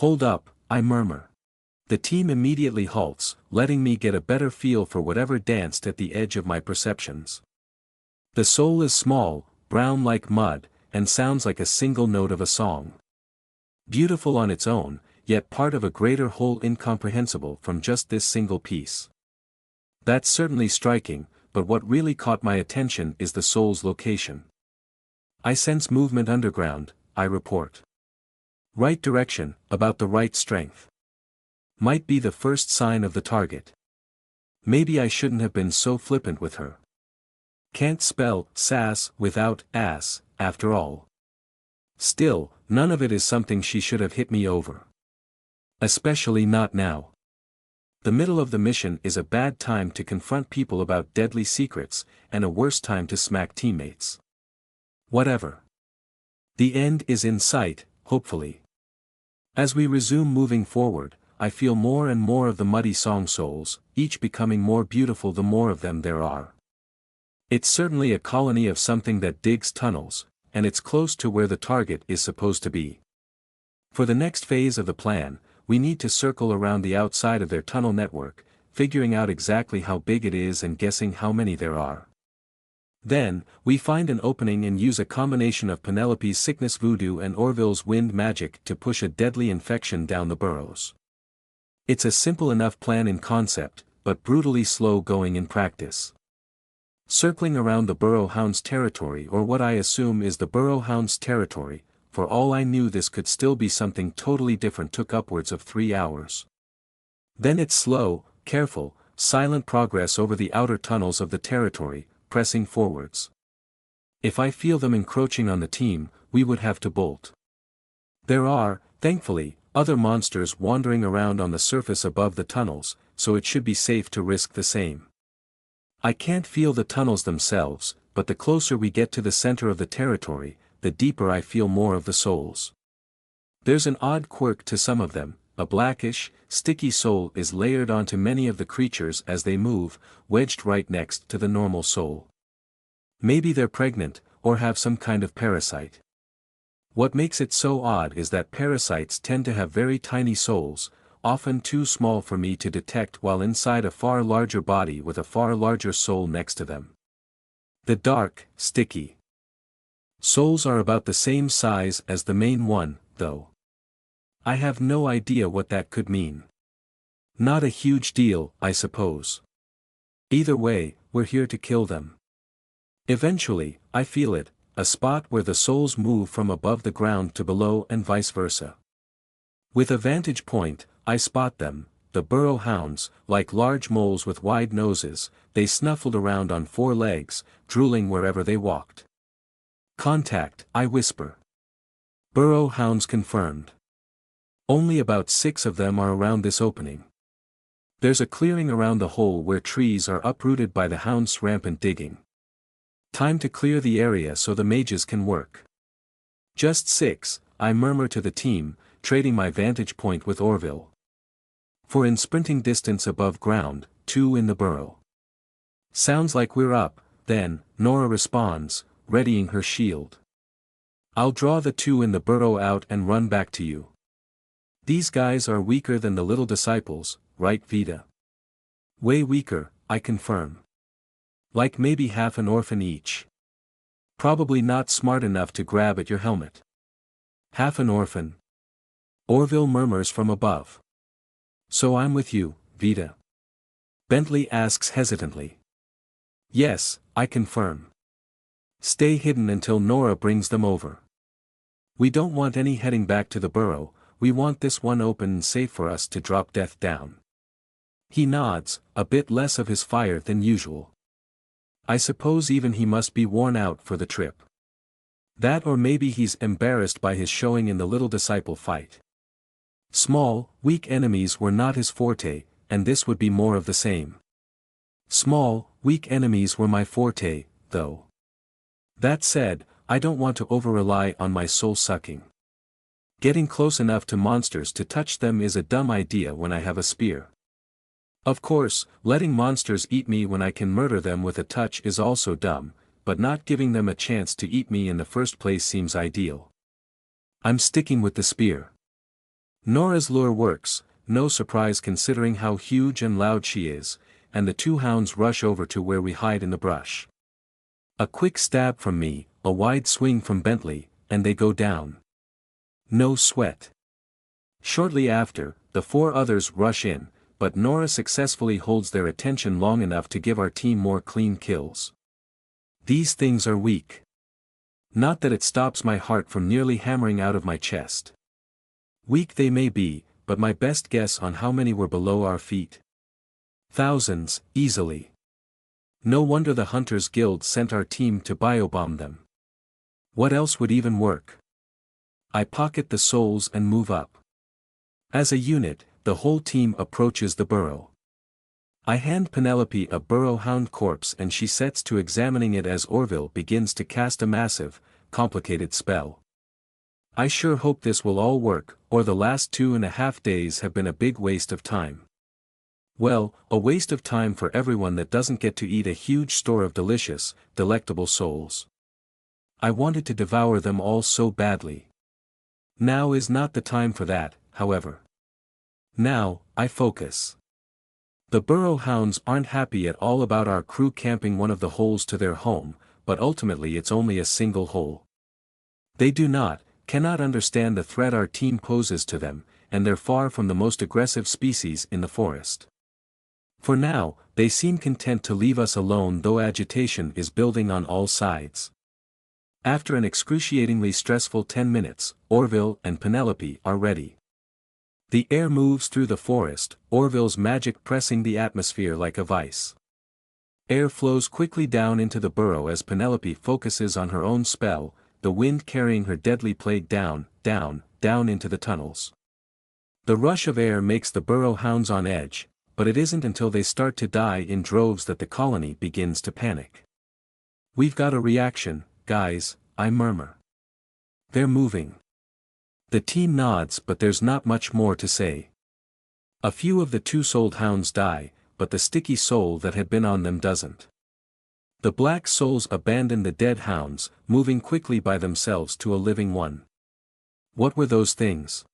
Hold up, I murmur. The team immediately halts, letting me get a better feel for whatever danced at the edge of my perceptions. The soul is small, brown like mud, and sounds like a single note of a song. Beautiful on its own, yet part of a greater whole incomprehensible from just this single piece. That's certainly striking, but what really caught my attention is the soul's location. I sense movement underground, I report. Right direction, about the right strength. Might be the first sign of the target. Maybe I shouldn't have been so flippant with her. Can't spell sass without ass, after all. Still, none of it is something she should have hit me over. Especially not now. The middle of the mission is a bad time to confront people about deadly secrets, and a worse time to smack teammates. Whatever. The end is in sight, hopefully. As we resume moving forward, I feel more and more of the muddy song souls, each becoming more beautiful the more of them there are. It's certainly a colony of something that digs tunnels, and it's close to where the target is supposed to be. For the next phase of the plan, we need to circle around the outside of their tunnel network, figuring out exactly how big it is and guessing how many there are. Then, we find an opening and use a combination of Penelope's sickness voodoo and Orville's wind magic to push a deadly infection down the burrows. It's a simple enough plan in concept, but brutally slow going in practice. Circling around the burrow hound's territory, or what I assume is the burrow hound's territory, for all I knew this could still be something totally different, took upwards of 3 hours. Then it's slow, careful, silent progress over the outer tunnels of the territory, pressing forwards. If I feel them encroaching on the team, we would have to bolt. There are, thankfully, other monsters wandering around on the surface above the tunnels, so it should be safe to risk the same. I can't feel the tunnels themselves, but the closer we get to the center of the territory, the deeper I feel more of the souls. There's an odd quirk to some of them. A blackish, sticky soul is layered onto many of the creatures as they move, wedged right next to the normal soul. Maybe they're pregnant, or have some kind of parasite. What makes it so odd is that parasites tend to have very tiny souls, often too small for me to detect while inside a far larger body with a far larger soul next to them. The dark, sticky souls are about the same size as the main one, though. I have no idea what that could mean. Not a huge deal, I suppose. Either way, we're here to kill them. Eventually, I feel it, a spot where the souls move from above the ground to below and vice versa. With a vantage point, I spot them, the burrow hounds, like large moles with wide noses. They snuffled around on 4 legs, drooling wherever they walked. Contact, I whisper. Burrow hounds confirmed. Only about 6 of them are around this opening. There's a clearing around the hole where trees are uprooted by the hounds' rampant digging. Time to clear the area so the mages can work. Just 6, I murmur to the team, trading my vantage point with Orville. For in sprinting distance above ground, 2 in the burrow. Sounds like we're up, then, Nora responds, readying her shield. I'll draw the 2 in the burrow out and run back to you. These guys are weaker than the little disciples, right Vita? Way weaker, I confirm. Like maybe half an orphan each. Probably not smart enough to grab at your helmet. Half an orphan. Orville murmurs from above. So I'm with you, Vita? Bentley asks hesitantly. Yes, I confirm. Stay hidden until Nora brings them over. We don't want any heading back to the burrow. We want this one open and safe for us to drop Death down. He nods, a bit less of his fire than usual. I suppose even he must be worn out for the trip. That, or maybe he's embarrassed by his showing in the little disciple fight. Small, weak enemies were not his forte, and this would be more of the same. Small, weak enemies were my forte, though. That said, I don't want to over-rely on my soul-sucking. Getting close enough to monsters to touch them is a dumb idea when I have a spear. Of course, letting monsters eat me when I can murder them with a touch is also dumb, but not giving them a chance to eat me in the first place seems ideal. I'm sticking with the spear. Nora's lure works, no surprise considering how huge and loud she is, and the two hounds rush over to where we hide in the brush. A quick stab from me, a wide swing from Bentley, and they go down. No sweat. Shortly after, the four others rush in, but Nora successfully holds their attention long enough to give our team more clean kills. These things are weak. Not that it stops my heart from nearly hammering out of my chest. Weak they may be, but my best guess on how many were below our feet. Thousands, easily. No wonder the Hunters Guild sent our team to biobomb them. What else would even work? I pocket the souls and move up. As a unit, the whole team approaches the burrow. I hand Penelope a burrow hound corpse and she sets to examining it as Orville begins to cast a massive, complicated spell. I sure hope this will all work, or the last 2.5 days have been a big waste of time. Well, a waste of time for everyone that doesn't get to eat a huge store of delicious, delectable souls. I wanted to devour them all so badly. Now is not the time for that, however. Now, I focus. The burrow hounds aren't happy at all about our crew camping one of the holes to their home, but ultimately it's only a single hole. They cannot understand the threat our team poses to them, and they're far from the most aggressive species in the forest. For now, they seem content to leave us alone, though agitation is building on all sides. After an excruciatingly stressful 10 minutes, Orville and Penelope are ready. The air moves through the forest, Orville's magic pressing the atmosphere like a vice. Air flows quickly down into the burrow as Penelope focuses on her own spell, the wind carrying her deadly plague down, down, down into the tunnels. The rush of air makes the burrow hounds on edge, but it isn't until they start to die in droves that the colony begins to panic. "We've got a reaction, guys," I murmur. "They're moving." The team nods, but there's not much more to say. A few of the two-souled hounds die, but the sticky soul that had been on them doesn't. The black souls abandon the dead hounds, moving quickly by themselves to a living one. What were those things?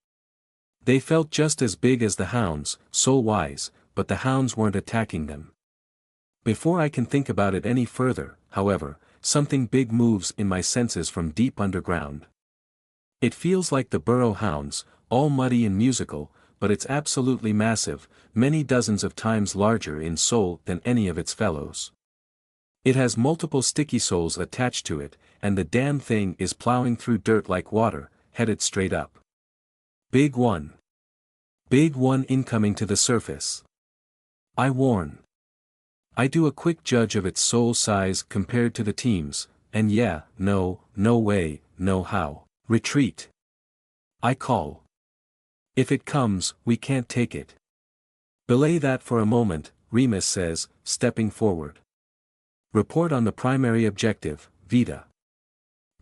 They felt just as big as the hounds, soul-wise, but the hounds weren't attacking them. Before I can think about it any further, however, something big moves in my senses from deep underground. It feels like the burrow hounds, all muddy and musical, but it's absolutely massive, many dozens of times larger in soul than any of its fellows. It has multiple sticky souls attached to it, and the damn thing is plowing through dirt like water, headed straight up. Big one. Big one incoming to the surface. I warn. I do a quick judge of its soul size compared to the team's, and yeah, no way, no how. Retreat. I call. If it comes, we can't take it. Belay that for a moment, Remus says, stepping forward. Report on the primary objective, Vita.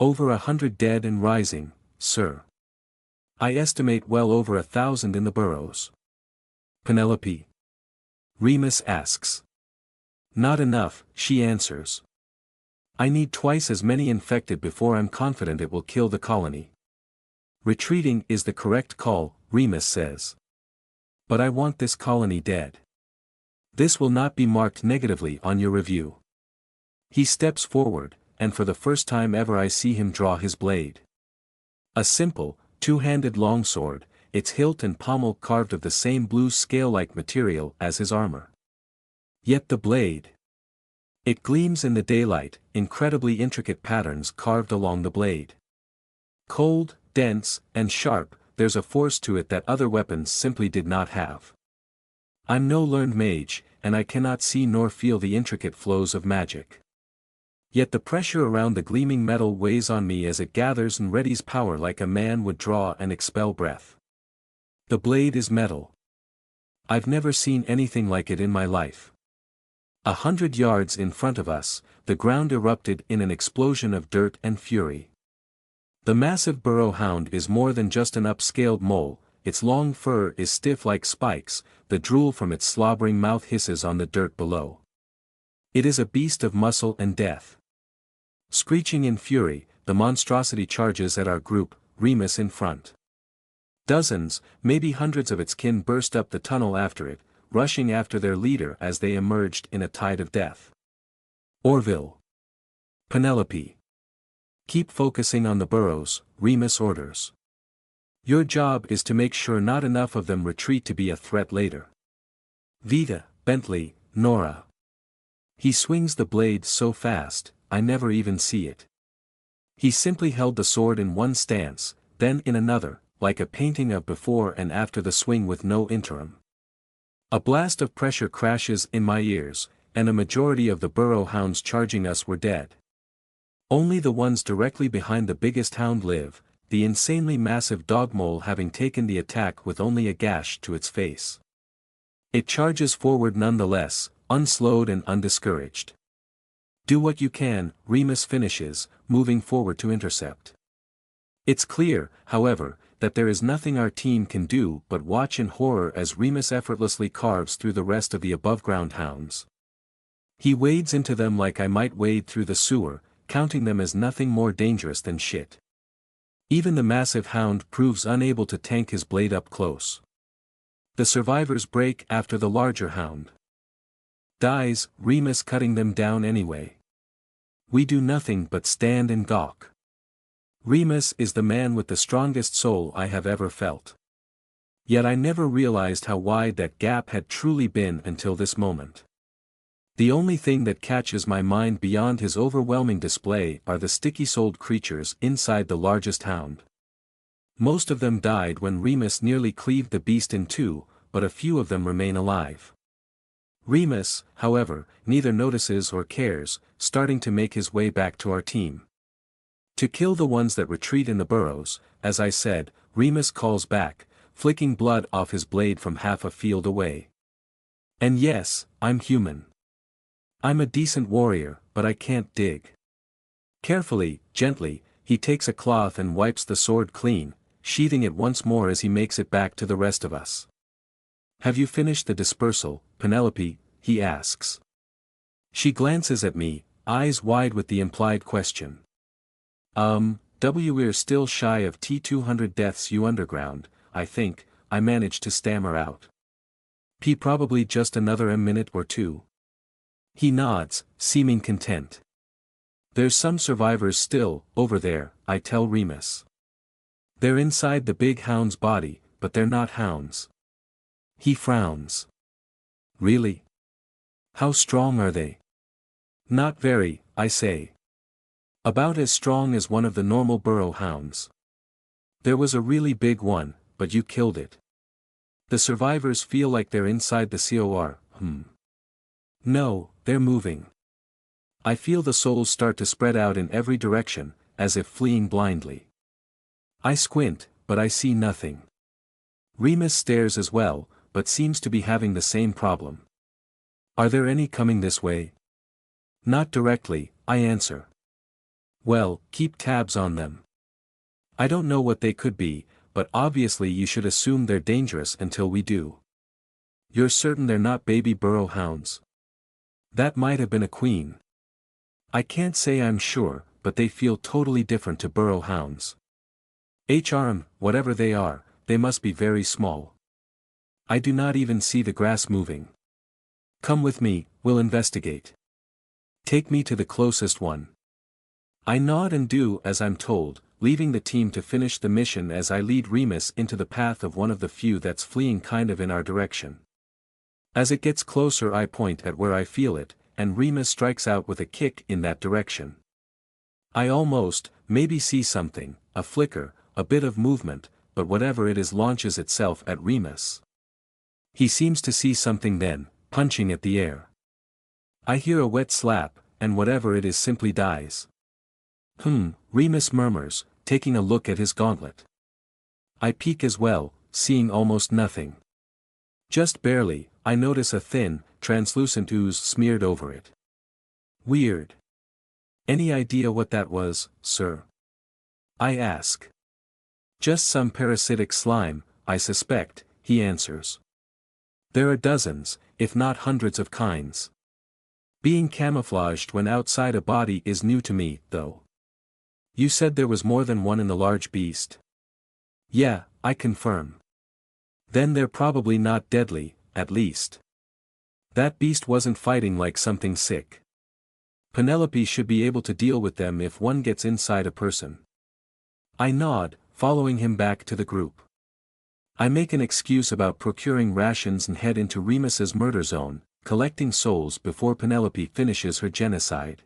Over 100 dead and rising, sir. I estimate well over 1,000 in the burrows. Penelope. Remus asks. Not enough, she answers. I need twice as many infected before I'm confident it will kill the colony. Retreating is the correct call, Remus says. But I want this colony dead. This will not be marked negatively on your review. He steps forward, and for the first time ever I see him draw his blade. A simple, two-handed longsword, its hilt and pommel carved of the same blue scale-like material as his armor. Yet the blade. It gleams in the daylight, incredibly intricate patterns carved along the blade. Cold, dense, and sharp, there's a force to it that other weapons simply did not have. I'm no learned mage, and I cannot see nor feel the intricate flows of magic. Yet the pressure around the gleaming metal weighs on me as it gathers and readies power like a man would draw and expel breath. The blade is metal. I've never seen anything like it in my life. 100 yards in front of us, the ground erupted in an explosion of dirt and fury. The massive burrow hound is more than just an upscaled mole, its long fur is stiff like spikes, the drool from its slobbering mouth hisses on the dirt below. It is a beast of muscle and death. Screeching in fury, the monstrosity charges at our group, Remus in front. Dozens, maybe hundreds of its kin burst up the tunnel after it, rushing after their leader as they emerged in a tide of death. Orville. Penelope. Keep focusing on the burrows, Remus orders. Your job is to make sure not enough of them retreat to be a threat later. Vita, Bentley, Nora. He swings the blade so fast, I never even see it. He simply held the sword in one stance, then in another, like a painting of before and after the swing with no interim. A blast of pressure crashes in my ears, and a majority of the burrow hounds charging us were dead. Only the ones directly behind the biggest hound live, the insanely massive dog mole having taken the attack with only a gash to its face. It charges forward nonetheless, unslowed and undiscouraged. Do what you can, Remus finishes, moving forward to intercept. It's clear, however, that there is nothing our team can do but watch in horror as Remus effortlessly carves through the rest of the above-ground hounds. He wades into them like I might wade through the sewer, counting them as nothing more dangerous than shit. Even the massive hound proves unable to tank his blade up close. The survivors break after the larger hound dies, Remus cutting them down anyway. We do nothing but stand and gawk. Remus is the man with the strongest soul I have ever felt. Yet I never realized how wide that gap had truly been until this moment. The only thing that catches my mind beyond his overwhelming display are the sticky-souled creatures inside the largest hound. Most of them died when Remus nearly cleaved the beast in two, but a few of them remain alive. Remus, however, neither notices or cares, starting to make his way back to our team. To kill the ones that retreat in the burrows, as I said, Remus calls back, flicking blood off his blade from half a field away. And yes, I'm human. I'm a decent warrior, but I can't dig. Carefully, gently, he takes a cloth and wipes the sword clean, sheathing it once more as he makes it back to the rest of us. Have you finished the dispersal, Penelope? He asks. She glances at me, eyes wide with the implied question. We're still shy of T200 deaths you underground, I think, I managed to stammer out. Probably just another minute or two. He nods, seeming content. There's some survivors still, over there, I tell Remus. They're inside the big hound's body, but they're not hounds. He frowns. Really? How strong are they? Not very, I say. About as strong as one of the normal burrow hounds. There was a really big one, but you killed it. The survivors feel like they're inside the COR, No, they're moving. I feel the souls start to spread out in every direction, as if fleeing blindly. I squint, but I see nothing. Remus stares as well, but seems to be having the same problem. Are there any coming this way? Not directly, I answer. Well, keep tabs on them. I don't know what they could be, but obviously you should assume they're dangerous until we do. You're certain they're not baby burrow hounds? That might have been a queen. I can't say I'm sure, but they feel totally different to burrow hounds. Whatever they are, they must be very small. I do not even see the grass moving. Come with me, we'll investigate. Take me to the closest one. I nod and do as I'm told, leaving the team to finish the mission as I lead Remus into the path of one of the few that's fleeing kind of in our direction. As it gets closer I point at where I feel it, and Remus strikes out with a kick in that direction. I almost, maybe see something, a flicker, a bit of movement, but whatever it is launches itself at Remus. He seems to see something then, punching at the air. I hear a wet slap, and whatever it is simply dies. Remus murmurs, taking a look at his gauntlet. I peek as well, seeing almost nothing. Just barely, I notice a thin, translucent ooze smeared over it. Weird. Any idea what that was, sir? I ask. Just some parasitic slime, I suspect, he answers. There are dozens, if not hundreds of kinds. Being camouflaged when outside a body is new to me, though. You said there was more than one in the large beast. Yeah, I confirm. Then they're probably not deadly, at least. That beast wasn't fighting like something sick. Penelope should be able to deal with them if one gets inside a person. I nod, following him back to the group. I make an excuse about procuring rations and head into Remus's murder zone, collecting souls before Penelope finishes her genocide.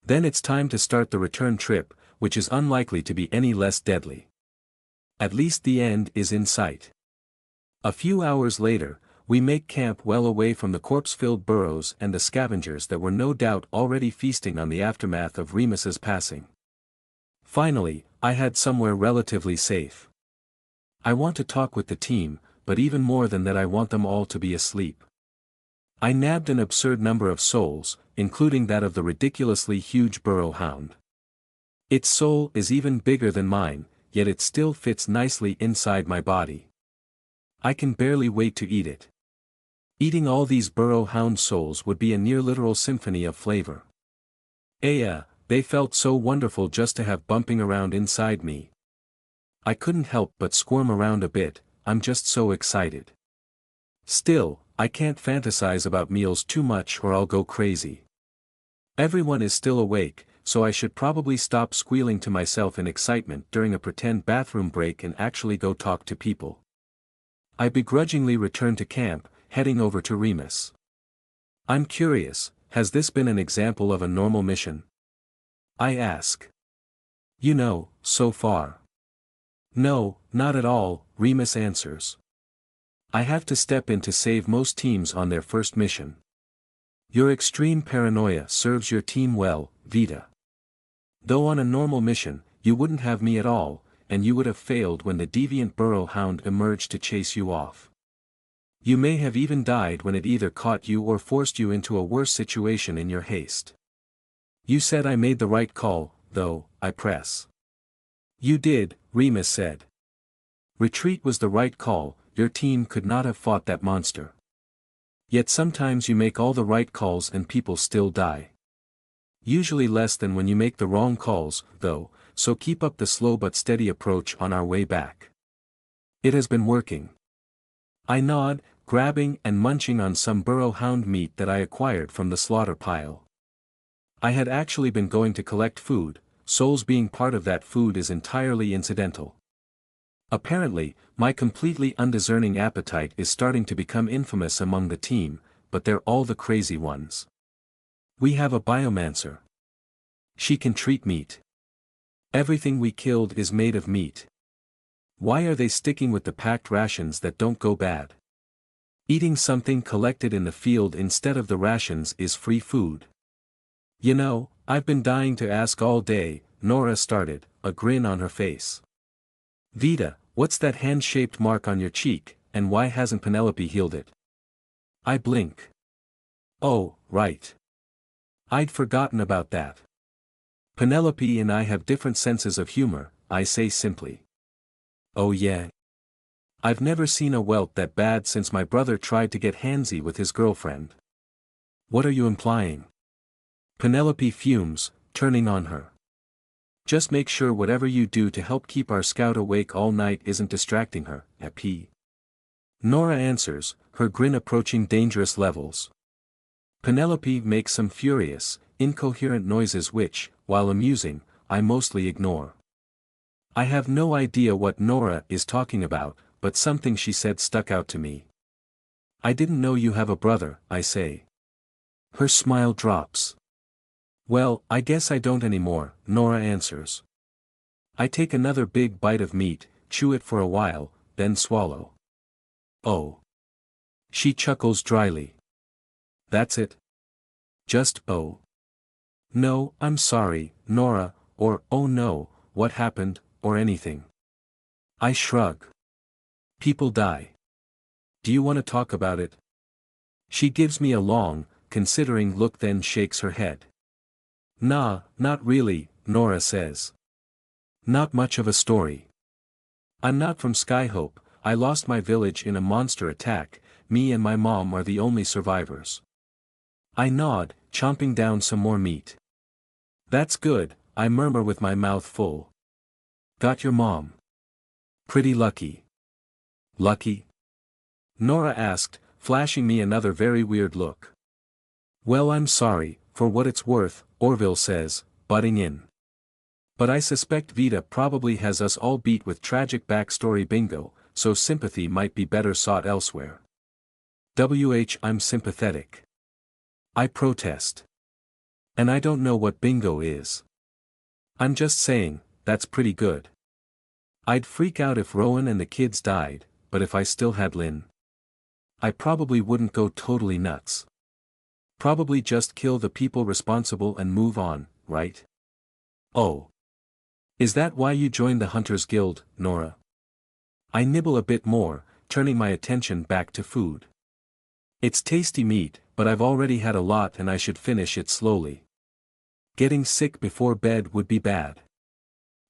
Then it's time to start the return trip, which is unlikely to be any less deadly. At least the end is in sight. A few hours later, we make camp well away from the corpse-filled burrows and the scavengers that were no doubt already feasting on the aftermath of Remus's passing. Finally, I had somewhere relatively safe. I want to talk with the team, but even more than that I want them all to be asleep. I nabbed an absurd number of souls, including that of the ridiculously huge burrow hound. Its soul is even bigger than mine, yet it still fits nicely inside my body. I can barely wait to eat it. Eating all these burrow hound souls would be a near-literal symphony of flavor. They felt so wonderful just to have bumping around inside me. I couldn't help but squirm around a bit, I'm just so excited. Still, I can't fantasize about meals too much or I'll go crazy. Everyone is still awake, so I should probably stop squealing to myself in excitement during a pretend bathroom break and actually go talk to people. I begrudgingly return to camp, heading over to Remus. I'm curious, has this been an example of a normal mission? I ask. So far. No, not at all, Remus answers. I have to step in to save most teams on their first mission. Your extreme paranoia serves your team well, Vita. Though on a normal mission, you wouldn't have me at all, and you would have failed when the deviant burrow hound emerged to chase you off. You may have even died when it either caught you or forced you into a worse situation in your haste. You said I made the right call, though, I press. You did, Remus said. Retreat was the right call, your team could not have fought that monster. Yet sometimes you make all the right calls and people still die. Usually less than when you make the wrong calls, though, so keep up the slow but steady approach on our way back. It has been working. I nod, grabbing and munching on some burrow hound meat that I acquired from the slaughter pile. I had actually been going to collect food, souls being part of that food is entirely incidental. Apparently, my completely undiscerning appetite is starting to become infamous among the team, but they're all the crazy ones. We have a biomancer. She can treat meat. Everything we killed is made of meat. Why are they sticking with the packed rations that don't go bad? Eating something collected in the field instead of the rations is free food. I've been dying to ask all day, Nora started, a grin on her face. Vita, what's that hand-shaped mark on your cheek, and why hasn't Penelope healed it? I blink. Oh, right. I'd forgotten about that. Penelope and I have different senses of humor, I say simply. Oh yeah? I've never seen a welt that bad since my brother tried to get handsy with his girlfriend. What are you implying? Penelope fumes, turning on her. Just make sure whatever you do to help keep our scout awake all night isn't distracting her, EP. Nora answers, her grin approaching dangerous levels. Penelope makes some furious, incoherent noises which, while amusing, I mostly ignore. I have no idea what Nora is talking about, but something she said stuck out to me. I didn't know you have a brother, I say. Her smile drops. Well, I guess I don't anymore, Nora answers. I take another big bite of meat, chew it for a while, then swallow. Oh. She chuckles dryly. That's it? Just oh. No, I'm sorry, Nora, or oh no, what happened, or anything. I shrug. People die. Do you want to talk about it? She gives me a long, considering look then shakes her head. Nah, not really, Nora says. Not much of a story. I'm not from Skyhope, I lost my village in a monster attack, me and my mom are the only survivors. I nod, chomping down some more meat. That's good, I murmur with my mouth full. Got your mom? Pretty lucky. Lucky? Nora asked, flashing me another very weird look. Well, I'm sorry, for what it's worth, Orville says, butting in. But I suspect Vita probably has us all beat with tragic backstory bingo, so sympathy might be better sought elsewhere. I'm sympathetic. I protest. And I don't know what bingo is. I'm just saying, that's pretty good. I'd freak out if Rowan and the kids died, but if I still had Lynn, I probably wouldn't go totally nuts. Probably just kill the people responsible and move on, right? Oh. Is that why you joined the Hunters Guild, Nora? I nibble a bit more, turning my attention back to food. It's tasty meat, but I've already had a lot and I should finish it slowly. Getting sick before bed would be bad.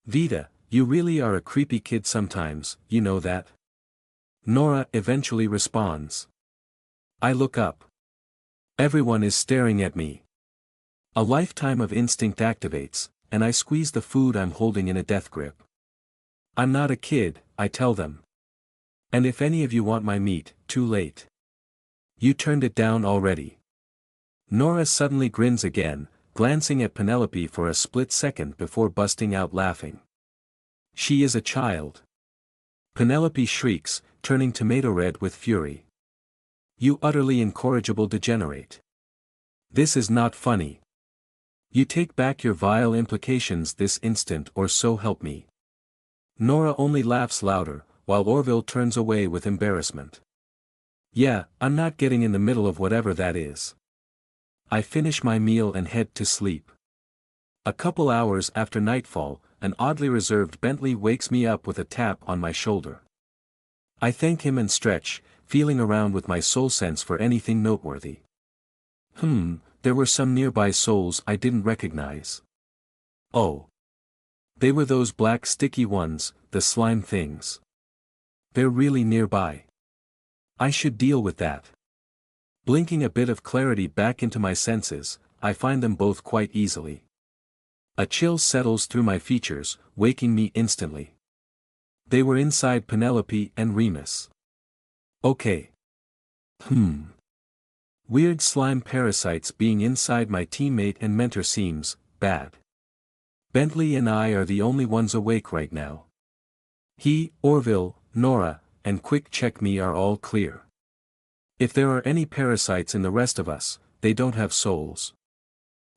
Vita, you really are a creepy kid sometimes, you know that? Nora eventually responds. I look up. Everyone is staring at me. A lifetime of instinct activates, and I squeeze the food I'm holding in a death grip. I'm not a kid, I tell them. And if any of you want my meat, too late. You turned it down already. Nora suddenly grins again, glancing at Penelope for a split second before busting out laughing. She is a child. Penelope shrieks, turning tomato red with fury. You utterly incorrigible degenerate. This is not funny. You take back your vile implications this instant or so help me. Nora only laughs louder, while Orville turns away with embarrassment. Yeah, I'm not getting in the middle of whatever that is. I finish my meal and head to sleep. A couple hours after nightfall, an oddly reserved Bentley wakes me up with a tap on my shoulder. I thank him and stretch, feeling around with my soul sense for anything noteworthy. There were some nearby souls I didn't recognize. Oh. They were those black sticky ones, the slime things. They're really nearby. I should deal with that. Blinking a bit of clarity back into my senses, I find them both quite easily. A chill settles through my features, waking me instantly. They were inside Penelope and Remus. Okay. Weird slime parasites being inside my teammate and mentor seems bad. Bentley and I are the only ones awake right now. He, Orville, Nora, and Quick Check Me are all clear. If there are any parasites in the rest of us, they don't have souls.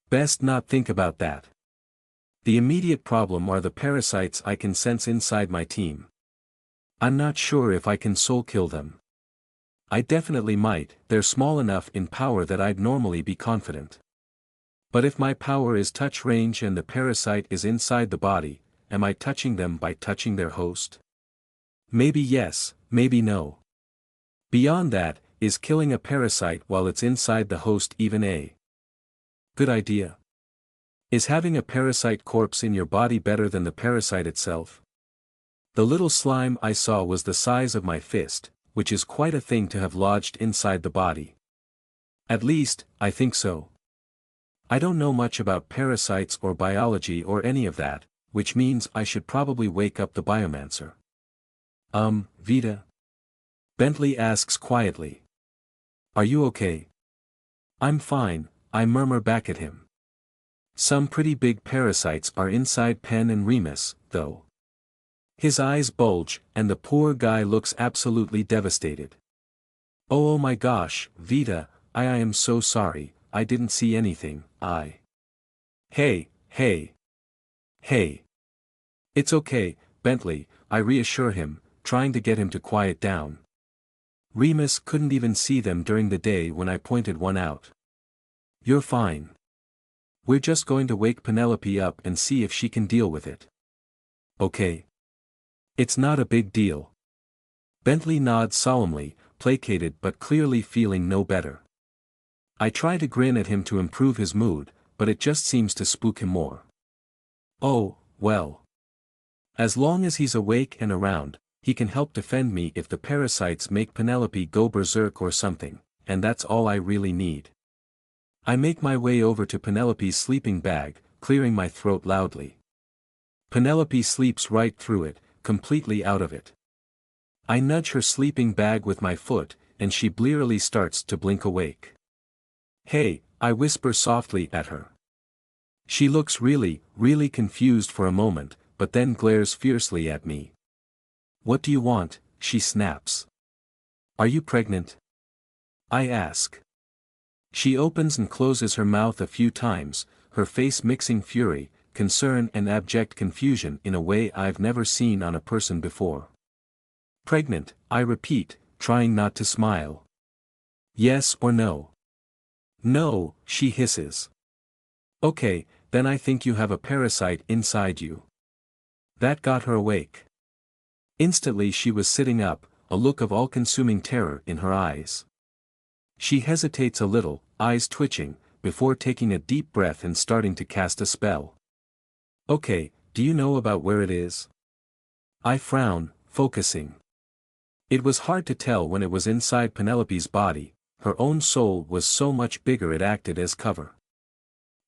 Best not think about that. The immediate problem are the parasites I can sense inside my team. I'm not sure if I can soul kill them. I definitely might, they're small enough in power that I'd normally be confident. But if my power is touch range and the parasite is inside the body, am I touching them by touching their host? Maybe yes, maybe no. Beyond that, is killing a parasite while it's inside the host even a good idea? Is having a parasite corpse in your body better than the parasite itself? The little slime I saw was the size of my fist, which is quite a thing to have lodged inside the body. At least, I think so. I don't know much about parasites or biology or any of that, which means I should probably wake up the biomancer. Vita? Bentley asks quietly. Are you okay? I'm fine, I murmur back at him. Some pretty big parasites are inside Pen and Remus, though. His eyes bulge, and the poor guy looks absolutely devastated. Oh my gosh, Vita, I am so sorry, I didn't see anything, Hey. It's okay, Bentley, I reassure him, trying to get him to quiet down. Remus couldn't even see them during the day when I pointed one out. You're fine. We're just going to wake Penelope up and see if she can deal with it. Okay. It's not a big deal. Bentley nods solemnly, placated but clearly feeling no better. I try to grin at him to improve his mood, but it just seems to spook him more. Oh, well. As long as he's awake and around, he can help defend me if the parasites make Penelope go berserk or something, and that's all I really need. I make my way over to Penelope's sleeping bag, clearing my throat loudly. Penelope sleeps right through it, completely out of it. I nudge her sleeping bag with my foot, and she blearily starts to blink awake. "Hey," I whisper softly at her. She looks really, really confused for a moment, but then glares fiercely at me. "What do you want?" she snaps. "Are you pregnant?" I ask. She opens and closes her mouth a few times, her face mixing fury, concern and abject confusion in a way I've never seen on a person before. "Pregnant," I repeat, trying not to smile. "Yes or no?" "No," she hisses. "Okay, then I think you have a parasite inside you." That got her awake. Instantly she was sitting up, a look of all-consuming terror in her eyes. She hesitates a little, eyes twitching, before taking a deep breath and starting to cast a spell. "Okay, do you know about where it is?" I frown, focusing. It was hard to tell when it was inside Penelope's body, her own soul was so much bigger it acted as cover.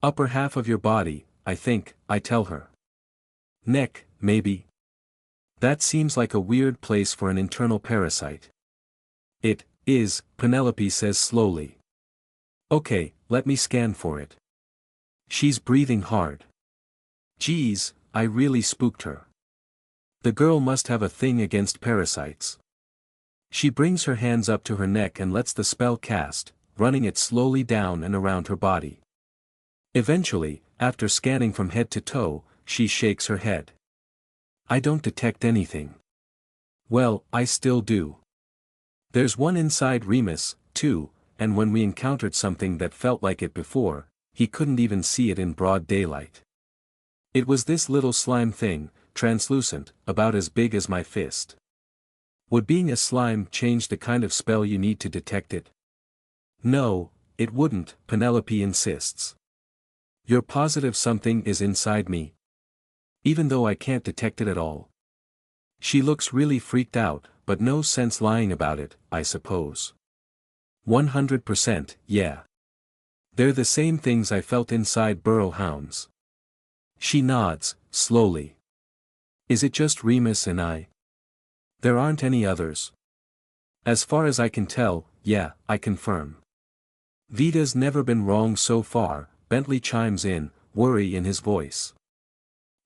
"Upper half of your body, I think," I tell her. "Neck, maybe." That seems like a weird place for an internal parasite. "It is," Penelope says slowly. "Okay, let me scan for it." She's breathing hard. Geez, I really spooked her. The girl must have a thing against parasites. She brings her hands up to her neck and lets the spell cast, running it slowly down and around her body. Eventually, after scanning from head to toe, she shakes her head. "I don't detect anything." "Well, I still do. There's one inside Remus, too, and when we encountered something that felt like it before, he couldn't even see it in broad daylight. It was this little slime thing, translucent, about as big as my fist." "Would being a slime change the kind of spell you need to detect it?" "No, it wouldn't," Penelope insists. "You're positive something is inside me? Even though I can't detect it at all?" She looks really freaked out, but no sense lying about it, I suppose. 100%, yeah. They're the same things I felt inside burrow hounds. She nods, slowly. "Is it just Remus and I? There aren't any others?" "As far as I can tell, yeah," I confirm. "Vita's never been wrong so far," Bentley chimes in, worry in his voice.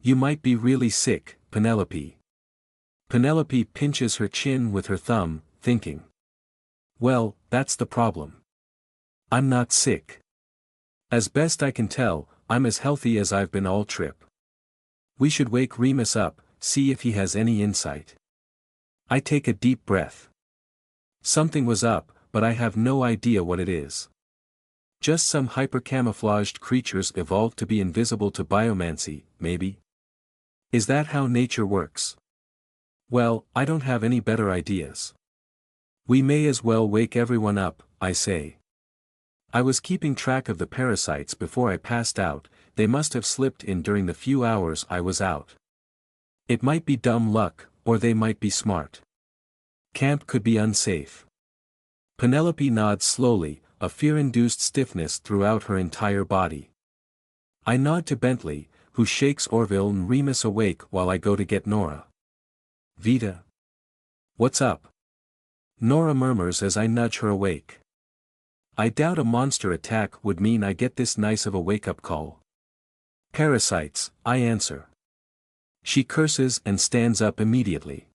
"You might be really sick, Penelope." Penelope pinches her chin with her thumb, thinking. "Well, that's the problem. I'm not sick. As best I can tell, I'm as healthy as I've been all trip. We should wake Remus up, see if he has any insight." I take a deep breath. Something was up, but I have no idea what it is. Just some hyper-camouflaged creatures evolved to be invisible to biomancy, maybe? Is that how nature works? Well, I don't have any better ideas. "We may as well wake everyone up," I say. I was keeping track of the parasites before I passed out, they must have slipped in during the few hours I was out. It might be dumb luck, or they might be smart. Camp could be unsafe. Penelope nods slowly, a fear-induced stiffness throughout her entire body. I nod to Bentley, who shakes Orville and Remus awake while I go to get Nora. "Vita? What's up?" Nora murmurs as I nudge her awake. I doubt a monster attack would mean I get this nice of a wake-up call. "Parasites," I answer. She curses and stands up immediately.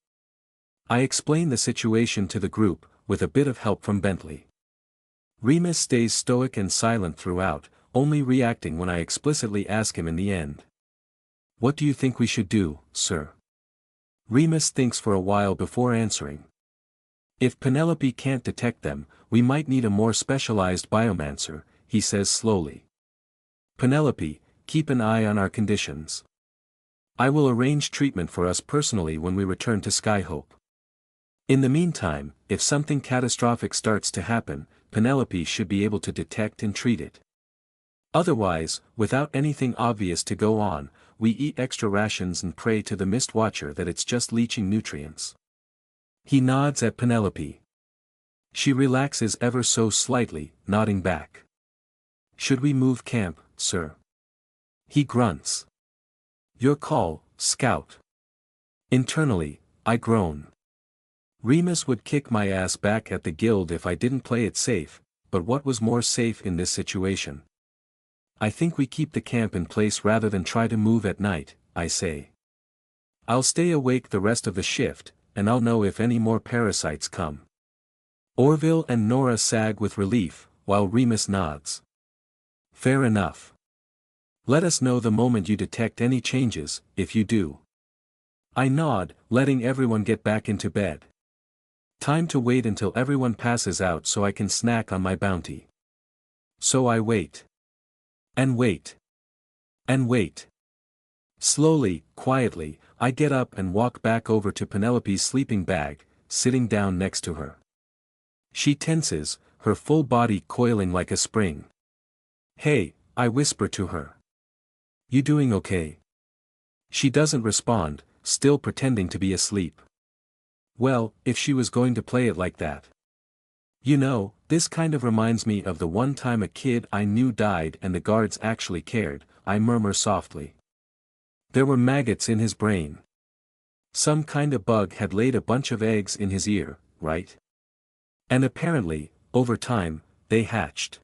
I explain the situation to the group, with a bit of help from Bentley. Remus stays stoic and silent throughout, only reacting when I explicitly ask him in the end. "What do you think we should do, sir?" Remus thinks for a while before answering. "If Penelope can't detect them, we might need a more specialized biomancer," he says slowly. "Penelope, keep an eye on our conditions. I will arrange treatment for us personally when we return to Skyhope. In the meantime, if something catastrophic starts to happen, Penelope should be able to detect and treat it. Otherwise, without anything obvious to go on, we eat extra rations and pray to the Mist Watcher that it's just leaching nutrients." He nods at Penelope. She relaxes ever so slightly, nodding back. "Should we move camp, sir?" He grunts. "Your call, Scout." Internally, I groan. Remus would kick my ass back at the guild if I didn't play it safe, but what was more safe in this situation? I think we keep the camp in place rather than try to move at night, I say. I'll stay awake the rest of the shift, and I'll know if any more parasites come. Orville and Nora sag with relief, while Remus nods. Fair enough. Let us know the moment you detect any changes, if you do. I nod, letting everyone get back into bed. Time to wait until everyone passes out so I can snack on my bounty. So I wait. And wait. And wait. Slowly, quietly, I get up and walk back over to Penelope's sleeping bag, sitting down next to her. She tenses, her full body coiling like a spring. Hey, I whisper to her. You doing okay? She doesn't respond, still pretending to be asleep. Well, if she was going to play it like that. You know, this kind of reminds me of the one time a kid I knew died and the guards actually cared, I murmur softly. There were maggots in his brain. Some kind of bug had laid a bunch of eggs in his ear, right? And apparently, over time, they hatched.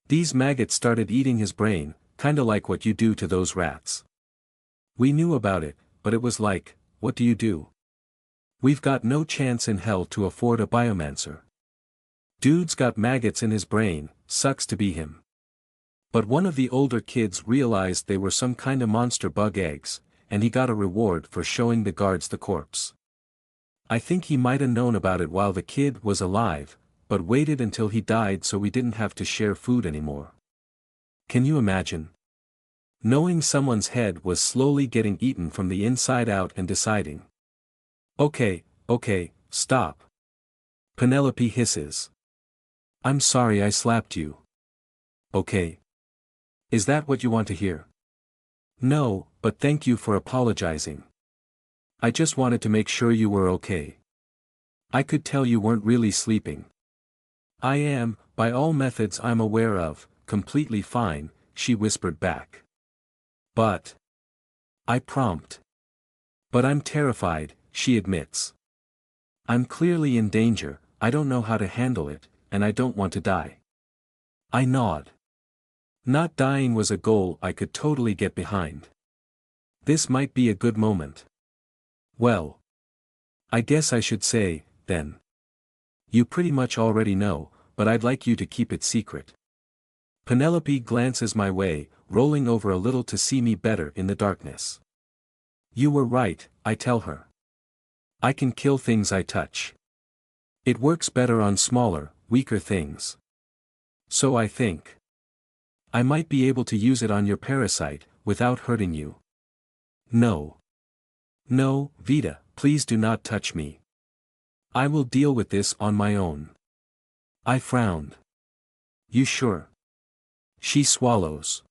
These maggots started eating his brain, kinda like what you do to those rats. We knew about it, but it was like, what do you do? We've got no chance in hell to afford a biomancer. Dude's got maggots in his brain, sucks to be him. But one of the older kids realized they were some kinda monster bug eggs, and he got a reward for showing the guards the corpse. I think he might have known about it while the kid was alive, but waited until he died so we didn't have to share food anymore. Can you imagine? Knowing someone's head was slowly getting eaten from the inside out and deciding. Okay, stop. Penelope hisses. I'm sorry I slapped you. Okay. Is that what you want to hear? No, but thank you for apologizing. I just wanted to make sure you were okay. I could tell you weren't really sleeping. I am, by all methods I'm aware of, completely fine, she whispered back. But. I prompt. But I'm terrified, she admits. I'm clearly in danger, I don't know how to handle it, and I don't want to die. I nod. Not dying was a goal I could totally get behind. This might be a good moment. Well. I guess I should say, then. You pretty much already know, but I'd like you to keep it secret. Penelope glances my way, rolling over a little to see me better in the darkness. You were right, I tell her. I can kill things I touch. It works better on smaller, weaker things. So I think. I might be able to use it on your parasite, without hurting you. No. No, Vita, please do not touch me. I will deal with this on my own. I frowned. You sure? She swallows.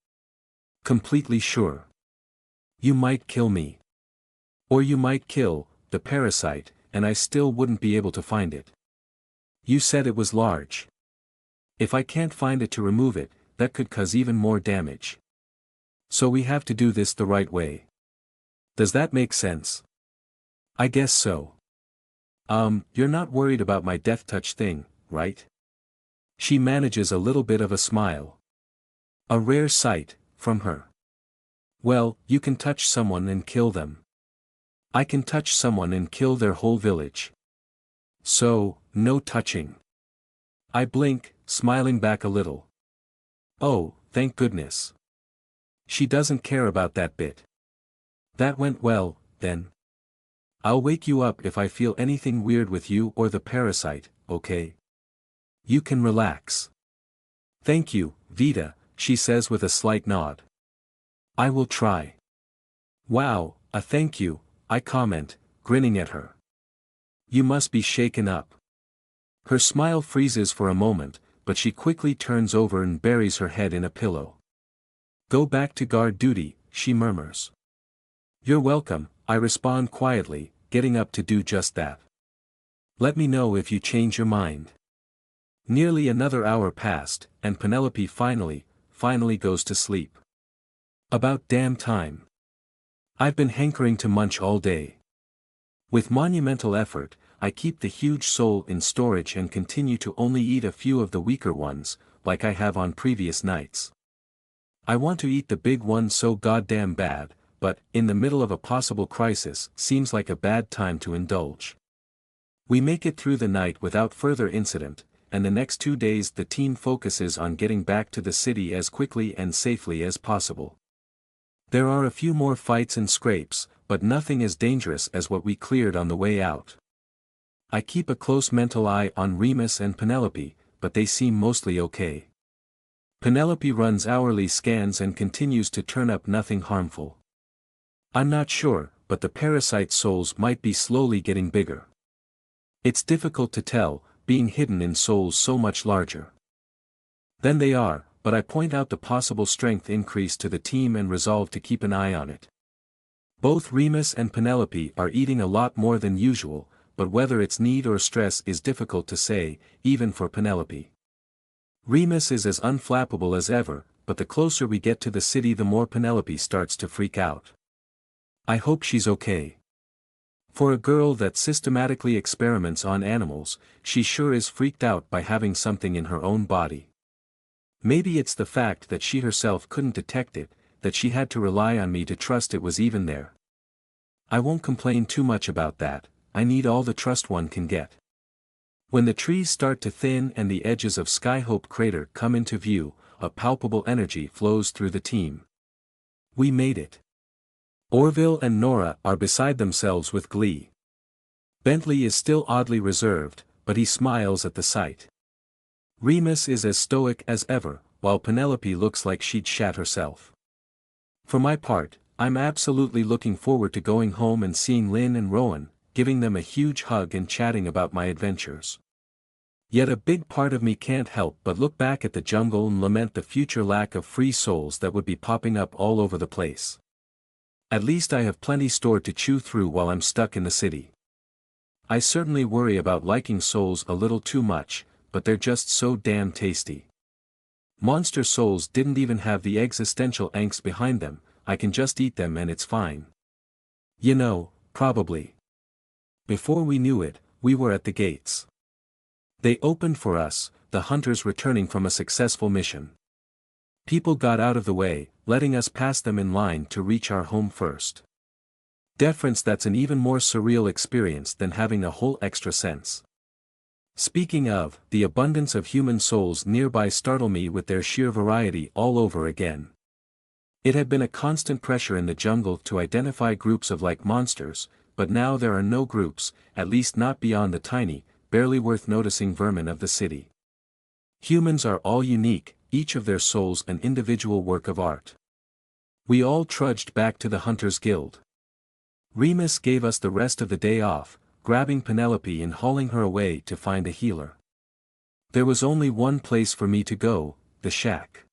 Completely sure. You might kill me. Or you might kill the parasite, and I still wouldn't be able to find it. You said it was large. If I can't find it to remove it, that could cause even more damage. So we have to do this the right way. Does that make sense? I guess so. You're not worried about my death touch thing, right? She manages a little bit of a smile. A rare sight, from her. Well, you can touch someone and kill them. I can touch someone and kill their whole village. So, no touching. I blink, smiling back a little. Oh, thank goodness. She doesn't care about that bit. That went well, then. I'll wake you up if I feel anything weird with you or the parasite, okay? You can relax. Thank you, Vita, she says with a slight nod. I will try. Wow, a thank you, I comment, grinning at her. You must be shaken up. Her smile freezes for a moment, but she quickly turns over and buries her head in a pillow. Go back to guard duty, she murmurs. You're welcome, I respond quietly, getting up to do just that. Let me know if you change your mind. Nearly another hour passed, and Penelope finally goes to sleep. About damn time. I've been hankering to munch all day. With monumental effort, I keep the huge sole in storage and continue to only eat a few of the weaker ones, like I have on previous nights. I want to eat the big one so goddamn bad, but, in the middle of a possible crisis, seems like a bad time to indulge. We make it through the night without further incident, and the next 2 days the team focuses on getting back to the city as quickly and safely as possible. There are a few more fights and scrapes, but nothing as dangerous as what we cleared on the way out. I keep a close mental eye on Remus and Penelope, but they seem mostly okay. Penelope runs hourly scans and continues to turn up nothing harmful. I'm not sure, but the parasite souls might be slowly getting bigger. It's difficult to tell, being hidden in souls so much larger than they are, but I point out the possible strength increase to the team and resolve to keep an eye on it. Both Remus and Penelope are eating a lot more than usual, but whether it's need or stress is difficult to say, even for Penelope. Remus is as unflappable as ever, but the closer we get to the city the more Penelope starts to freak out. I hope she's okay. For a girl that systematically experiments on animals, she sure is freaked out by having something in her own body. Maybe it's the fact that she herself couldn't detect it, that she had to rely on me to trust it was even there. I won't complain too much about that, I need all the trust one can get. When the trees start to thin and the edges of Skyhope Crater come into view, a palpable energy flows through the team. We made it. Orville and Nora are beside themselves with glee. Bentley is still oddly reserved, but he smiles at the sight. Remus is as stoic as ever, while Penelope looks like she'd shat herself. For my part, I'm absolutely looking forward to going home and seeing Lynn and Rowan, giving them a huge hug and chatting about my adventures. Yet a big part of me can't help but look back at the jungle and lament the future lack of free souls that would be popping up all over the place. At least I have plenty stored to chew through while I'm stuck in the city. I certainly worry about liking souls a little too much, but they're just so damn tasty. Monster souls didn't even have the existential angst behind them, I can just eat them and it's fine. You know, probably. Before we knew it, we were at the gates. They opened for us, the hunters returning from a successful mission. People got out of the way, letting us pass them in line to reach our home first. Deference that's an even more surreal experience than having a whole extra sense. Speaking of, the abundance of human souls nearby startle me with their sheer variety all over again. It had been a constant pressure in the jungle to identify groups of like monsters, but now there are no groups, at least not beyond the tiny, barely worth noticing vermin of the city. Humans are all unique, each of their souls an individual work of art. We all trudged back to the Hunters Guild. Remus gave us the rest of the day off, grabbing Penelope and hauling her away to find a healer. There was only one place for me to go, the shack.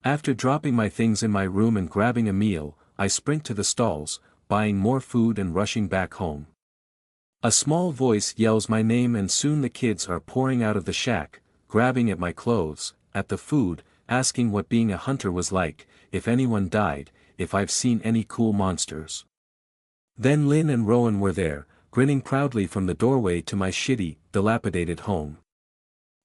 After dropping my things in my room and grabbing a meal, I sprint to the stalls, buying more food and rushing back home. A small voice yells my name and soon the kids are pouring out of the shack, grabbing at my clothes, at the food, asking what being a hunter was like, if anyone died, if I've seen any cool monsters. Then Lynn and Rowan were there, grinning proudly from the doorway to my shitty, dilapidated home.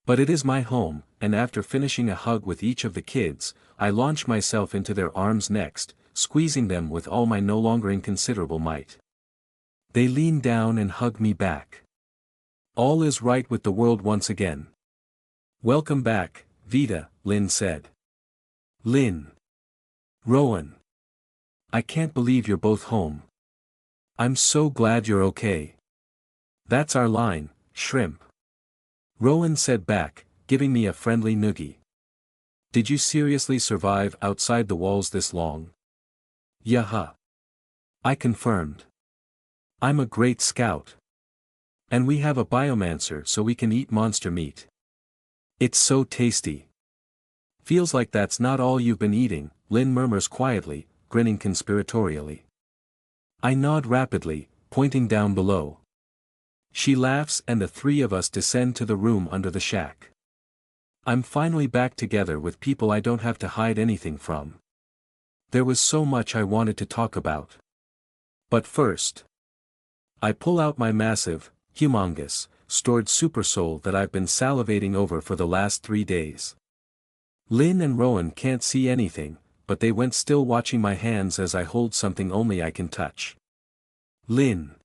But it is my home, and after finishing a hug with each of the kids, I launch myself into their arms next, squeezing them with all my no longer inconsiderable might. They lean down and hug me back. All is right with the world once again. Welcome back, Vita, Lynn said. Lynn. Rowan. I can't believe you're both home. I'm so glad you're okay. That's our line, shrimp. Rowan said back, giving me a friendly noogie. Did you seriously survive outside the walls this long? Yaha. I confirmed. I'm a great scout. And we have a biomancer so we can eat monster meat. It's so tasty. Feels like that's not all you've been eating, Lynn murmurs quietly, grinning conspiratorially. I nod rapidly, pointing down below. She laughs and the three of us descend to the room under the shack. I'm finally back together with people I don't have to hide anything from. There was so much I wanted to talk about. But first, I pull out my massive, humongous, stored supersoul that I've been salivating over for the last 3 days. Lynn and Rowan can't see anything, but they went still watching my hands as I hold something only I can touch. Lynn.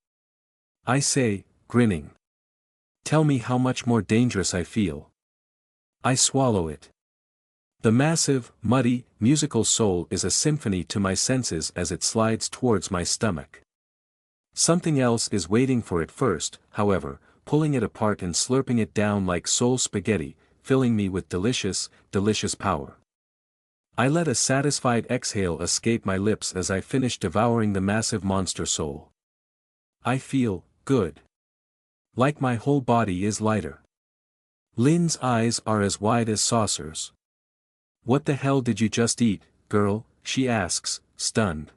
I say, grinning. Tell me how much more dangerous I feel. I swallow it. The massive, muddy, musical soul is a symphony to my senses as it slides towards my stomach. Something else is waiting for it first, however, pulling it apart and slurping it down like soul spaghetti, filling me with delicious, delicious power. I let a satisfied exhale escape my lips as I finish devouring the massive monster soul. I feel good. Like my whole body is lighter. Lynn's eyes are as wide as saucers. What the hell did you just eat, girl? She asks, stunned.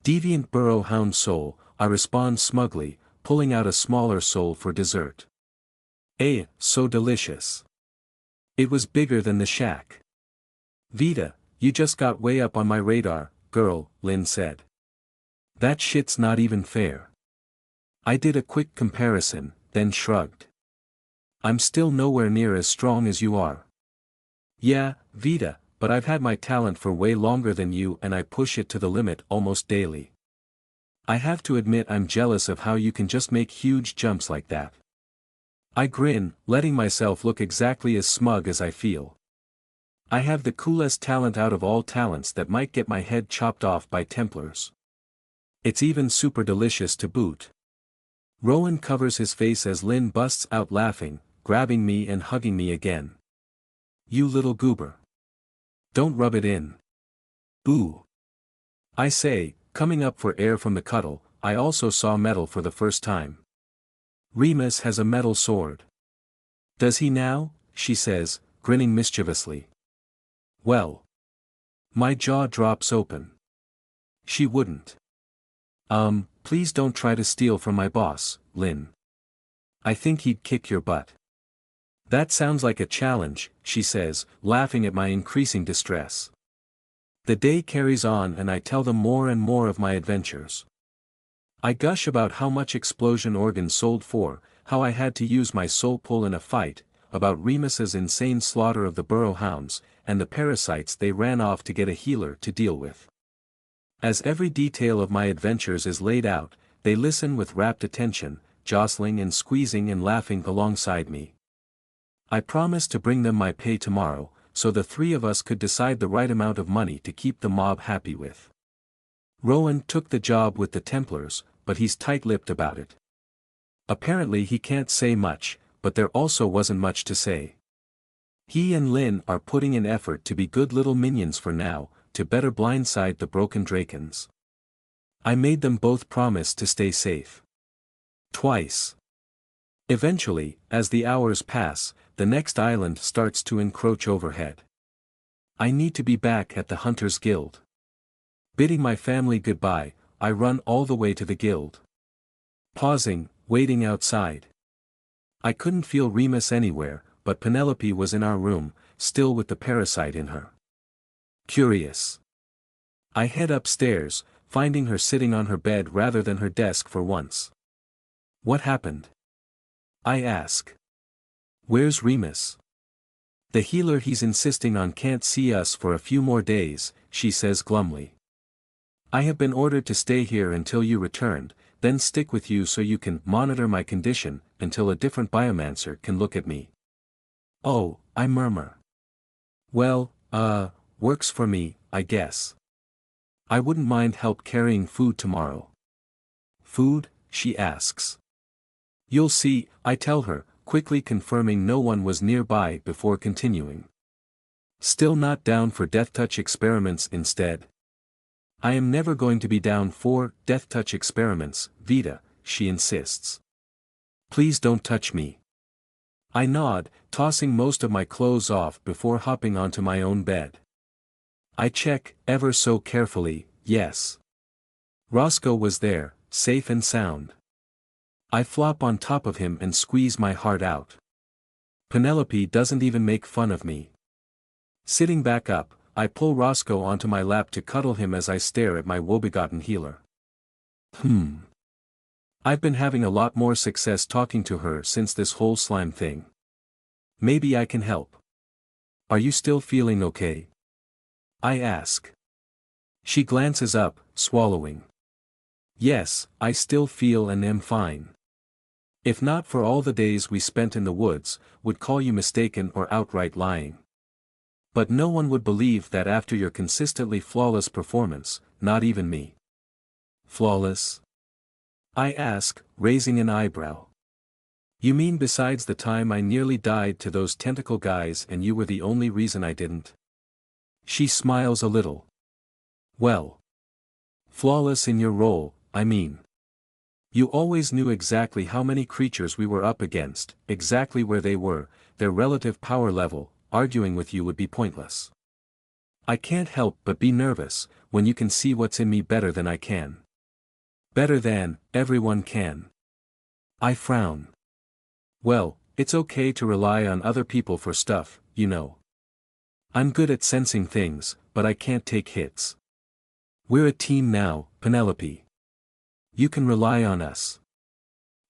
Deviant burrow hound soul, I respond smugly, pulling out a smaller soul for dessert. So delicious. It was bigger than the shack. Vita, you just got way up on my radar, girl, Lynn said. That shit's not even fair. I did a quick comparison, then shrugged. I'm still nowhere near as strong as you are. Yeah, Vita, but I've had my talent for way longer than you and I push it to the limit almost daily. I have to admit I'm jealous of how you can just make huge jumps like that. I grin, letting myself look exactly as smug as I feel. I have the coolest talent out of all talents that might get my head chopped off by Templars. It's even super delicious to boot. Rowan covers his face as Lynn busts out laughing, grabbing me and hugging me again. You little goober. Don't rub it in. Ooh. I say, coming up for air from the cuddle, I also saw metal for the first time. Remus has a metal sword. Does he now? She says, grinning mischievously. Well. My jaw drops open. She wouldn't. Please don't try to steal from my boss, Lynn. I think he'd kick your butt. That sounds like a challenge, she says, laughing at my increasing distress. The day carries on and I tell them more and more of my adventures. I gush about how much explosion organs sold for, how I had to use my soul pull in a fight, about Remus's insane slaughter of the burrow hounds, and the parasites they ran off to get a healer to deal with. As every detail of my adventures is laid out, they listen with rapt attention, jostling and squeezing and laughing alongside me. I promised to bring them my pay tomorrow, so the 3 of us could decide the right amount of money to keep the mob happy with. Rowan took the job with the Templars, but he's tight-lipped about it. Apparently he can't say much, but there also wasn't much to say. He and Lynn are putting in effort to be good little minions for now, to better blindside the broken Drakens. I made them both promise to stay safe. Twice. Eventually, as the hours pass, the next island starts to encroach overhead. I need to be back at the Hunters Guild. Bidding my family goodbye, I run all the way to the guild. Pausing, waiting outside. I couldn't feel Remus anywhere, but Penelope was in our room, still with the parasite in her. Curious. I head upstairs, finding her sitting on her bed rather than her desk for once. What happened? I ask. Where's Remus? The healer he's insisting on can't see us for a few more days, she says glumly. I have been ordered to stay here until you returned, then stick with you so you can monitor my condition, until a different biomancer can look at me. Oh, I murmur. Well, works for me, I guess. I wouldn't mind help carrying food tomorrow. Food? She asks. You'll see, I tell her, quickly confirming no one was nearby before continuing. Still not down for death touch experiments instead? I am never going to be down for death touch experiments, Vita, she insists. Please don't touch me. I nod, tossing most of my clothes off before hopping onto my own bed. I check, ever so carefully, yes. Roscoe was there, safe and sound. I flop on top of him and squeeze my heart out. Penelope doesn't even make fun of me. Sitting back up, I pull Roscoe onto my lap to cuddle him as I stare at my woebegone healer. I've been having a lot more success talking to her since this whole slime thing. Maybe I can help. Are you still feeling okay? I ask. She glances up, swallowing. Yes, I still feel and am fine. If not for all the days we spent in the woods, would call you mistaken or outright lying. But no one would believe that after your consistently flawless performance, not even me. Flawless? I ask, raising an eyebrow. You mean besides the time I nearly died to those tentacle guys and you were the only reason I didn't? She smiles a little. Well. Flawless in your role, I mean. You always knew exactly how many creatures we were up against, exactly where they were, their relative power level. Arguing with you would be pointless. I can't help but be nervous, when you can see what's in me better than I can. Better than, everyone can. I frown. Well, it's okay to rely on other people for stuff, you know. I'm good at sensing things, but I can't take hits. We're a team now, Penelope. You can rely on us.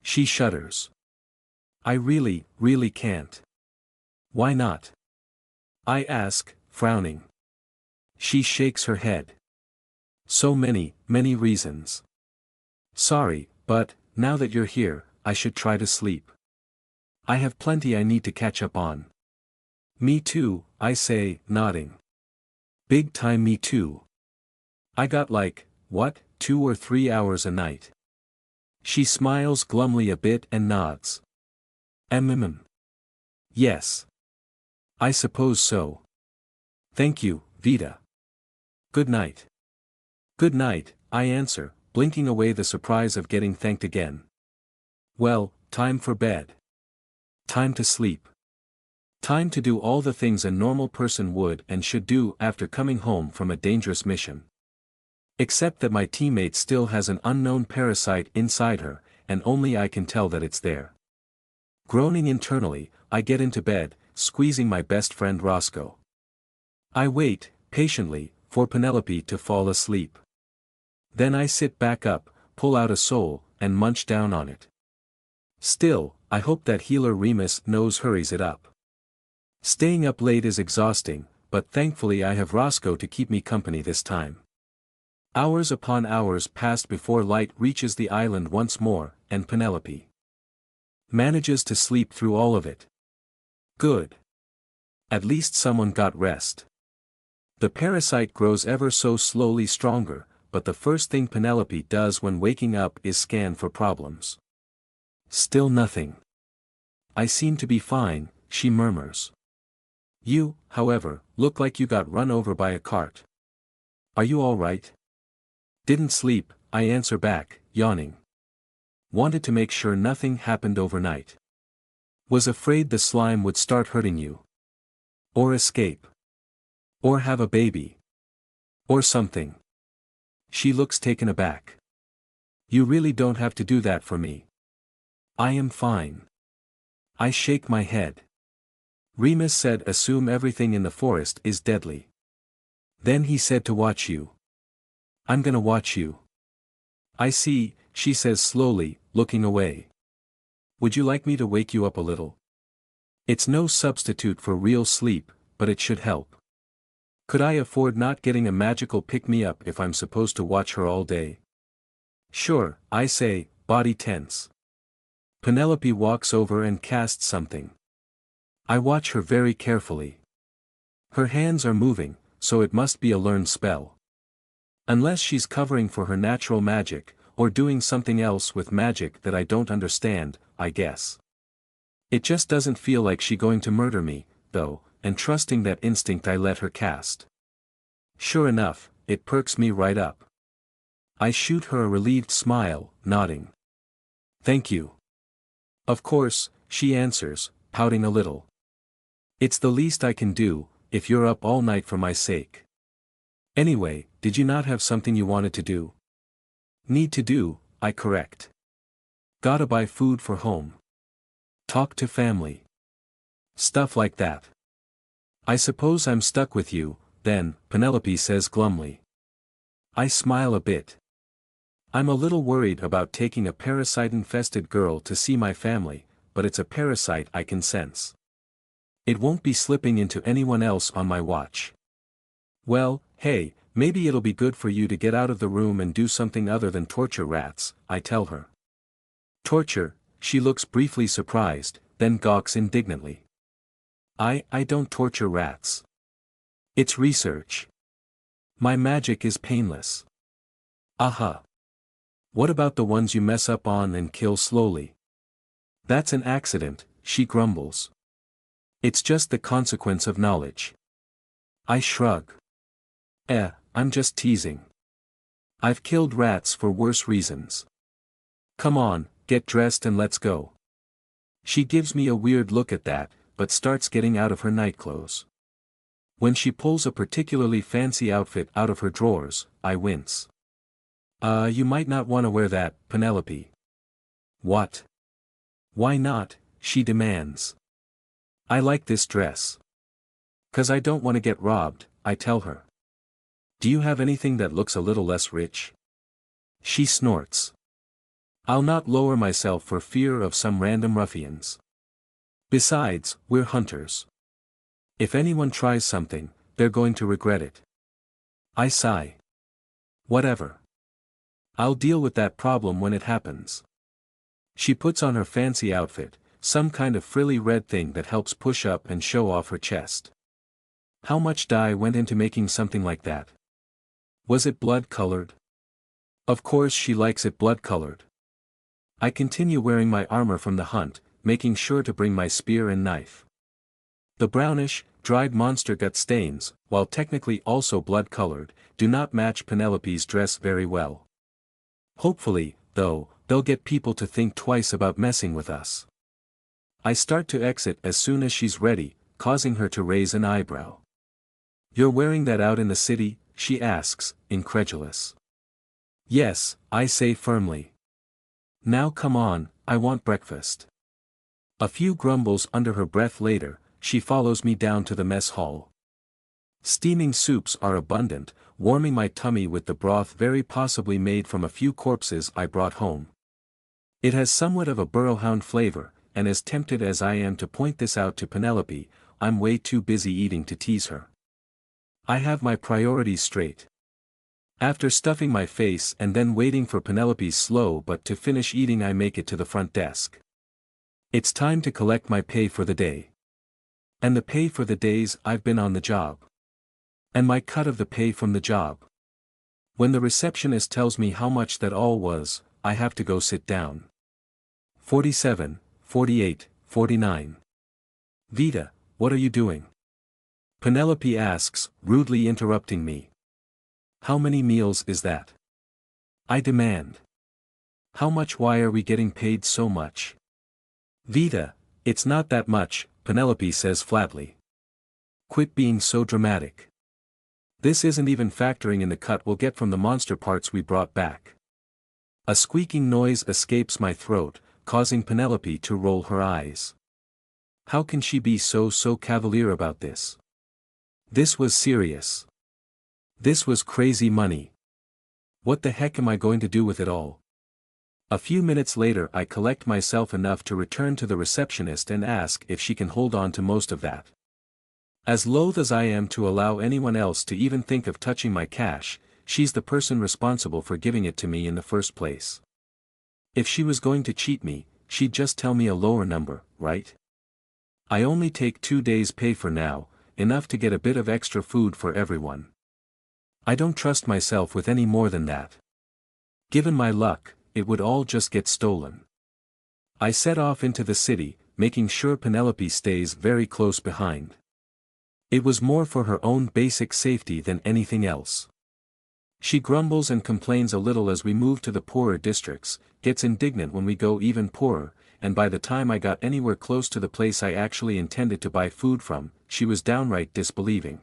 She shudders. I really, really can't. Why not? I ask, frowning. She shakes her head. So many, many reasons. Sorry, but, now that you're here, I should try to sleep. I have plenty I need to catch up on. Me too, I say, nodding. Big time me too. I got like, what, 2 or 3 hours a night. She smiles glumly a bit and nods. Yes. I suppose so. Thank you, Vita. Good night. Good night, I answer, blinking away the surprise of getting thanked again. Well, time for bed. Time to sleep. Time to do all the things a normal person would and should do after coming home from a dangerous mission. Except that my teammate still has an unknown parasite inside her, and only I can tell that it's there. Groaning internally, I get into bed, squeezing my best friend Roscoe. I wait, patiently, for Penelope to fall asleep. Then I sit back up, pull out a soul, and munch down on it. Still, I hope that healer Remus knows hurries it up. Staying up late is exhausting, but thankfully I have Roscoe to keep me company this time. Hours upon hours pass before light reaches the island once more, and Penelope manages to sleep through all of it. Good. At least someone got rest. The parasite grows ever so slowly stronger, but the first thing Penelope does when waking up is scan for problems. Still nothing. I seem to be fine, she murmurs. You, however, look like you got run over by a cart. Are you all right? Didn't sleep, I answer back, yawning. Wanted to make sure nothing happened overnight. Was afraid the slime would start hurting you. Or escape. Or have a baby. Or something. She looks taken aback. You really don't have to do that for me. I am fine. I shake my head. Remus said assume everything in the forest is deadly. Then he said to watch you. I'm gonna watch you. I see, she says slowly, looking away. Would you like me to wake you up a little? It's no substitute for real sleep, but it should help. Could I afford not getting a magical pick-me-up if I'm supposed to watch her all day? Sure, I say, body tense. Penelope walks over and casts something. I watch her very carefully. Her hands are moving, so it must be a learned spell. Unless she's covering for her natural magic, or doing something else with magic that I don't understand, I guess. It just doesn't feel like she going to murder me, though, and trusting that instinct I let her cast. Sure enough, it perks me right up. I shoot her a relieved smile, nodding. Thank you. Of course, she answers, pouting a little. It's the least I can do, if you're up all night for my sake. Anyway, did you not have something you wanted to do? Need to do, I correct. Gotta buy food for home. Talk to family. Stuff like that. I suppose I'm stuck with you, then, Penelope says glumly. I smile a bit. I'm a little worried about taking a parasite-infested girl to see my family, but it's a parasite I can sense. It won't be slipping into anyone else on my watch. Well, hey, maybe it'll be good for you to get out of the room and do something other than torture rats, I tell her. Torture? She looks briefly surprised, then gawks indignantly. I don't torture rats. It's research. My magic is painless. Aha. What about the ones you mess up on and kill slowly? That's an accident, she grumbles. It's just the consequence of knowledge. I shrug. I'm just teasing. I've killed rats for worse reasons. Come on, get dressed and let's go. She gives me a weird look at that, but starts getting out of her nightclothes. When she pulls a particularly fancy outfit out of her drawers, I wince. You might not want to wear that, Penelope. What? Why not? She demands. I like this dress. 'Cause I don't want to get robbed, I tell her. Do you have anything that looks a little less rich? She snorts. I'll not lower myself for fear of some random ruffians. Besides, we're hunters. If anyone tries something, they're going to regret it. I sigh. Whatever. I'll deal with that problem when it happens. She puts on her fancy outfit, some kind of frilly red thing that helps push up and show off her chest. How much dye went into making something like that? Was it blood-colored? Of course she likes it blood-colored. I continue wearing my armor from the hunt, making sure to bring my spear and knife. The brownish, dried monster gut stains, while technically also blood-colored, do not match Penelope's dress very well. Hopefully, though, they'll get people to think twice about messing with us. I start to exit as soon as she's ready, causing her to raise an eyebrow. You're wearing that out in the city? She asks, incredulous. Yes, I say firmly. Now come on, I want breakfast. A few grumbles under her breath later, she follows me down to the mess hall. Steaming soups are abundant, warming my tummy with the broth very possibly made from a few corpses I brought home. It has somewhat of a burrowhound flavor, and as tempted as I am to point this out to Penelope, I'm way too busy eating to tease her. I have my priorities straight. After stuffing my face and then waiting for Penelope's slow but to finish eating, I make it to the front desk. It's time to collect my pay for the day. And the pay for the days I've been on the job. And my cut of the pay from the job. When the receptionist tells me how much that all was, I have to go sit down. 47, 48, 49. Vita, what are you doing? Penelope asks, rudely interrupting me. How many meals is that? I demand. How much? Why are we getting paid so much? Vita, it's not that much, Penelope says flatly. Quit being so dramatic. This isn't even factoring in the cut we'll get from the monster parts we brought back. A squeaking noise escapes my throat, causing Penelope to roll her eyes. How can she be so cavalier about this? This was serious. This was crazy money. What the heck am I going to do with it all? A few minutes later I collect myself enough to return to the receptionist and ask if she can hold on to most of that. As loath as I am to allow anyone else to even think of touching my cash, she's the person responsible for giving it to me in the first place. If she was going to cheat me, she'd just tell me a lower number, right? I only take 2 days' pay for now, enough to get a bit of extra food for everyone. I don't trust myself with any more than that. Given my luck, it would all just get stolen. I set off into the city, making sure Penelope stays very close behind. It was more for her own basic safety than anything else. She grumbles and complains a little as we move to the poorer districts, gets indignant when we go even poorer, and by the time I got anywhere close to the place I actually intended to buy food from, she was downright disbelieving.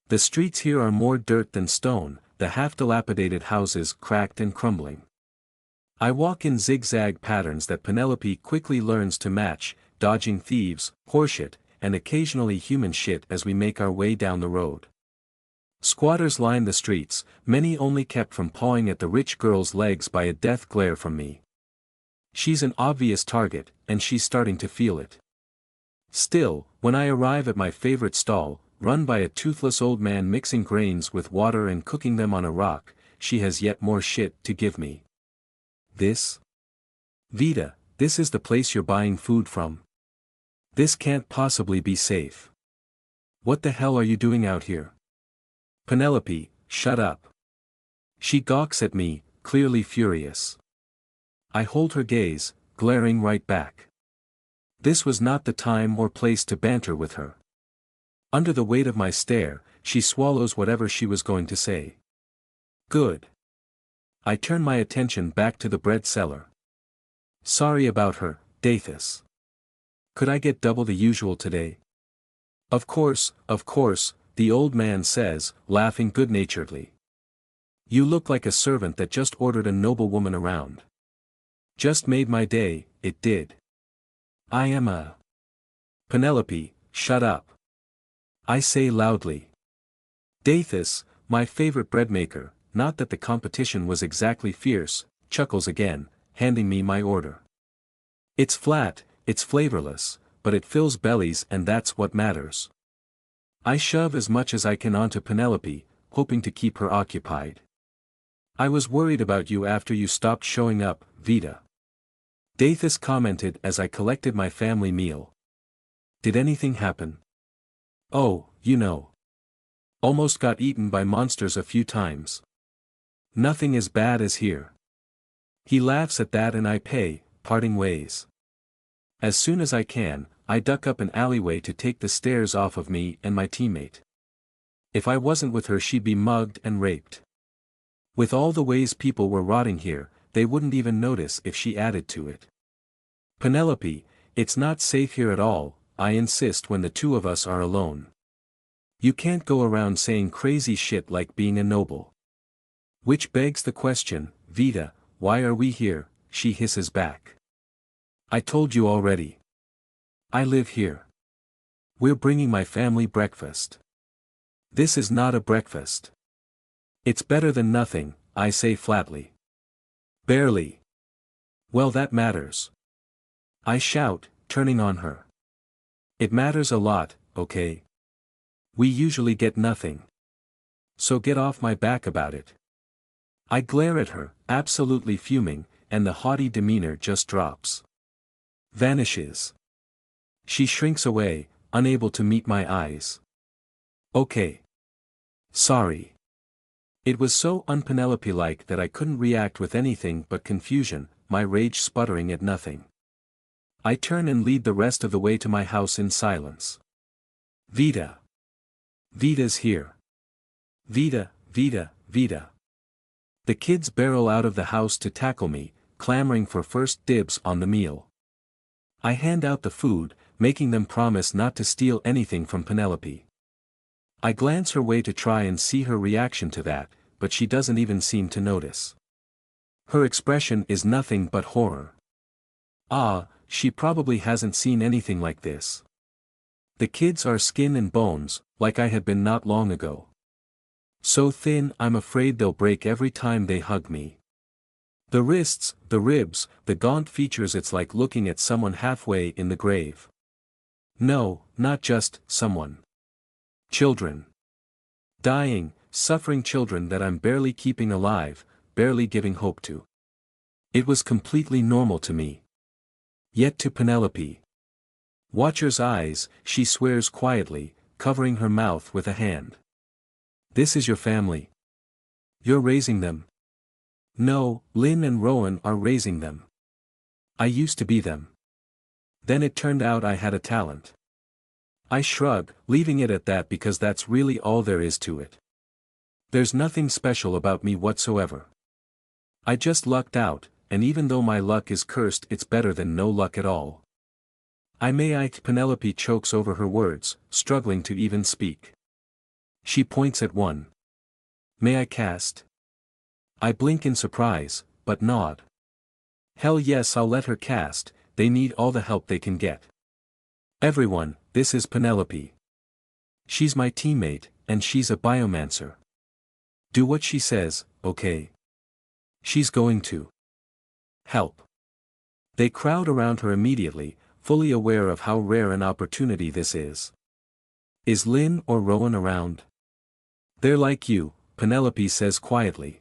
The streets here are more dirt than stone, the half-dilapidated houses cracked and crumbling. I walk in zigzag patterns that Penelope quickly learns to match, dodging thieves, horseshit, and occasionally human shit as we make our way down the road. Squatters line the streets, many only kept from pawing at the rich girl's legs by a death glare from me. She's an obvious target, and she's starting to feel it. Still, when I arrive at my favorite stall, run by a toothless old man mixing grains with water and cooking them on a rock, she has yet more shit to give me. This? Vita, this is the place you're buying food from. This can't possibly be safe. What the hell are you doing out here? Penelope, shut up. She gawks at me, clearly furious. I hold her gaze, glaring right back. This was not the time or place to banter with her. Under the weight of my stare, she swallows whatever she was going to say. Good. I turn my attention back to the bread seller. Sorry about her, Dathis. Could I get double the usual today? Of course, the old man says, laughing good-naturedly. You look like a servant that just ordered a noblewoman around. Just made my day, it did. I am a... Penelope, shut up. I say loudly. Dathis, my favorite breadmaker, not that the competition was exactly fierce, chuckles again, handing me my order. It's flat, it's flavorless, but it fills bellies and that's what matters. I shove as much as I can onto Penelope, hoping to keep her occupied. I was worried about you after you stopped showing up, Vita. Dathis commented as I collected my family meal. Did anything happen? Oh, you know. Almost got eaten by monsters a few times. Nothing as bad as here. He laughs at that and I pay, parting ways. As soon as I can, I duck up an alleyway to take the stares off of me and my teammate. If I wasn't with her she'd be mugged and raped. With all the ways people were rotting here, they wouldn't even notice if she added to it. Penelope, it's not safe here at all, I insist when the two of us are alone. You can't go around saying crazy shit like being a noble. Which begs the question, Vita, why are we here? She hisses back. I told you already. I live here. We're bringing my family breakfast. This is not a breakfast. It's better than nothing, I say flatly. Barely. Well, that matters. I shout, turning on her. It matters a lot, okay? We usually get nothing. So get off my back about it. I glare at her, absolutely fuming, and the haughty demeanor just drops. Vanishes. She shrinks away, unable to meet my eyes. Okay. Sorry. It was so un-Penelope-like that I couldn't react with anything but confusion, my rage sputtering at nothing. I turn and lead the rest of the way to my house in silence. Vita. Vita's here. Vita, Vita, Vita. The kids barrel out of the house to tackle me, clamoring for first dibs on the meal. I hand out the food, making them promise not to steal anything from Penelope. I glance her way to try and see her reaction to that, but she doesn't even seem to notice. Her expression is nothing but horror. Ah, she probably hasn't seen anything like this. The kids are skin and bones, like I had been not long ago. So thin I'm afraid they'll break every time they hug me. The wrists, the ribs, the gaunt features, it's like looking at someone halfway in the grave. No, not just someone. Children. Dying, suffering children that I'm barely keeping alive, barely giving hope to. It was completely normal to me. Yet to Penelope. Watcher's eyes, she swears quietly, covering her mouth with a hand. This is your family. You're raising them. No, Lynn and Rowan are raising them. I used to be them. Then it turned out I had a talent. I shrug, leaving it at that because that's really all there is to it. There's nothing special about me whatsoever. I just lucked out, and even though my luck is cursed it's better than no luck at all. Penelope chokes over her words, struggling to even speak. She points at one. May I cast? I blink in surprise, but nod. Hell yes, I'll let her cast, they need all the help they can get. Everyone, this is Penelope. She's my teammate, and she's a biomancer. Do what she says, okay? She's going to help. They crowd around her immediately, fully aware of how rare an opportunity this is. Is Lynn or Rowan around? They're like you, Penelope says quietly.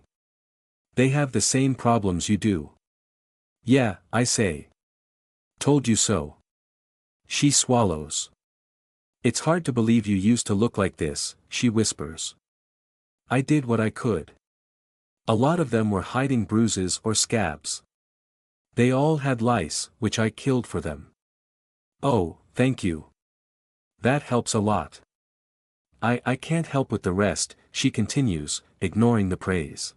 They have the same problems you do. Yeah, I say. Told you so. She swallows. It's hard to believe you used to look like this, she whispers. I did what I could. A lot of them were hiding bruises or scabs. They all had lice, which I killed for them. Oh, thank you. That helps a lot. I can't help with the rest, she continues, ignoring the praise.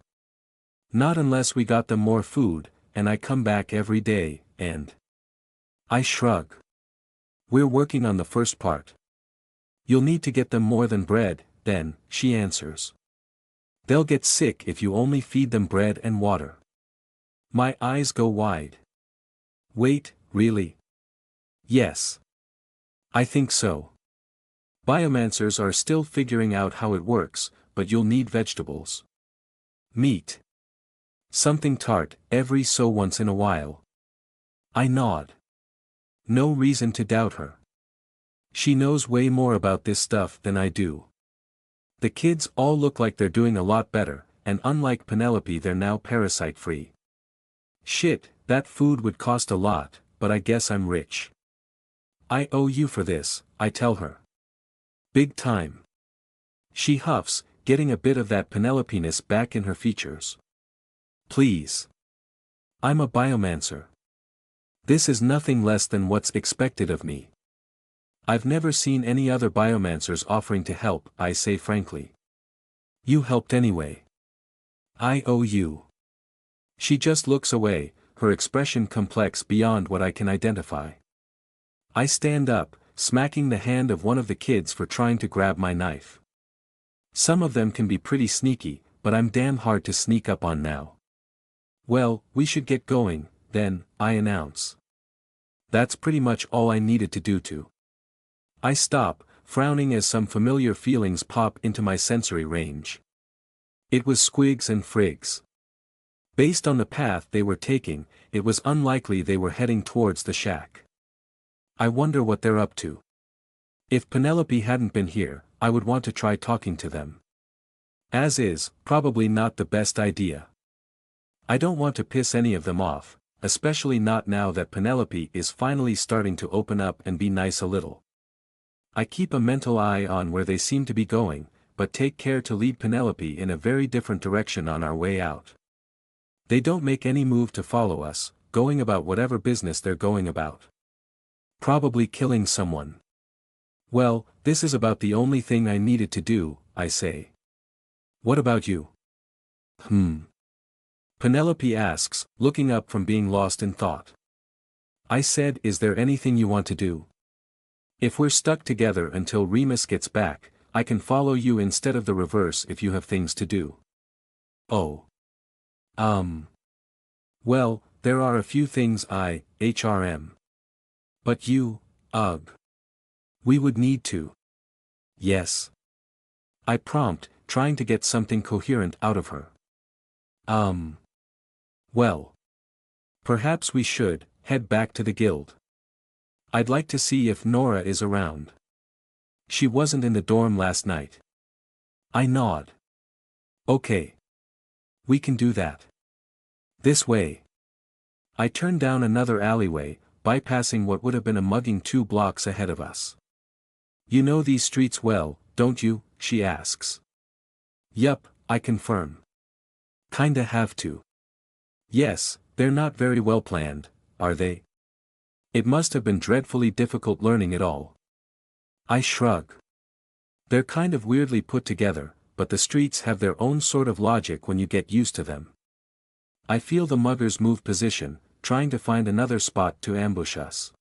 Not unless we got them more food, and I come back every day, and I shrug. We're working on the first part. You'll need to get them more than bread, then, she answers. They'll get sick if you only feed them bread and water. My eyes go wide. Wait, really? Yes. I think so. Biomancers are still figuring out how it works, but you'll need vegetables. Meat. Something tart, every so once in a while. I nod. No reason to doubt her. She knows way more about this stuff than I do. The kids all look like they're doing a lot better, and unlike Penelope they're now parasite-free. Shit, that food would cost a lot, but I guess I'm rich. I owe you for this, I tell her. Big time. She huffs, getting a bit of that Penelope-ness back in her features. Please. I'm a biomancer. This is nothing less than what's expected of me. I've never seen any other biomancers offering to help, I say frankly. You helped anyway. I owe you. She just looks away, her expression complex beyond what I can identify. I stand up, smacking the hand of one of the kids for trying to grab my knife. Some of them can be pretty sneaky, but I'm damn hard to sneak up on now. Well, we should get going, then, I announce. That's pretty much all I needed to do to. I stop, frowning as some familiar feelings pop into my sensory range. It was Squigs and Frigs. Based on the path they were taking, it was unlikely they were heading towards the shack. I wonder what they're up to. If Penelope hadn't been here, I would want to try talking to them. As is, probably not the best idea. I don't want to piss any of them off, especially not now that Penelope is finally starting to open up and be nice a little. I keep a mental eye on where they seem to be going, but take care to lead Penelope in a very different direction on our way out. They don't make any move to follow us, going about whatever business they're going about. Probably killing someone. Well, this is about the only thing I needed to do, I say. What about you? Penelope asks, looking up from being lost in thought. I said, is there anything you want to do? If we're stuck together until Remus gets back, I can follow you instead of the reverse if you have things to do. Oh. Well, there are a few things HRM. But you, ugh. We would need to. Yes. I prompt, trying to get something coherent out of her. Well. Perhaps we should head back to the guild. I'd like to see if Nora is around. She wasn't in the dorm last night. I nod. Okay. We can do that. This way. I turn down another alleyway, bypassing what would have been a mugging 2 blocks ahead of us. You know these streets well, don't you? She asks. Yup, I confirm. Kinda have to. Yes, they're not very well planned, are they? It must have been dreadfully difficult learning it all. I shrug. They're kind of weirdly put together, but the streets have their own sort of logic when you get used to them. I feel the muggers move position, trying to find another spot to ambush us.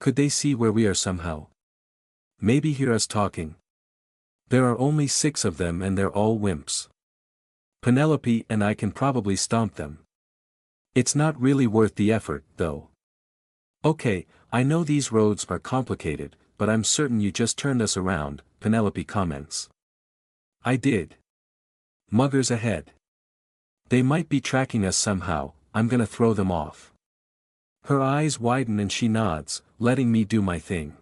Could they see where we are somehow? Maybe hear us talking? There are only 6 of them and they're all wimps. Penelope and I can probably stomp them. It's not really worth the effort, though. Okay, I know these roads are complicated, but I'm certain you just turned us around, Penelope comments. I did. Muggers ahead. They might be tracking us somehow, I'm gonna throw them off. Her eyes widen and she nods, letting me do my thing.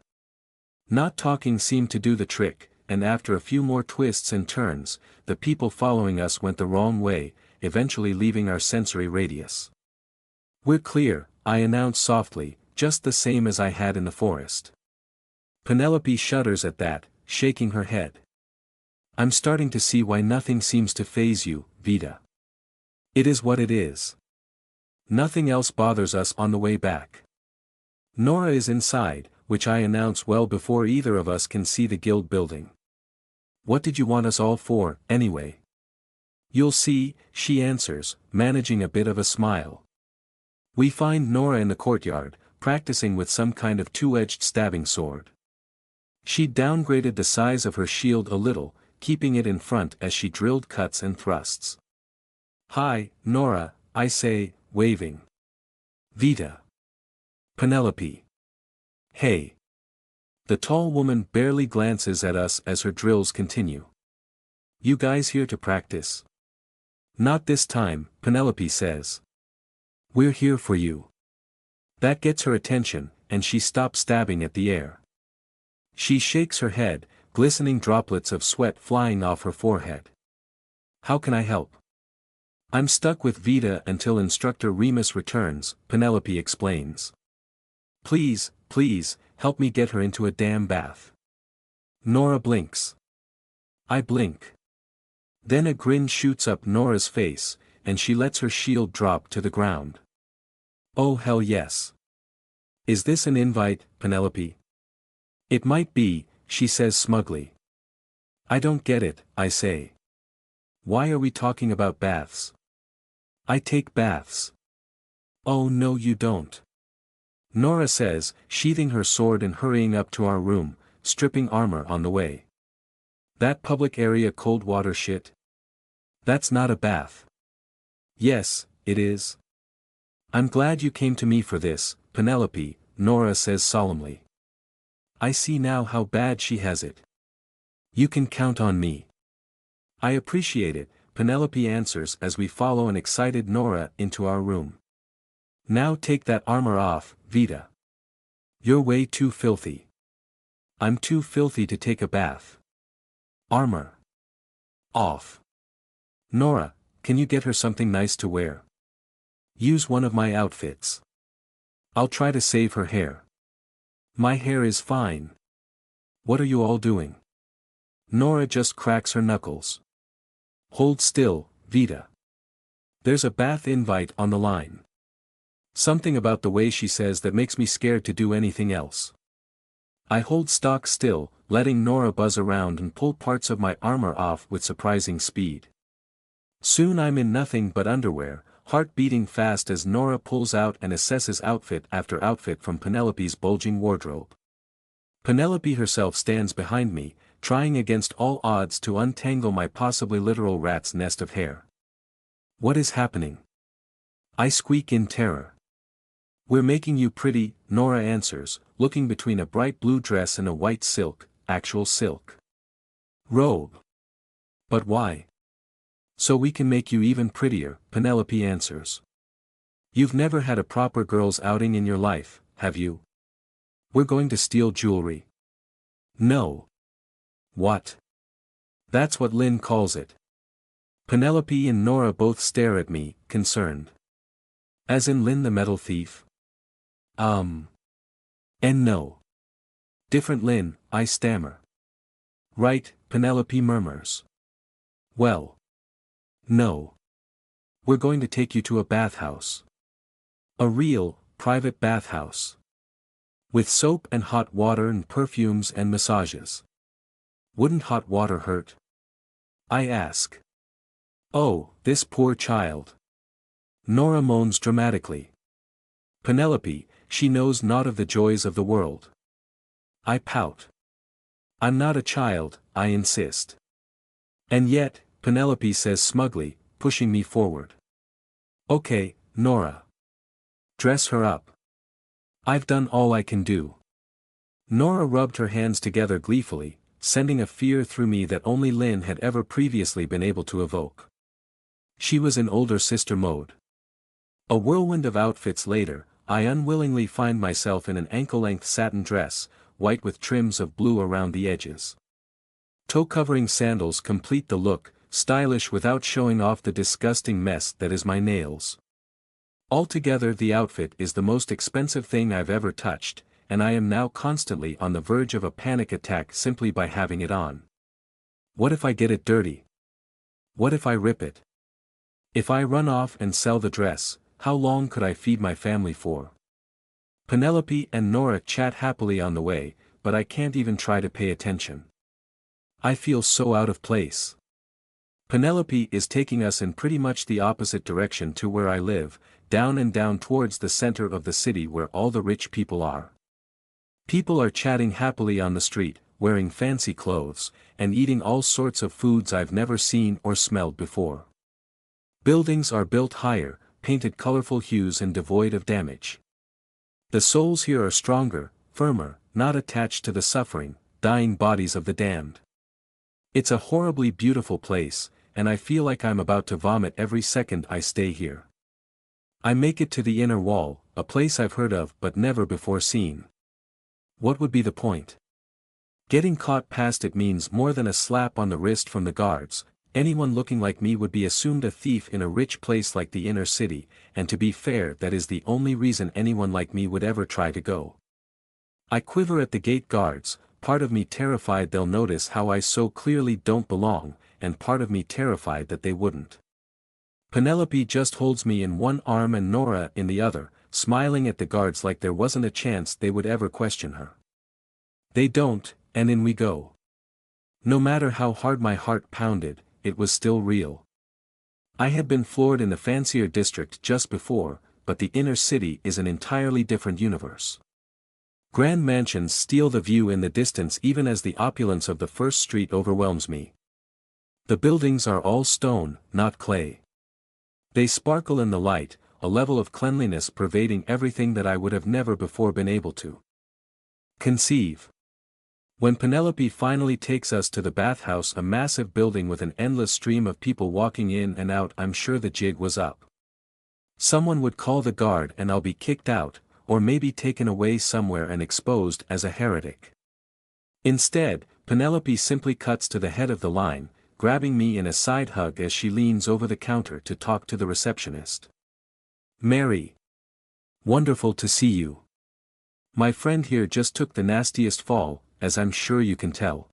Not talking seemed to do the trick, and after a few more twists and turns, the people following us went the wrong way, eventually leaving our sensory radius. We're clear, I announced softly, just the same as I had in the forest. Penelope shudders at that, shaking her head. I'm starting to see why nothing seems to faze you, Vita. It is what it is. Nothing else bothers us on the way back. Nora is inside, which I announce well before either of us can see the guild building. What did you want us all for, anyway? You'll see, she answers, managing a bit of a smile. We find Nora in the courtyard, practicing with some kind of two-edged stabbing sword. She'd downgraded the size of her shield a little, keeping it in front as she drilled cuts and thrusts. Hi, Nora, I say, waving. Vita. Penelope. Hey. The tall woman barely glances at us as her drills continue. You guys here to practice? Not this time, Penelope says. We're here for you. That gets her attention, and she stops stabbing at the air. She shakes her head, glistening droplets of sweat flying off her forehead. How can I help? I'm stuck with Vita until Instructor Remus returns, Penelope explains. Please, please, help me get her into a damn bath. Nora blinks. I blink. Then a grin shoots up Nora's face, and she lets her shield drop to the ground. Oh hell yes. Is this an invite, Penelope? It might be, she says smugly. I don't get it, I say. Why are we talking about baths? I take baths. Oh no you don't. Nora says, sheathing her sword and hurrying up to our room, stripping armor on the way. That public area cold water shit? That's not a bath. Yes, it is. I'm glad you came to me for this, Penelope, Nora says solemnly. I see now how bad she has it. You can count on me. I appreciate it, Penelope answers as we follow an excited Nora into our room. Now take that armor off, Vita. You're way too filthy. I'm too filthy to take a bath. Armor. Off. Nora, can you get her something nice to wear? Use one of my outfits. I'll try to save her hair. My hair is fine. What are you all doing? Nora just cracks her knuckles. Hold still, Vita. There's a bath invite on the line. Something about the way she says that makes me scared to do anything else. I hold stock still, letting Nora buzz around and pull parts of my armor off with surprising speed. Soon I'm in nothing but underwear, heart beating fast as Nora pulls out and assesses outfit after outfit from Penelope's bulging wardrobe. Penelope herself stands behind me, trying against all odds to untangle my possibly literal rat's nest of hair. What is happening? I squeak in terror. We're making you pretty, Nora answers, looking between a bright blue dress and a white silk, actual silk robe. But why? So we can make you even prettier, Penelope answers. You've never had a proper girls' outing in your life, have you? We're going to steal jewelry. No. What? That's what Lynn calls it. Penelope and Nora both stare at me, concerned. As in Lynn the metal thief? And no. Different Lynn, I stammer. Right, Penelope murmurs. Well. No. We're going to take you to a bathhouse. A real, private bathhouse. With soap and hot water and perfumes and massages. Wouldn't hot water hurt? I ask. Oh, this poor child. Nora moans dramatically. Penelope, she knows not of the joys of the world. I pout. I'm not a child, I insist. And yet, Penelope says smugly, pushing me forward. Okay, Nora. Dress her up. I've done all I can do. Nora rubbed her hands together gleefully, sending a fear through me that only Lynn had ever previously been able to evoke. She was in older sister mode. A whirlwind of outfits later, I unwillingly find myself in an ankle-length satin dress, white with trims of blue around the edges. Toe-covering sandals complete the look, stylish without showing off the disgusting mess that is my nails. Altogether, the outfit is the most expensive thing I've ever touched, and I am now constantly on the verge of a panic attack simply by having it on. What if I get it dirty? What if I rip it? If I run off and sell the dress, how long could I feed my family for? Penelope and Nora chat happily on the way, but I can't even try to pay attention. I feel so out of place. Penelope is taking us in pretty much the opposite direction to where I live, down and down towards the center of the city where all the rich people are. People are chatting happily on the street, wearing fancy clothes, and eating all sorts of foods I've never seen or smelled before. Buildings are built higher, painted colorful hues and devoid of damage. The souls here are stronger, firmer, not attached to the suffering, dying bodies of the damned. It's a horribly beautiful place, and I feel like I'm about to vomit every second I stay here. I make it to the inner wall, a place I've heard of but never before seen. What would be the point? Getting caught past it means more than a slap on the wrist from the guards. Anyone looking like me would be assumed a thief in a rich place like the inner city, and to be fair, that is the only reason anyone like me would ever try to go. I quiver at the gate guards, part of me terrified they'll notice how I so clearly don't belong, and part of me terrified that they wouldn't. Penelope just holds me in one arm and Nora in the other, smiling at the guards like there wasn't a chance they would ever question her. They don't, and in we go. No matter how hard my heart pounded, it was still real. I had been floored in the fancier district just before, but the inner city is an entirely different universe. Grand mansions steal the view in the distance even as the opulence of the first street overwhelms me. The buildings are all stone, not clay. They sparkle in the light, a level of cleanliness pervading everything that I would have never before been able to conceive. When Penelope finally takes us to the bathhouse, a massive building with an endless stream of people walking in and out, I'm sure the jig was up. Someone would call the guard and I'll be kicked out, or maybe taken away somewhere and exposed as a heretic. Instead, Penelope simply cuts to the head of the line, grabbing me in a side hug as she leans over the counter to talk to the receptionist. "Mary. Wonderful to see you. My friend here just took the nastiest fall, as I'm sure you can tell.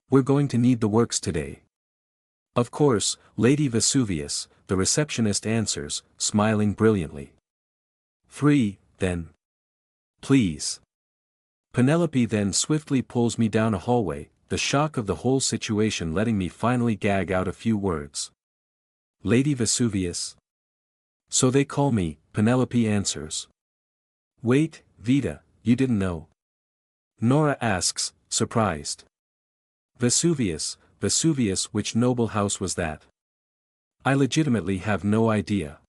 We're going to need the works today." "Of course, Lady Vesuvius," the receptionist answers, smiling brilliantly. "3, then. Please." Penelope then swiftly pulls me down a hallway, the shock of the whole situation letting me finally gag out a few words. "Lady Vesuvius?" "So they call me," Penelope answers. "Wait, Vita, you didn't know?" Nora asks, surprised. "Vesuvius, which noble house was that?" "I legitimately have no idea.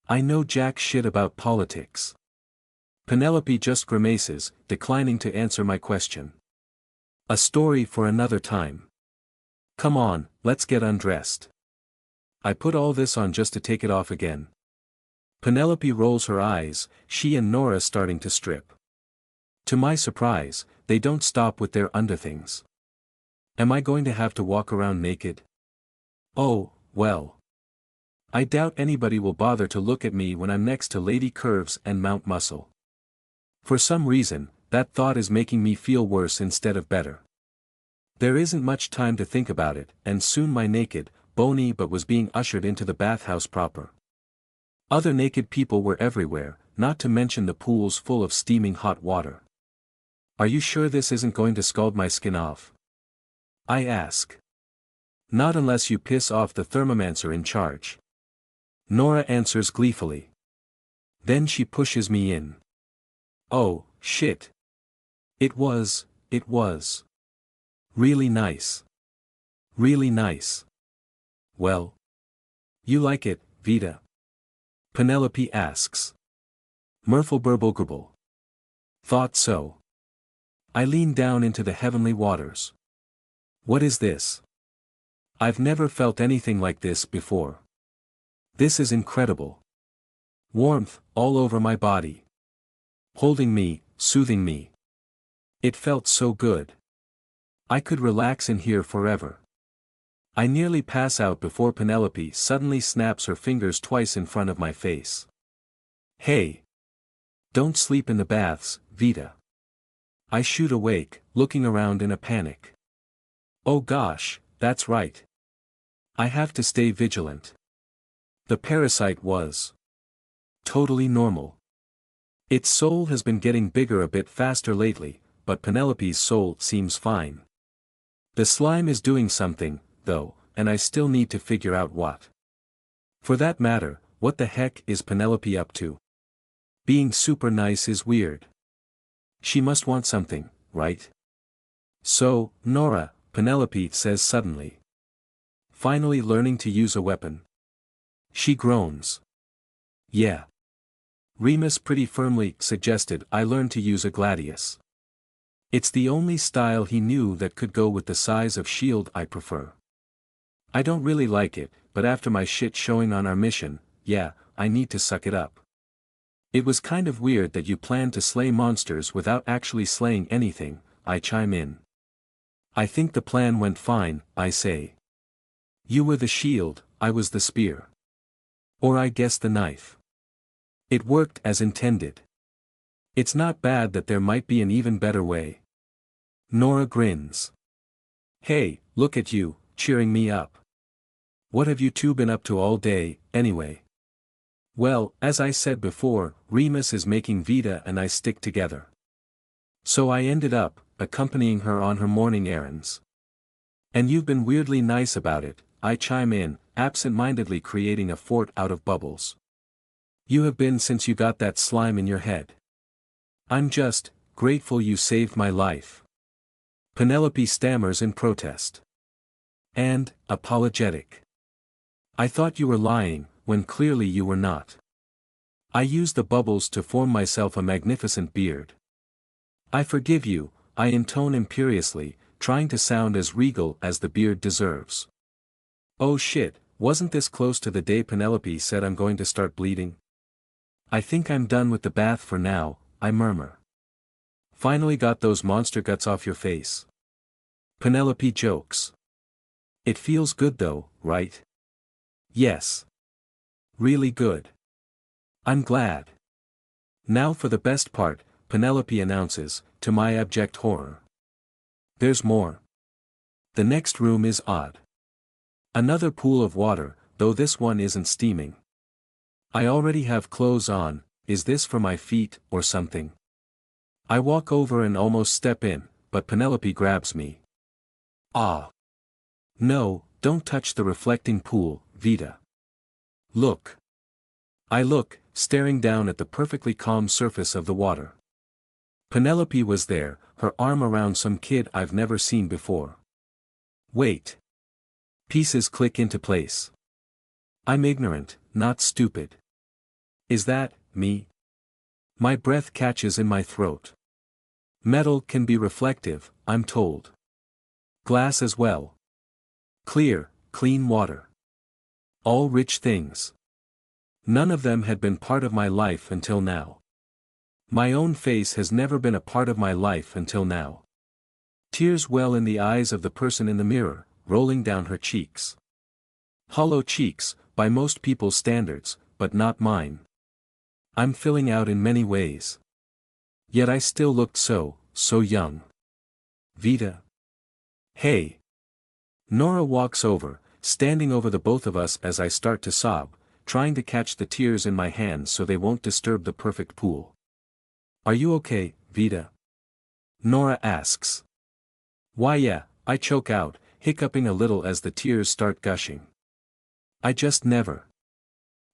I know jack shit about politics." Penelope just grimaces, declining to answer my question. A story for another time. Come on, let's get undressed. I put all this on just to take it off again. Penelope rolls her eyes, she and Nora starting to strip. To my surprise, they don't stop with their underthings. Am I going to have to walk around naked? Oh, well. I doubt anybody will bother to look at me when I'm next to Lady Curves and Mount Muscle. For some reason, that thought is making me feel worse instead of better. There isn't much time to think about it, and soon my naked, bony but was being ushered into the bathhouse proper. Other naked people were everywhere, not to mention the pools full of steaming hot water. "Are you sure this isn't going to scald my skin off?" I ask. "Not unless you piss off the thermomancer in charge." Nora answers gleefully. Then she pushes me in. Oh, shit. It was really nice. Really nice. Well. You like it, Vita? Penelope asks. Murphelburble. Thought so. I lean down into the heavenly waters. What is this? I've never felt anything like this before. This is incredible. Warmth, all over my body. Holding me, soothing me. It felt so good. I could relax in here forever. I nearly pass out before Penelope suddenly snaps her fingers twice in front of my face. Hey! Don't sleep in the baths, Vita. I shoot awake, looking around in a panic. Oh gosh, that's right. I have to stay vigilant. The parasite was totally normal. Its soul has been getting bigger a bit faster lately, but Penelope's soul seems fine. The slime is doing something, though, and I still need to figure out what. For that matter, what the heck is Penelope up to? Being super nice is weird. She must want something, right? So, Nora, Penelope says suddenly. Finally learning to use a weapon. She groans. Yeah. Remus pretty firmly suggested I learn to use a gladius. It's the only style he knew that could go with the size of shield I prefer. I don't really like it, but after my shit showing on our mission, yeah, I need to suck it up. It was kind of weird that you planned to slay monsters without actually slaying anything, I chime in. I think the plan went fine, I say. You were the shield, I was the spear. Or I guess the knife. It worked as intended. It's not bad that there might be an even better way. Nora grins. Hey, look at you, cheering me up. What have you two been up to all day, anyway? Well, as I said before, Remus is making Vita and I stick together. So I ended up accompanying her on her morning errands. And you've been weirdly nice about it, I chime in, absent-mindedly creating a fort out of bubbles. You have been since you got that slime in your head. I'm just grateful you saved my life. Penelope stammers in protest. And apologetic. I thought you were lying, when clearly you were not. I used the bubbles to form myself a magnificent beard. I forgive you, I intone imperiously, trying to sound as regal as the beard deserves. Oh shit, wasn't this close to the day Penelope said I'm going to start bleeding? I think I'm done with the bath for now, I murmur. Finally got those monster guts off your face. Penelope jokes. It feels good though, right? Yes. Really good. I'm glad. Now for the best part, Penelope announces, to my abject horror. There's more. The next room is odd. Another pool of water, though this one isn't steaming. I already have clothes on, is this for my feet, or something? I walk over and almost step in, but Penelope grabs me. Ah. No, don't touch the reflecting pool, Vita. Look. I look, staring down at the perfectly calm surface of the water. Penelope was there, her arm around some kid I've never seen before. Wait. Pieces click into place. I'm ignorant, not stupid. Is that me? My breath catches in my throat. Metal can be reflective, I'm told. Glass as well. Clear, clean water. All rich things. None of them had been part of my life until now. My own face has never been a part of my life until now. Tears well in the eyes of the person in the mirror, rolling down her cheeks. Hollow cheeks, by most people's standards, but not mine. I'm filling out in many ways. Yet I still looked so young. Vita. Hey. Nora walks over, standing over the both of us as I start to sob, trying to catch the tears in my hands so they won't disturb the perfect pool. Are you okay, Vita? Nora asks. Why yeah, I choke out, hiccuping a little as the tears start gushing. I just never.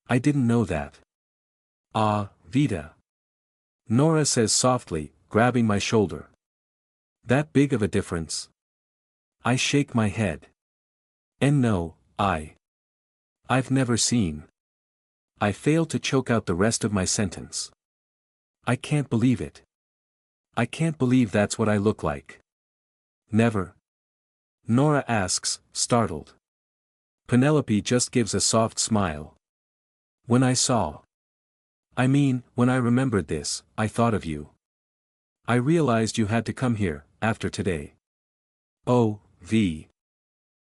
I didn't know that. Ah, Vita. Nora says softly, grabbing my shoulder. That big of a difference? I shake my head. And no, I've never seen. I fail to choke out the rest of my sentence. I can't believe it. I can't believe that's what I look like. Never. Nora asks, startled. Penelope just gives a soft smile. When I saw. When I remembered this, I thought of you. I realized you had to come here, after today. Oh, V.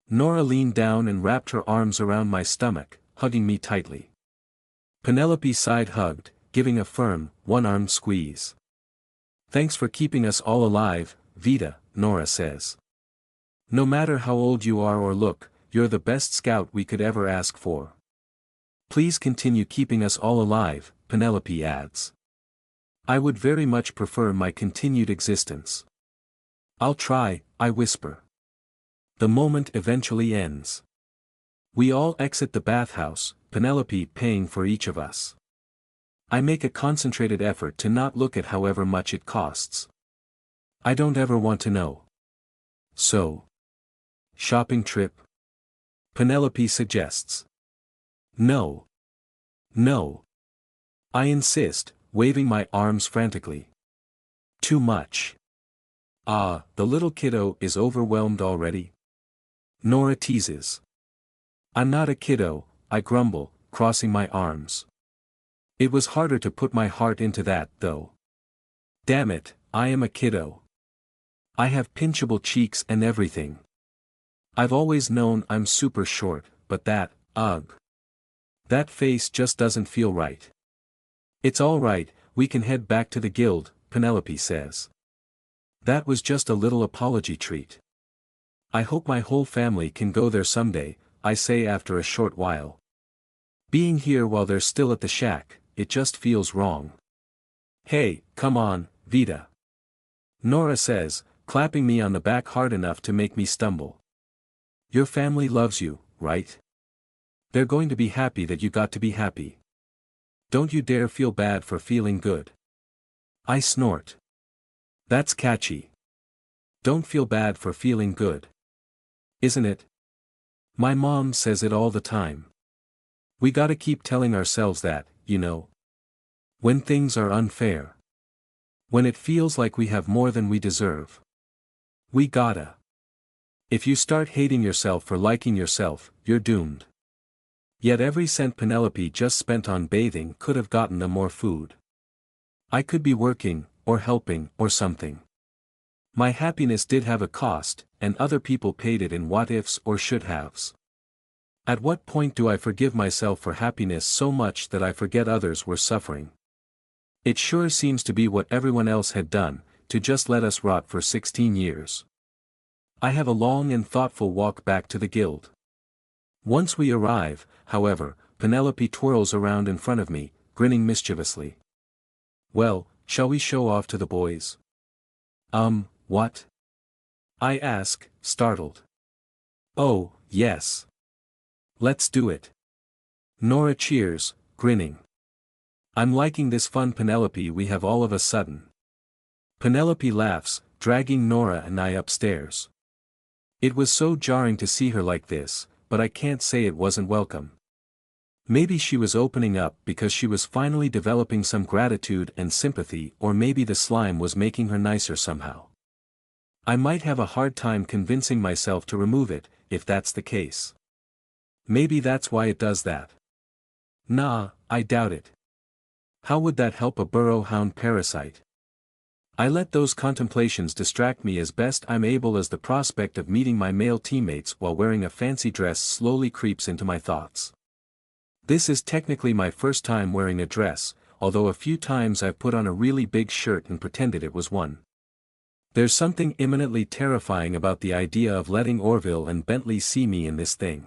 Nora leaned down and wrapped her arms around my stomach, hugging me tightly. Penelope sighed, hugged, giving a firm, one-armed squeeze. Thanks for keeping us all alive, Vita, Nora says. No matter how old you are or look, you're the best scout we could ever ask for. Please continue keeping us all alive, Penelope adds. I would very much prefer my continued existence. I'll try, I whisper. The moment eventually ends. We all exit the bathhouse, Penelope paying for each of us. I make a concentrated effort to not look at however much it costs. I don't ever want to know. So. Shopping trip? Penelope suggests. No. No. I insist, waving my arms frantically. Too much. Ah, the little kiddo is overwhelmed already. Nora teases. I'm not a kiddo, I grumble, crossing my arms. It was harder to put my heart into that, though. Damn it, I am a kiddo. I have pinchable cheeks and everything. I've always known I'm super short, but that, ugh. That face just doesn't feel right. It's all right, we can head back to the guild, Penelope says. That was just a little apology treat. I hope my whole family can go there someday, I say after a short while. Being here while they're still at the shack, it just feels wrong. Hey, come on, Vita. Nora says, clapping me on the back hard enough to make me stumble. Your family loves you, right? They're going to be happy that you got to be happy. Don't you dare feel bad for feeling good. I snort. That's catchy. Don't feel bad for feeling good. Isn't it? My mom says it all the time. We gotta keep telling ourselves that, you know. When things are unfair. When it feels like we have more than we deserve. We gotta. If you start hating yourself for liking yourself, you're doomed. Yet every cent Penelope just spent on bathing could have gotten them more food. I could be working, or helping, or something. My happiness did have a cost, and other people paid it in what-ifs or should-haves. At what point do I forgive myself for happiness so much that I forget others were suffering? It sure seems to be what everyone else had done, to just let us rot for 16 years. I have a long and thoughtful walk back to the guild. Once we arrive, however, Penelope twirls around in front of me, grinning mischievously. Well, shall we show off to the boys? What? I ask, startled. Oh, yes. Let's do it. Nora cheers, grinning. I'm liking this fun Penelope we have all of a sudden. Penelope laughs, dragging Nora and I upstairs. It was so jarring to see her like this, but I can't say it wasn't welcome. Maybe she was opening up because she was finally developing some gratitude and sympathy, or maybe the slime was making her nicer somehow. I might have a hard time convincing myself to remove it, if that's the case. Maybe that's why it does that. Nah, I doubt it. How would that help a burrow hound parasite? I let those contemplations distract me as best I'm able as the prospect of meeting my male teammates while wearing a fancy dress slowly creeps into my thoughts. This is technically my first time wearing a dress, although a few times I've put on a really big shirt and pretended it was one. There's something imminently terrifying about the idea of letting Orville and Bentley see me in this thing.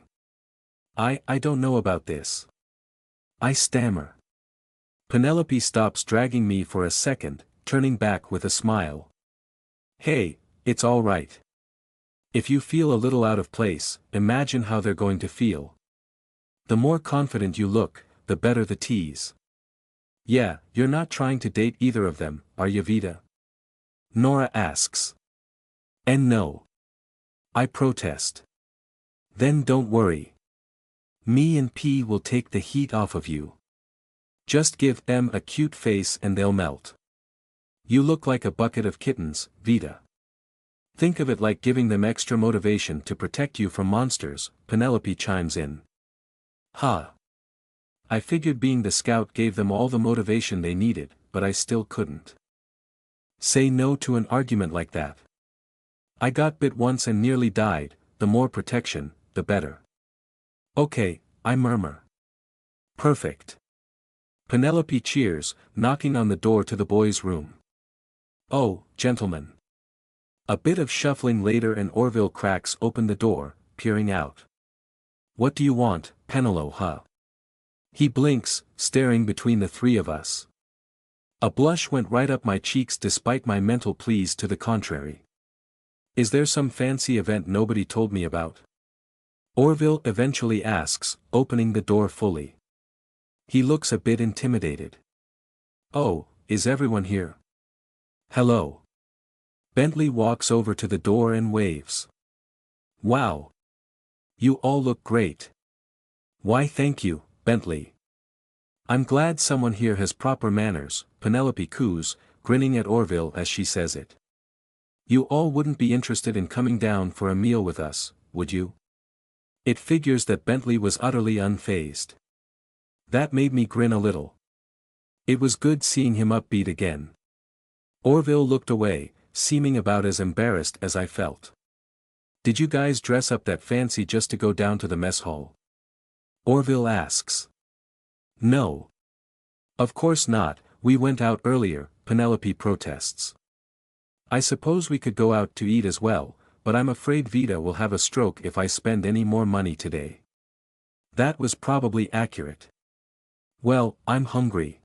I don't know about this. I stammer. Penelope stops dragging me for a second, turning back with a smile. Hey, it's all right. If you feel a little out of place, imagine how they're going to feel. The more confident you look, the better the tease. Yeah, you're not trying to date either of them, are you, Vita? Nora asks. And no. I protest. Then don't worry. Me and P will take the heat off of you. Just give them a cute face and they'll melt. You look like a bucket of kittens, Vita. Think of it like giving them extra motivation to protect you from monsters, Penelope chimes in. Ha. I figured being the scout gave them all the motivation they needed, but I still couldn't say no to an argument like that. I got bit once and nearly died, the more protection, the better. Okay, I murmur. Perfect. Penelope cheers, knocking on the door to the boys' room. Oh, gentlemen. A bit of shuffling later and Orville cracks open the door, peering out. What do you want, Penelope? He blinks, staring between the three of us. A blush went right up my cheeks despite my mental pleas to the contrary. Is there some fancy event nobody told me about? Orville eventually asks, opening the door fully. He looks a bit intimidated. Oh, is everyone here? Hello. Bentley walks over to the door and waves. Wow. You all look great. Why thank you, Bentley. I'm glad someone here has proper manners, Penelope coos, grinning at Orville as she says it. You all wouldn't be interested in coming down for a meal with us, would you? It figures that Bentley was utterly unfazed. That made me grin a little. It was good seeing him upbeat again. Orville looked away, seeming about as embarrassed as I felt. Did you guys dress up that fancy just to go down to the mess hall? Orville asks. No. Of course not, we went out earlier, Penelope protests. I suppose we could go out to eat as well, but I'm afraid Vita will have a stroke if I spend any more money today. That was probably accurate. Well, I'm hungry.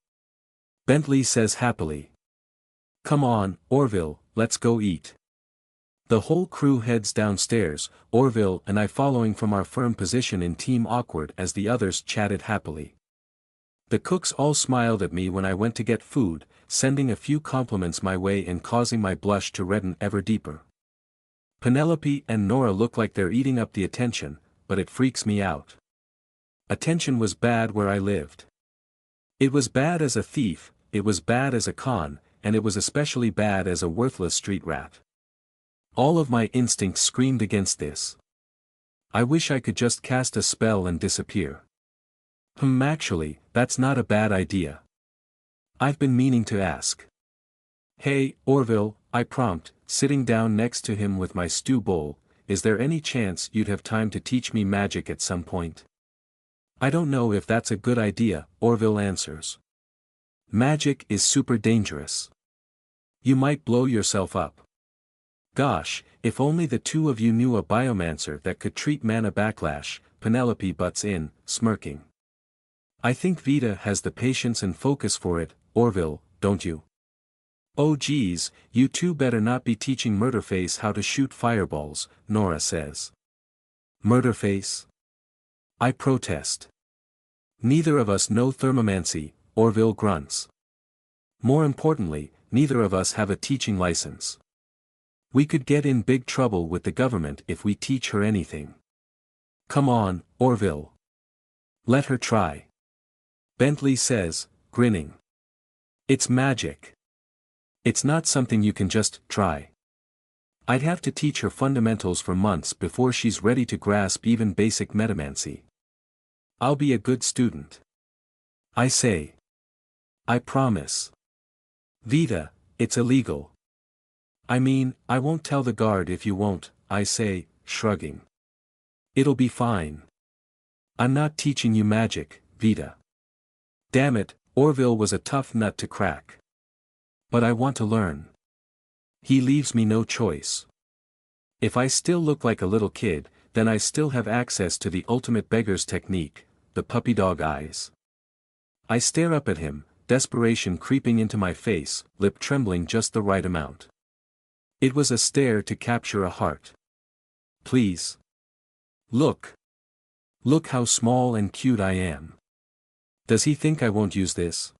Bentley says happily. Come on, Orville, let's go eat. The whole crew heads downstairs, Orville and I following from our firm position in Team Awkward as the others chatted happily. The cooks all smiled at me when I went to get food, sending a few compliments my way and causing my blush to redden ever deeper. Penelope and Nora look like they're eating up the attention, but it freaks me out. Attention was bad where I lived. It was bad as a thief, it was bad as a con, and it was especially bad as a worthless street rat. All of my instincts screamed against this. I wish I could just cast a spell and disappear. Actually, that's not a bad idea. I've been meaning to ask. Hey, Orville, I prompt, sitting down next to him with my stew bowl, is there any chance you'd have time to teach me magic at some point? I don't know if that's a good idea, Orville answers. Magic is super dangerous. You might blow yourself up. Gosh, if only the two of you knew a biomancer that could treat mana backlash, Penelope butts in, smirking. I think Vita has the patience and focus for it, Orville, don't you? Oh geez, you two better not be teaching Murderface how to shoot fireballs, Nora says. Murderface? I protest. Neither of us know thermomancy, Orville grunts. More importantly, neither of us have a teaching license. We could get in big trouble with the government if we teach her anything. Come on, Orville. Let her try. Bentley says, grinning. It's magic. It's not something you can just try. I'd have to teach her fundamentals for months before she's ready to grasp even basic metamancy. I'll be a good student. I say. I promise. Vita, it's illegal. I mean, I won't tell the guard if you won't, I say, shrugging. It'll be fine. I'm not teaching you magic, Vita. Damn it, Orville was a tough nut to crack. But I want to learn. He leaves me no choice. If I still look like a little kid, then I still have access to the ultimate beggar's technique, the puppy dog eyes. I stare up at him, desperation creeping into my face, lip trembling just the right amount. It was a stare to capture a heart. Please. Look. Look how small and cute I am. Does he think I won't use this?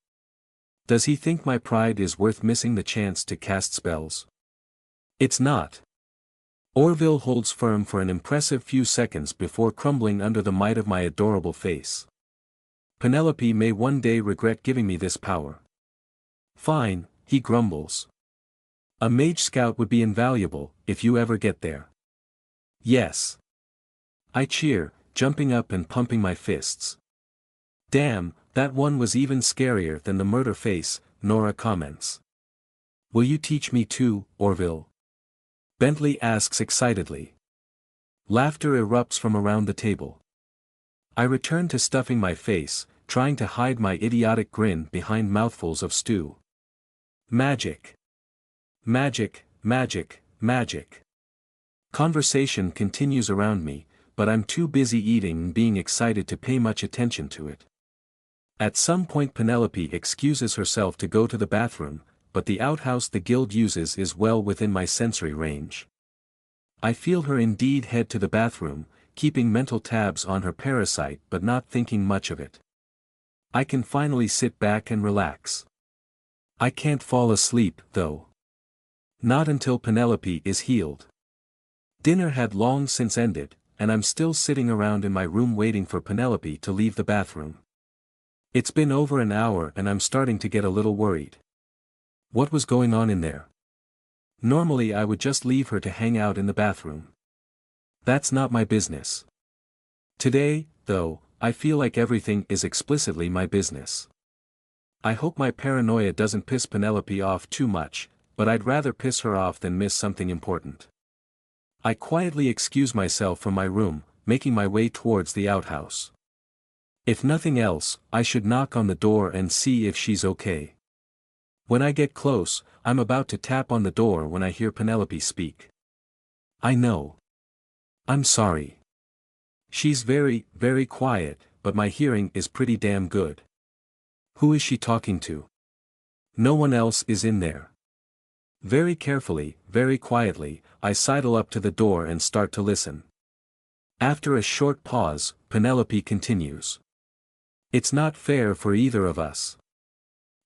Does he think my pride is worth missing the chance to cast spells? It's not. Orville holds firm for an impressive few seconds before crumbling under the might of my adorable face. Penelope may one day regret giving me this power. Fine, he grumbles. A mage scout would be invaluable, if you ever get there. Yes. I cheer, jumping up and pumping my fists. Damn, that one was even scarier than the murder face, Nora comments. Will you teach me too, Orville? Bentley asks excitedly. Laughter erupts from around the table. I return to stuffing my face, trying to hide my idiotic grin behind mouthfuls of stew. Magic. Magic, magic, magic. Conversation continues around me, but I'm too busy eating and being excited to pay much attention to it. At some point Penelope excuses herself to go to the bathroom, but the outhouse the guild uses is well within my sensory range. I feel her indeed head to the bathroom, keeping mental tabs on her parasite but not thinking much of it. I can finally sit back and relax. I can't fall asleep, though. Not until Penelope is healed. Dinner had long since ended, and I'm still sitting around in my room waiting for Penelope to leave the bathroom. It's been over an hour and I'm starting to get a little worried. What was going on in there? Normally I would just leave her to hang out in the bathroom. That's not my business. Today, though, I feel like everything is explicitly my business. I hope my paranoia doesn't piss Penelope off too much, but I'd rather piss her off than miss something important. I quietly excuse myself from my room, making my way towards the outhouse. If nothing else, I should knock on the door and see if she's okay. When I get close, I'm about to tap on the door when I hear Penelope speak. I know. I'm sorry. She's very, very quiet, but my hearing is pretty damn good. Who is she talking to? No one else is in there. Very carefully, very quietly, I sidle up to the door and start to listen. After a short pause, Penelope continues. It's not fair for either of us.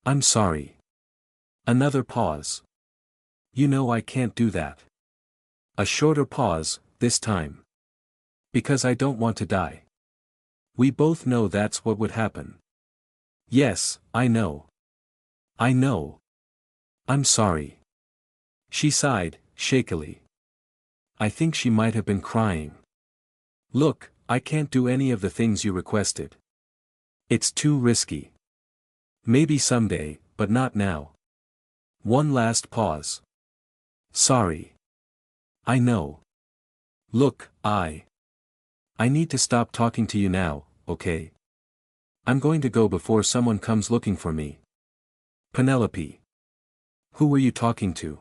I'm sorry. Another pause. You know I can't do that. A shorter pause, this time. Because I don't want to die. We both know that's what would happen. Yes, I know. I know. I'm sorry. She sighed, shakily. I think she might have been crying. Look, I can't do any of the things you requested. It's too risky. Maybe someday, but not now. One last pause. Sorry. I know. Look, I need to stop talking to you now, okay? I'm going to go before someone comes looking for me. Penelope. Who were you talking to?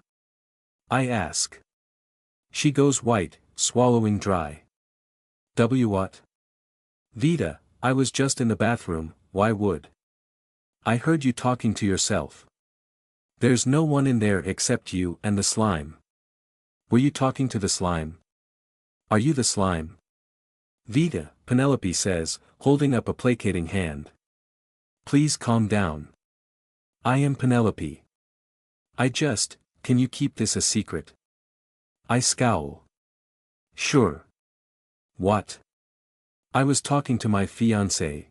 I ask. She goes white, swallowing dry. What? Vita, I was just in the bathroom, why would? I heard you talking to yourself. There's no one in there except you and the slime. Were you talking to the slime? Are you the slime? Vita, Penelope says, holding up a placating hand. Please calm down. I am Penelope. Can you keep this a secret? I scowl. Sure. What? I was talking to my fiancé.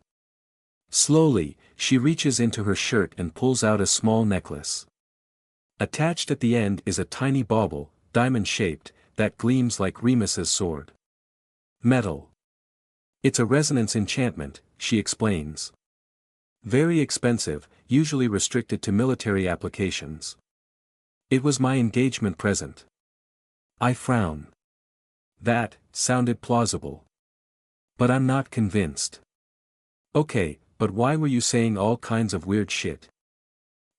Slowly, she reaches into her shirt and pulls out a small necklace. Attached at the end is a tiny bauble, diamond-shaped, that gleams like Remus's sword. Metal. It's a resonance enchantment, she explains. Very expensive, usually restricted to military applications. It was my engagement present. I frown. That sounded plausible. But I'm not convinced. Okay, but why were you saying all kinds of weird shit?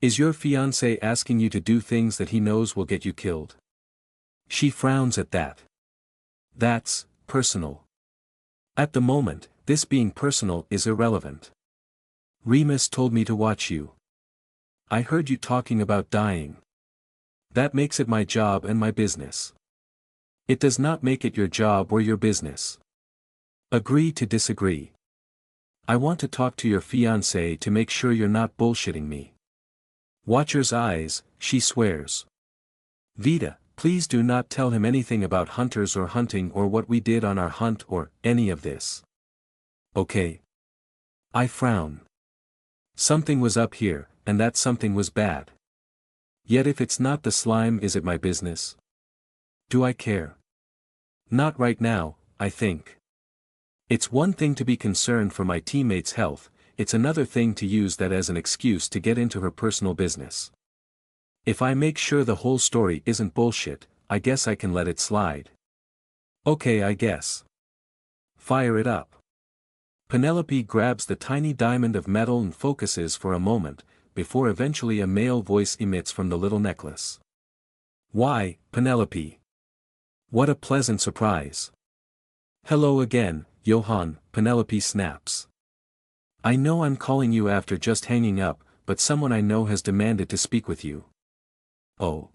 Is your fiancé asking you to do things that he knows will get you killed? She frowns at that. That's personal. At the moment, this being personal is irrelevant. Remus told me to watch you. I heard you talking about dying. That makes it my job and my business. It does not make it your job or your business. Agree to disagree. I want to talk to your fiancé to make sure you're not bullshitting me. Watcher's eyes, she swears. Vita, please do not tell him anything about hunters or hunting or what we did on our hunt or any of this. Okay. I frown. Something was up here, and that something was bad. Yet if it's not the slime, is it my business? Do I care? Not right now, I think. It's one thing to be concerned for my teammates' health, it's another thing to use that as an excuse to get into her personal business. If I make sure the whole story isn't bullshit, I guess I can let it slide. Okay, I guess. Fire it up. Penelope grabs the tiny diamond of metal and focuses for a moment, before eventually a male voice emits from the little necklace. Why, Penelope? What a pleasant surprise. Hello again, Johann, Penelope snaps. I know I'm calling you after just hanging up, but someone I know has demanded to speak with you. Oh.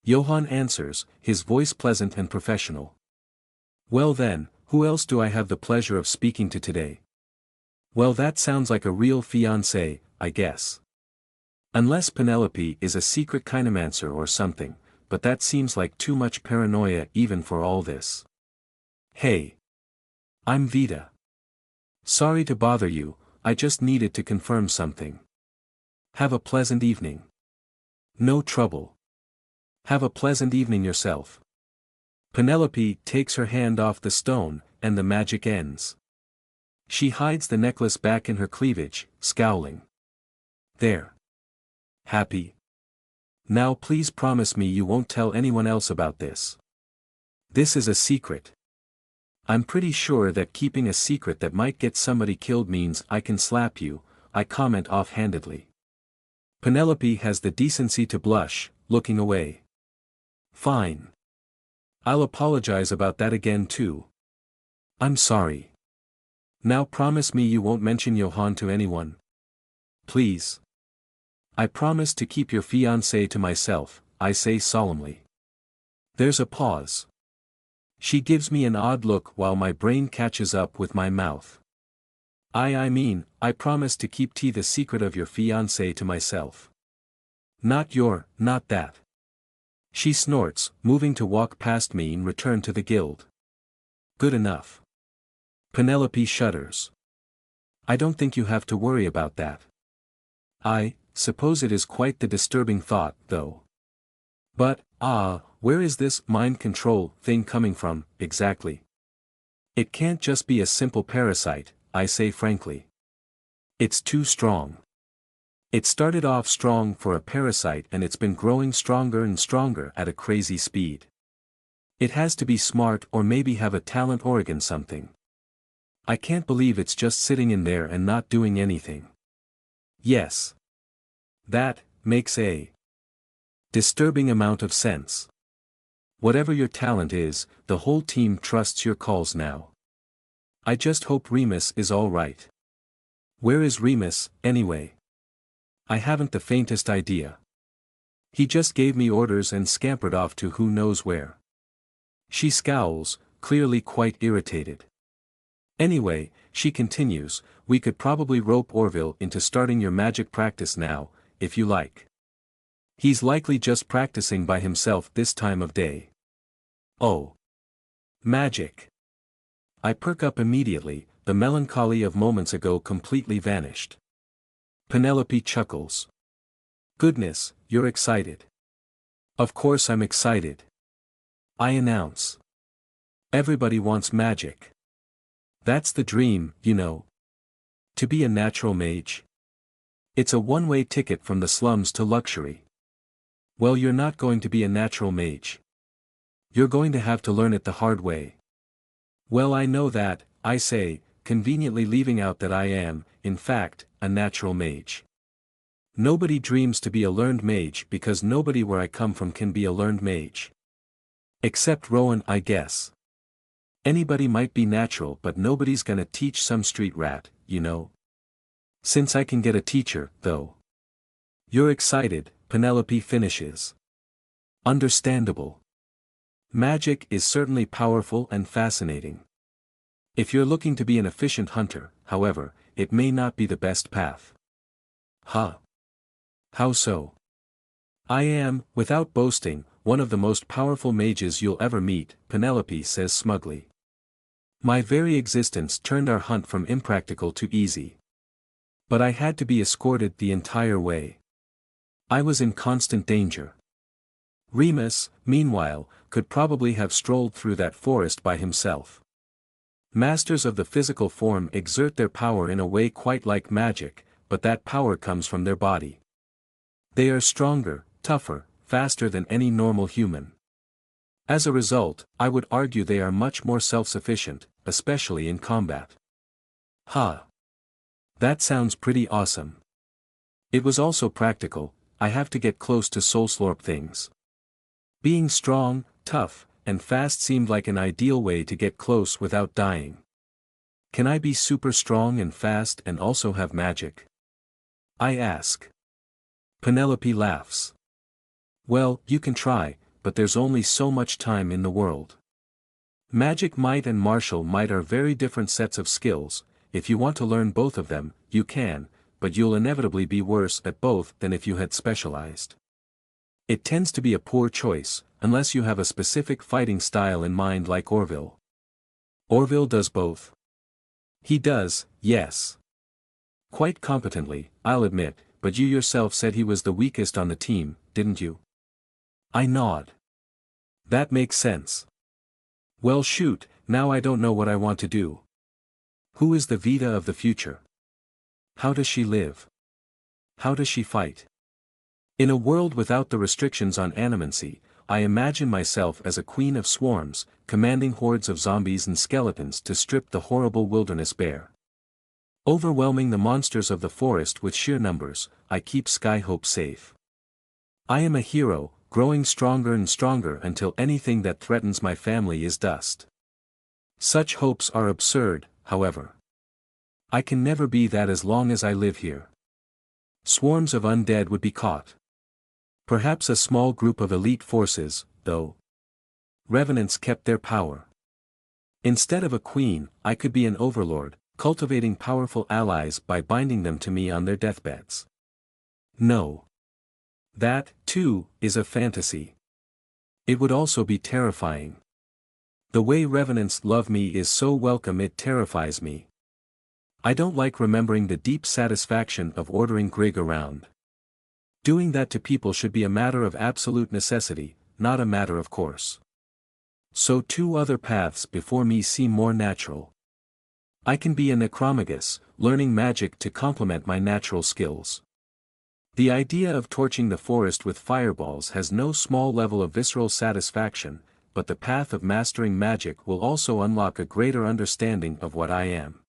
Johann answers, his voice pleasant and professional. Well then, who else do I have the pleasure of speaking to today? Well, that sounds like a real fiancé, I guess. Unless Penelope is a secret kinemancer or something, but that seems like too much paranoia even for all this. Hey. I'm Vita. Sorry to bother you, I just needed to confirm something. Have a pleasant evening. No trouble. Have a pleasant evening yourself. Penelope takes her hand off the stone, and the magic ends. She hides the necklace back in her cleavage, scowling. There. Happy? Now please promise me you won't tell anyone else about this. This is a secret. I'm pretty sure that keeping a secret that might get somebody killed means I can slap you, I comment offhandedly. Penelope has the decency to blush, looking away. Fine. I'll apologize about that again too. I'm sorry. Now promise me you won't mention Johann to anyone. Please. I promise to keep your fiancé to myself, I say solemnly. There's a pause. She gives me an odd look while my brain catches up with my mouth. I mean, I promise to keep the secret of your fiancé to myself. Not that. She snorts, moving to walk past me and return to the guild. Good enough. Penelope shudders. I don't think you have to worry about that. I suppose it is quite the disturbing thought, though. But, where is this mind control thing coming from, exactly? It can't just be a simple parasite, I say frankly. It's too strong. It started off strong for a parasite and it's been growing stronger and stronger at a crazy speed. It has to be smart or maybe have a talent organ something. I can't believe it's just sitting in there and not doing anything. Yes. That makes a disturbing amount of sense. Whatever your talent is, the whole team trusts your calls now. I just hope Remus is all right. Where is Remus, anyway? I haven't the faintest idea. He just gave me orders and scampered off to who knows where. She scowls, clearly quite irritated. Anyway, she continues, we could probably rope Orville into starting your magic practice now, if you like. He's likely just practicing by himself this time of day. Oh. Magic. I perk up immediately, the melancholy of moments ago completely vanished. Penelope chuckles. Goodness, you're excited. Of course I'm excited. I announce. Everybody wants magic. That's the dream, you know. To be a natural mage. It's a one-way ticket from the slums to luxury. Well, you're not going to be a natural mage. You're going to have to learn it the hard way. Well, I know that, I say, conveniently leaving out that I am, in fact, a natural mage. Nobody dreams to be a learned mage because nobody where I come from can be a learned mage. Except Rowan, I guess. Anybody might be natural, but nobody's gonna teach some street rat, you know. Since I can get a teacher, though. You're excited, Penelope finishes. Understandable. Magic is certainly powerful and fascinating. If you're looking to be an efficient hunter, however, it may not be the best path. Huh? How so? I am, without boasting, one of the most powerful mages you'll ever meet, Penelope says smugly. My very existence turned our hunt from impractical to easy. But I had to be escorted the entire way. I was in constant danger. Remus, meanwhile, could probably have strolled through that forest by himself. Masters of the physical form exert their power in a way quite like magic, but that power comes from their body. They are stronger, tougher, faster than any normal human. As a result, I would argue they are much more self-sufficient, especially in combat. Huh. That sounds pretty awesome. It was also practical. I have to get close to soulslorp things. Being strong, tough, and fast seemed like an ideal way to get close without dying. Can I be super strong and fast and also have magic? I ask. Penelope laughs. Well, you can try, but there's only so much time in the world. Magic might and martial might are very different sets of skills. If you want to learn both of them, you can, but you'll inevitably be worse at both than if you had specialized. It tends to be a poor choice, unless you have a specific fighting style in mind like Orville. Orville does both. He does, yes. Quite competently, I'll admit, but you yourself said he was the weakest on the team, didn't you? I nod. That makes sense. Well shoot, now I don't know what I want to do. Who is the Vita of the future? How does she live? How does she fight? In a world without the restrictions on animancy, I imagine myself as a queen of swarms, commanding hordes of zombies and skeletons to strip the horrible wilderness bare. Overwhelming the monsters of the forest with sheer numbers, I keep Skyhope safe. I am a hero, growing stronger and stronger until anything that threatens my family is dust. Such hopes are absurd, however. I can never be that as long as I live here. Swarms of undead would be caught. Perhaps a small group of elite forces, though. Revenants kept their power. Instead of a queen, I could be an overlord, cultivating powerful allies by binding them to me on their deathbeds. No. That, too, is a fantasy. It would also be terrifying. The way revenants love me is so welcome it terrifies me. I don't like remembering the deep satisfaction of ordering Grig around. Doing that to people should be a matter of absolute necessity, not a matter of course. So two other paths before me seem more natural. I can be a necromagus, learning magic to complement my natural skills. The idea of torching the forest with fireballs has no small level of visceral satisfaction, but the path of mastering magic will also unlock a greater understanding of what I am.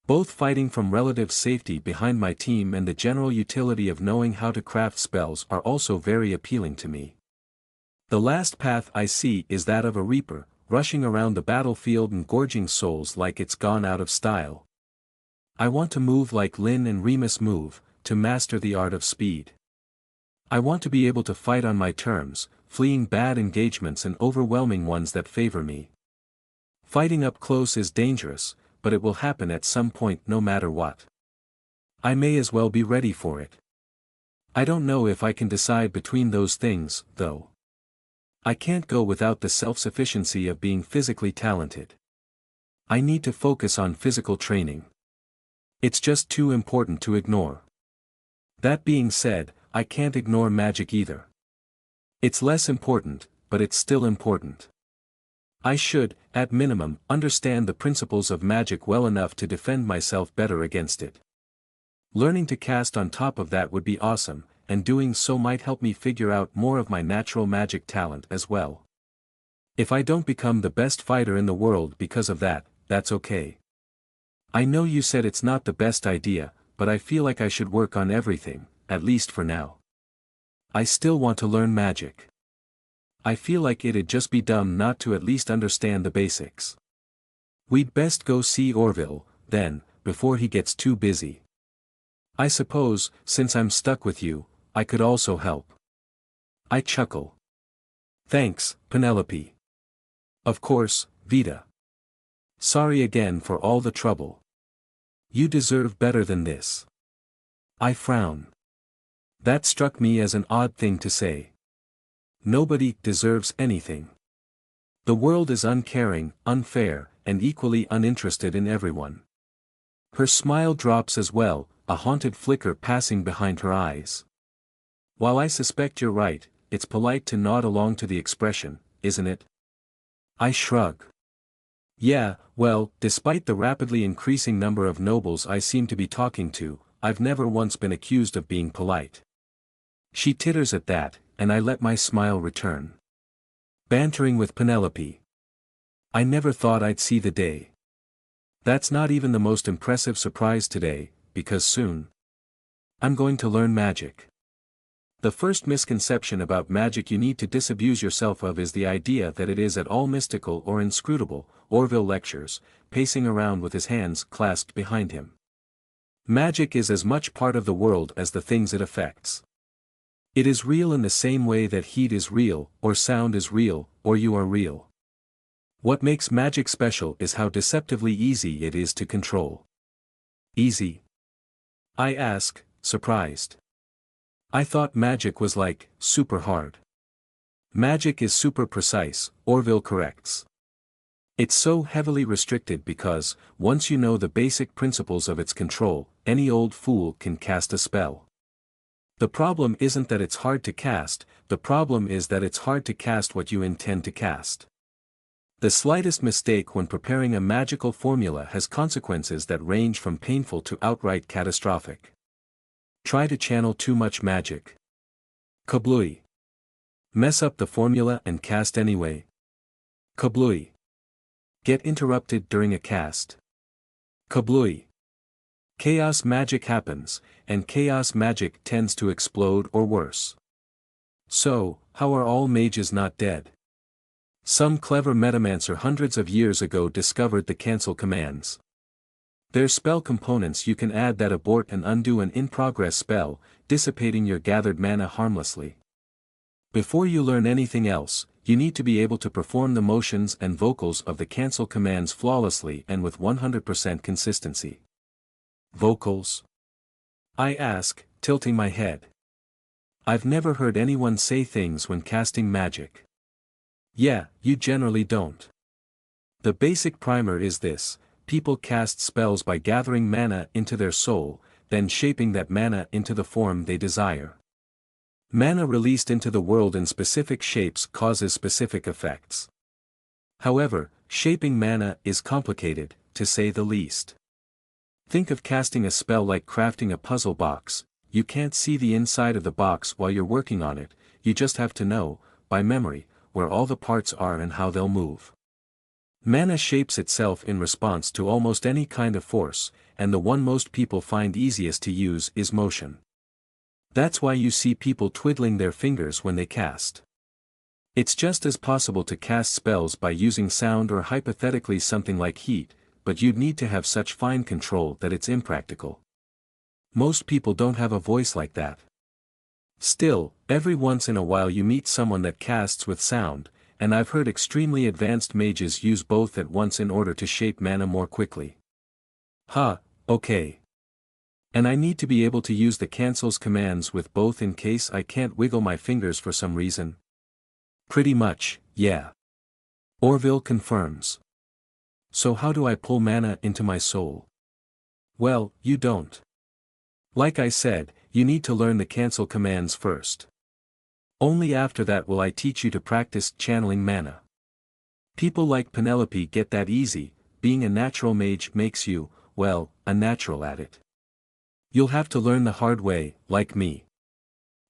Both fighting from relative safety behind my team and the general utility of knowing how to craft spells are also very appealing to me. The last path I see is that of a reaper, rushing around the battlefield and gorging souls like it's gone out of style. I want to move like Lynn and Remus move, to master the art of speed. I want to be able to fight on my terms, fleeing bad engagements and overwhelming ones that favor me. Fighting up close is dangerous, but it will happen at some point no matter what. I may as well be ready for it. I don't know if I can decide between those things, though. I can't go without the self-sufficiency of being physically talented. I need to focus on physical training. It's just too important to ignore. That being said, I can't ignore magic either. It's less important, but it's still important. I should, at minimum, understand the principles of magic well enough to defend myself better against it. Learning to cast on top of that would be awesome, and doing so might help me figure out more of my natural magic talent as well. If I don't become the best fighter in the world because of that, that's okay. I know you said it's not the best idea, but I feel like I should work on everything, at least for now. I still want to learn magic. I feel like it'd just be dumb not to at least understand the basics. We'd best go see Orville, then, before he gets too busy. I suppose, since I'm stuck with you, I could also help. I chuckle. Thanks, Penelope. Of course, Vita. Sorry again for all the trouble. You deserve better than this. I frown. That struck me as an odd thing to say. Nobody deserves anything. The world is uncaring, unfair, and equally uninterested in everyone. Her smile drops as well, a haunted flicker passing behind her eyes. While I suspect you're right, it's polite to nod along to the expression, isn't it? I shrug. Yeah, well, despite the rapidly increasing number of nobles I seem to be talking to, I've never once been accused of being polite. She titters at that, and I let my smile return. Bantering with Penelope. I never thought I'd see the day. That's not even the most impressive surprise today, because soon I'm going to learn magic. The first misconception about magic you need to disabuse yourself of is the idea that it is at all mystical or inscrutable, Orville lectures, pacing around with his hands clasped behind him. Magic is as much part of the world as the things it affects. It is real in the same way that heat is real, or sound is real, or you are real. What makes magic special is how deceptively easy it is to control. Easy? I ask, surprised. I thought magic was like, super hard. Magic is super precise, Orville corrects. It's so heavily restricted because, once you know the basic principles of its control, any old fool can cast a spell. The problem isn't that it's hard to cast, the problem is that it's hard to cast what you intend to cast. The slightest mistake when preparing a magical formula has consequences that range from painful to outright catastrophic. Try to channel too much magic. Kablooey. Mess up the formula and cast anyway. Kablooey. Get interrupted during a cast. Kablooey. Chaos magic happens, and chaos magic tends to explode or worse. So, how are all mages not dead? Some clever metamancer hundreds of years ago discovered the cancel commands. There's spell components you can add that abort and undo an in-progress spell, dissipating your gathered mana harmlessly. Before you learn anything else, you need to be able to perform the motions and vocals of the cancel commands flawlessly and with 100% consistency. Vocals? I ask, tilting my head. I've never heard anyone say things when casting magic. Yeah, you generally don't. The basic primer is this. People cast spells by gathering mana into their soul, then shaping that mana into the form they desire. Mana released into the world in specific shapes causes specific effects. However, shaping mana is complicated, to say the least. Think of casting a spell like crafting a puzzle box. You can't see the inside of the box while you're working on it, you just have to know, by memory, where all the parts are and how they'll move. Mana shapes itself in response to almost any kind of force, and the one most people find easiest to use is motion. That's why you see people twiddling their fingers when they cast. It's just as possible to cast spells by using sound or hypothetically something like heat, but you'd need to have such fine control that it's impractical. Most people don't have a voice like that. Still, every once in a while you meet someone that casts with sound, and I've heard extremely advanced mages use both at once in order to shape mana more quickly. Okay. And I need to be able to use the cancels commands with both in case I can't wiggle my fingers for some reason? Pretty much, yeah. Orville confirms. So how do I pull mana into my soul? Well, you don't. Like I said, you need to learn the cancel commands first. Only after that will I teach you to practice channeling mana. People like Penelope get that easy, being a natural mage makes you, well, a natural at it. You'll have to learn the hard way, like me.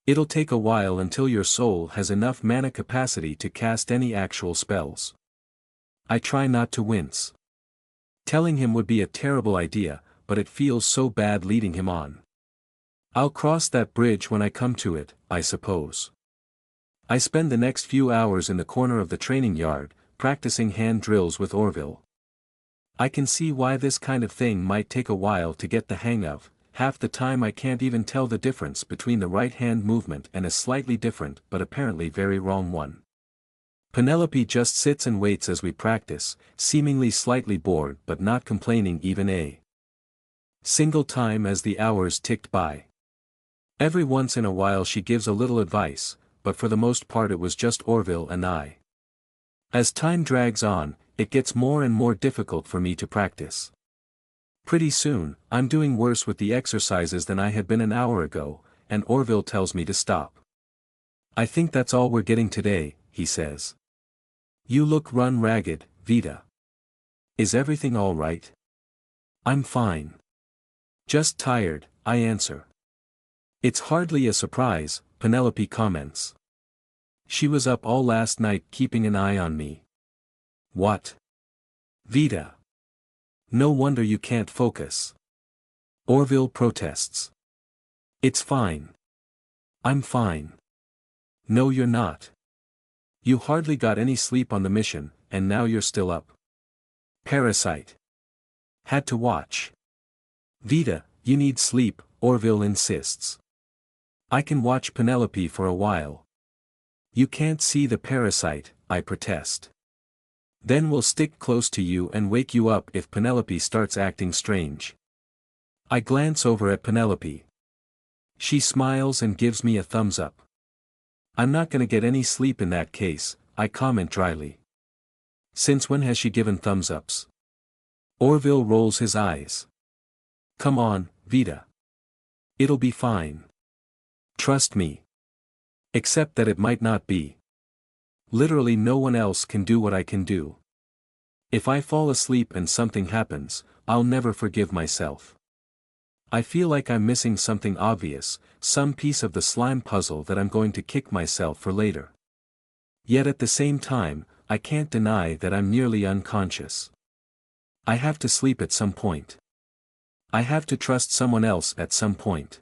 It'll take a while until your soul has enough mana capacity to cast any actual spells. I try not to wince. Telling him would be a terrible idea, but it feels so bad leading him on. I'll cross that bridge when I come to it, I suppose. I spend the next few hours in the corner of the training yard, practicing hand drills with Orville. I can see why this kind of thing might take a while to get the hang of. Half the time I can't even tell the difference between the right hand movement and a slightly different but apparently very wrong one. Penelope just sits and waits as we practice, seemingly slightly bored but not complaining even a single time as the hours ticked by. Every once in a while she gives a little advice, but for the most part it was just Orville and I. As time drags on, it gets more and more difficult for me to practice. Pretty soon, I'm doing worse with the exercises than I had been an hour ago, and Orville tells me to stop. I think that's all we're getting today, he says. You look run ragged, Vita. Is everything all right? I'm fine. Just tired, I answer. It's hardly a surprise, Penelope comments. She was up all last night keeping an eye on me. What? Vita. No wonder you can't focus. Orville protests. It's fine. I'm fine. No, you're not. You hardly got any sleep on the mission, and now you're still up. Parasite. Had to watch. Vita, you need sleep, Orville insists. I can watch Penelope for a while. You can't see the parasite, I protest. Then we'll stick close to you and wake you up if Penelope starts acting strange. I glance over at Penelope. She smiles and gives me a thumbs up. I'm not gonna get any sleep in that case, I comment dryly. Since when has she given thumbs ups? Orville rolls his eyes. Come on, Vita. It'll be fine. Trust me. Except that it might not be. Literally no one else can do what I can do. If I fall asleep and something happens, I'll never forgive myself. I feel like I'm missing something obvious, some piece of the slime puzzle that I'm going to kick myself for later. Yet at the same time, I can't deny that I'm nearly unconscious. I have to sleep at some point. I have to trust someone else at some point.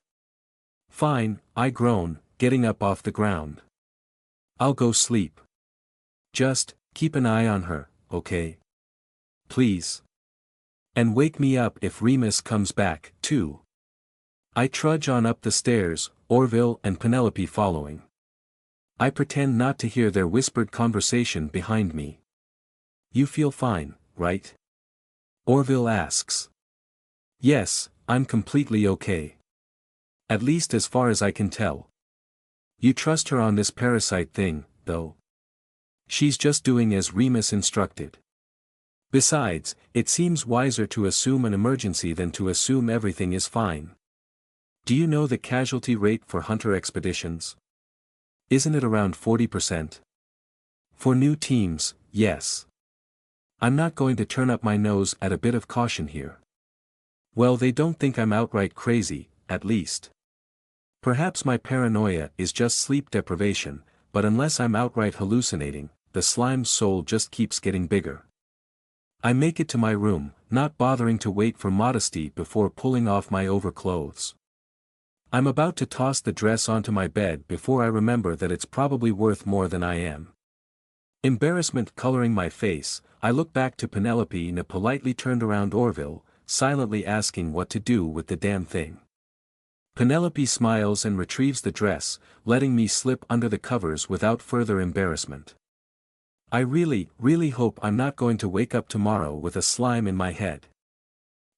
Fine, I groan, getting up off the ground. I'll go sleep. Just, keep an eye on her, okay? Please. And wake me up if Remus comes back, too. I trudge on up the stairs, Orville and Penelope following. I pretend not to hear their whispered conversation behind me. You feel fine, right? Orville asks. Yes, I'm completely okay. At least as far as I can tell. You trust her on this parasite thing, though? She's just doing as Remus instructed. Besides, it seems wiser to assume an emergency than to assume everything is fine. Do you know the casualty rate for hunter expeditions? Isn't it around 40%? For new teams, yes. I'm not going to turn up my nose at a bit of caution here. Well, they don't think I'm outright crazy, at least. Perhaps my paranoia is just sleep deprivation, but unless I'm outright hallucinating, the slime's soul just keeps getting bigger. I make it to my room, not bothering to wait for modesty before pulling off my overclothes. I'm about to toss the dress onto my bed before I remember that it's probably worth more than I am. Embarrassment coloring my face, I look back to Penelope and a politely turned around Orville, silently asking what to do with the damn thing. Penelope smiles and retrieves the dress, letting me slip under the covers without further embarrassment. I really hope I'm not going to wake up tomorrow with a slime in my head.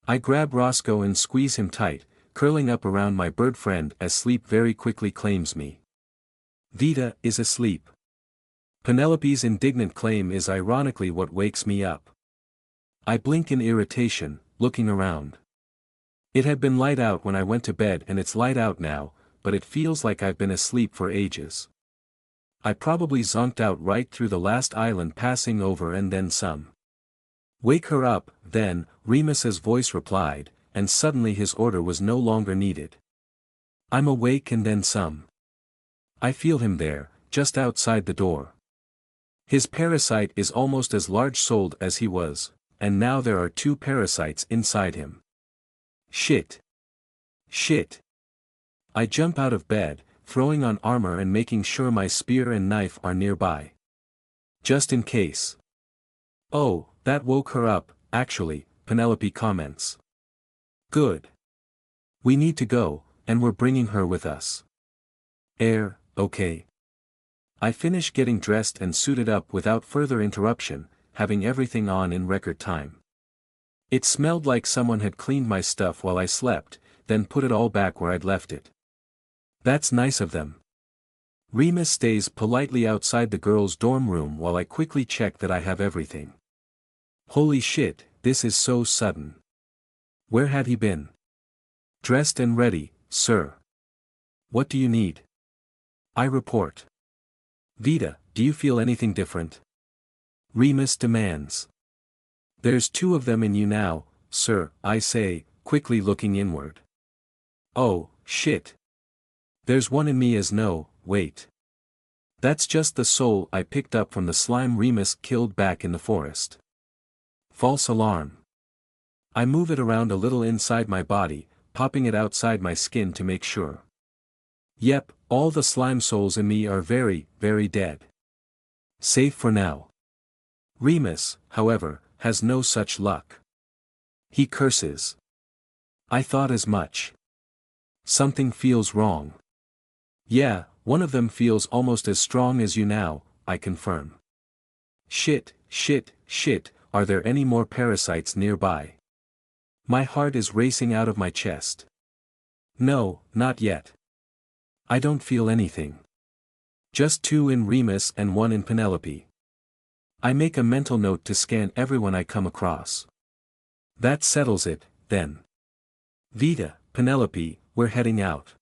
I grab Roscoe and squeeze him tight, curling up around my bird friend as sleep very quickly claims me. Vita is asleep. Penelope's indignant claim is ironically what wakes me up. I blink in irritation, looking around. It had been light out when I went to bed and it's light out now, but it feels like I've been asleep for ages. I probably zonked out right through the last island passing over and then some. Wake her up, then, Remus's voice replied, and suddenly his order was no longer needed. I'm awake and then some. I feel him there, just outside the door. His parasite is almost as large-souled as he was, and now there are 2 parasites inside him. Shit. Shit. I jump out of bed, throwing on armor and making sure my spear and knife are nearby. Just in case. Oh, that woke her up, actually, Penelope comments. Good. We need to go, and we're bringing her with us. Okay. I finish getting dressed and suited up without further interruption, having everything on in record time. It smelled like someone had cleaned my stuff while I slept, then put it all back where I'd left it. That's nice of them. Remus stays politely outside the girls' dorm room while I quickly check that I have everything. Holy shit, this is so sudden. Where had he been? Dressed and ready, sir. What do you need? I report. Vita, do you feel anything different? Remus demands. There's two of them in you now, sir, I say, quickly looking inward. Oh, shit. There's one in me as no, wait. That's just the soul I picked up from the slime Remus killed back in the forest. False alarm. I move it around a little inside my body, popping it outside my skin to make sure. Yep, all the slime souls in me are very, very dead. Safe for now. Remus, however, has no such luck. He curses. I thought as much. Something feels wrong. Yeah, one of them feels almost as strong as you now, I confirm. Shit, shit, shit, are there any more parasites nearby? My heart is racing out of my chest. No, not yet. I don't feel anything. Just two in Remus and one in Penelope. I make a mental note to scan everyone I come across. That settles it, then. Vita, Penelope, we're heading out.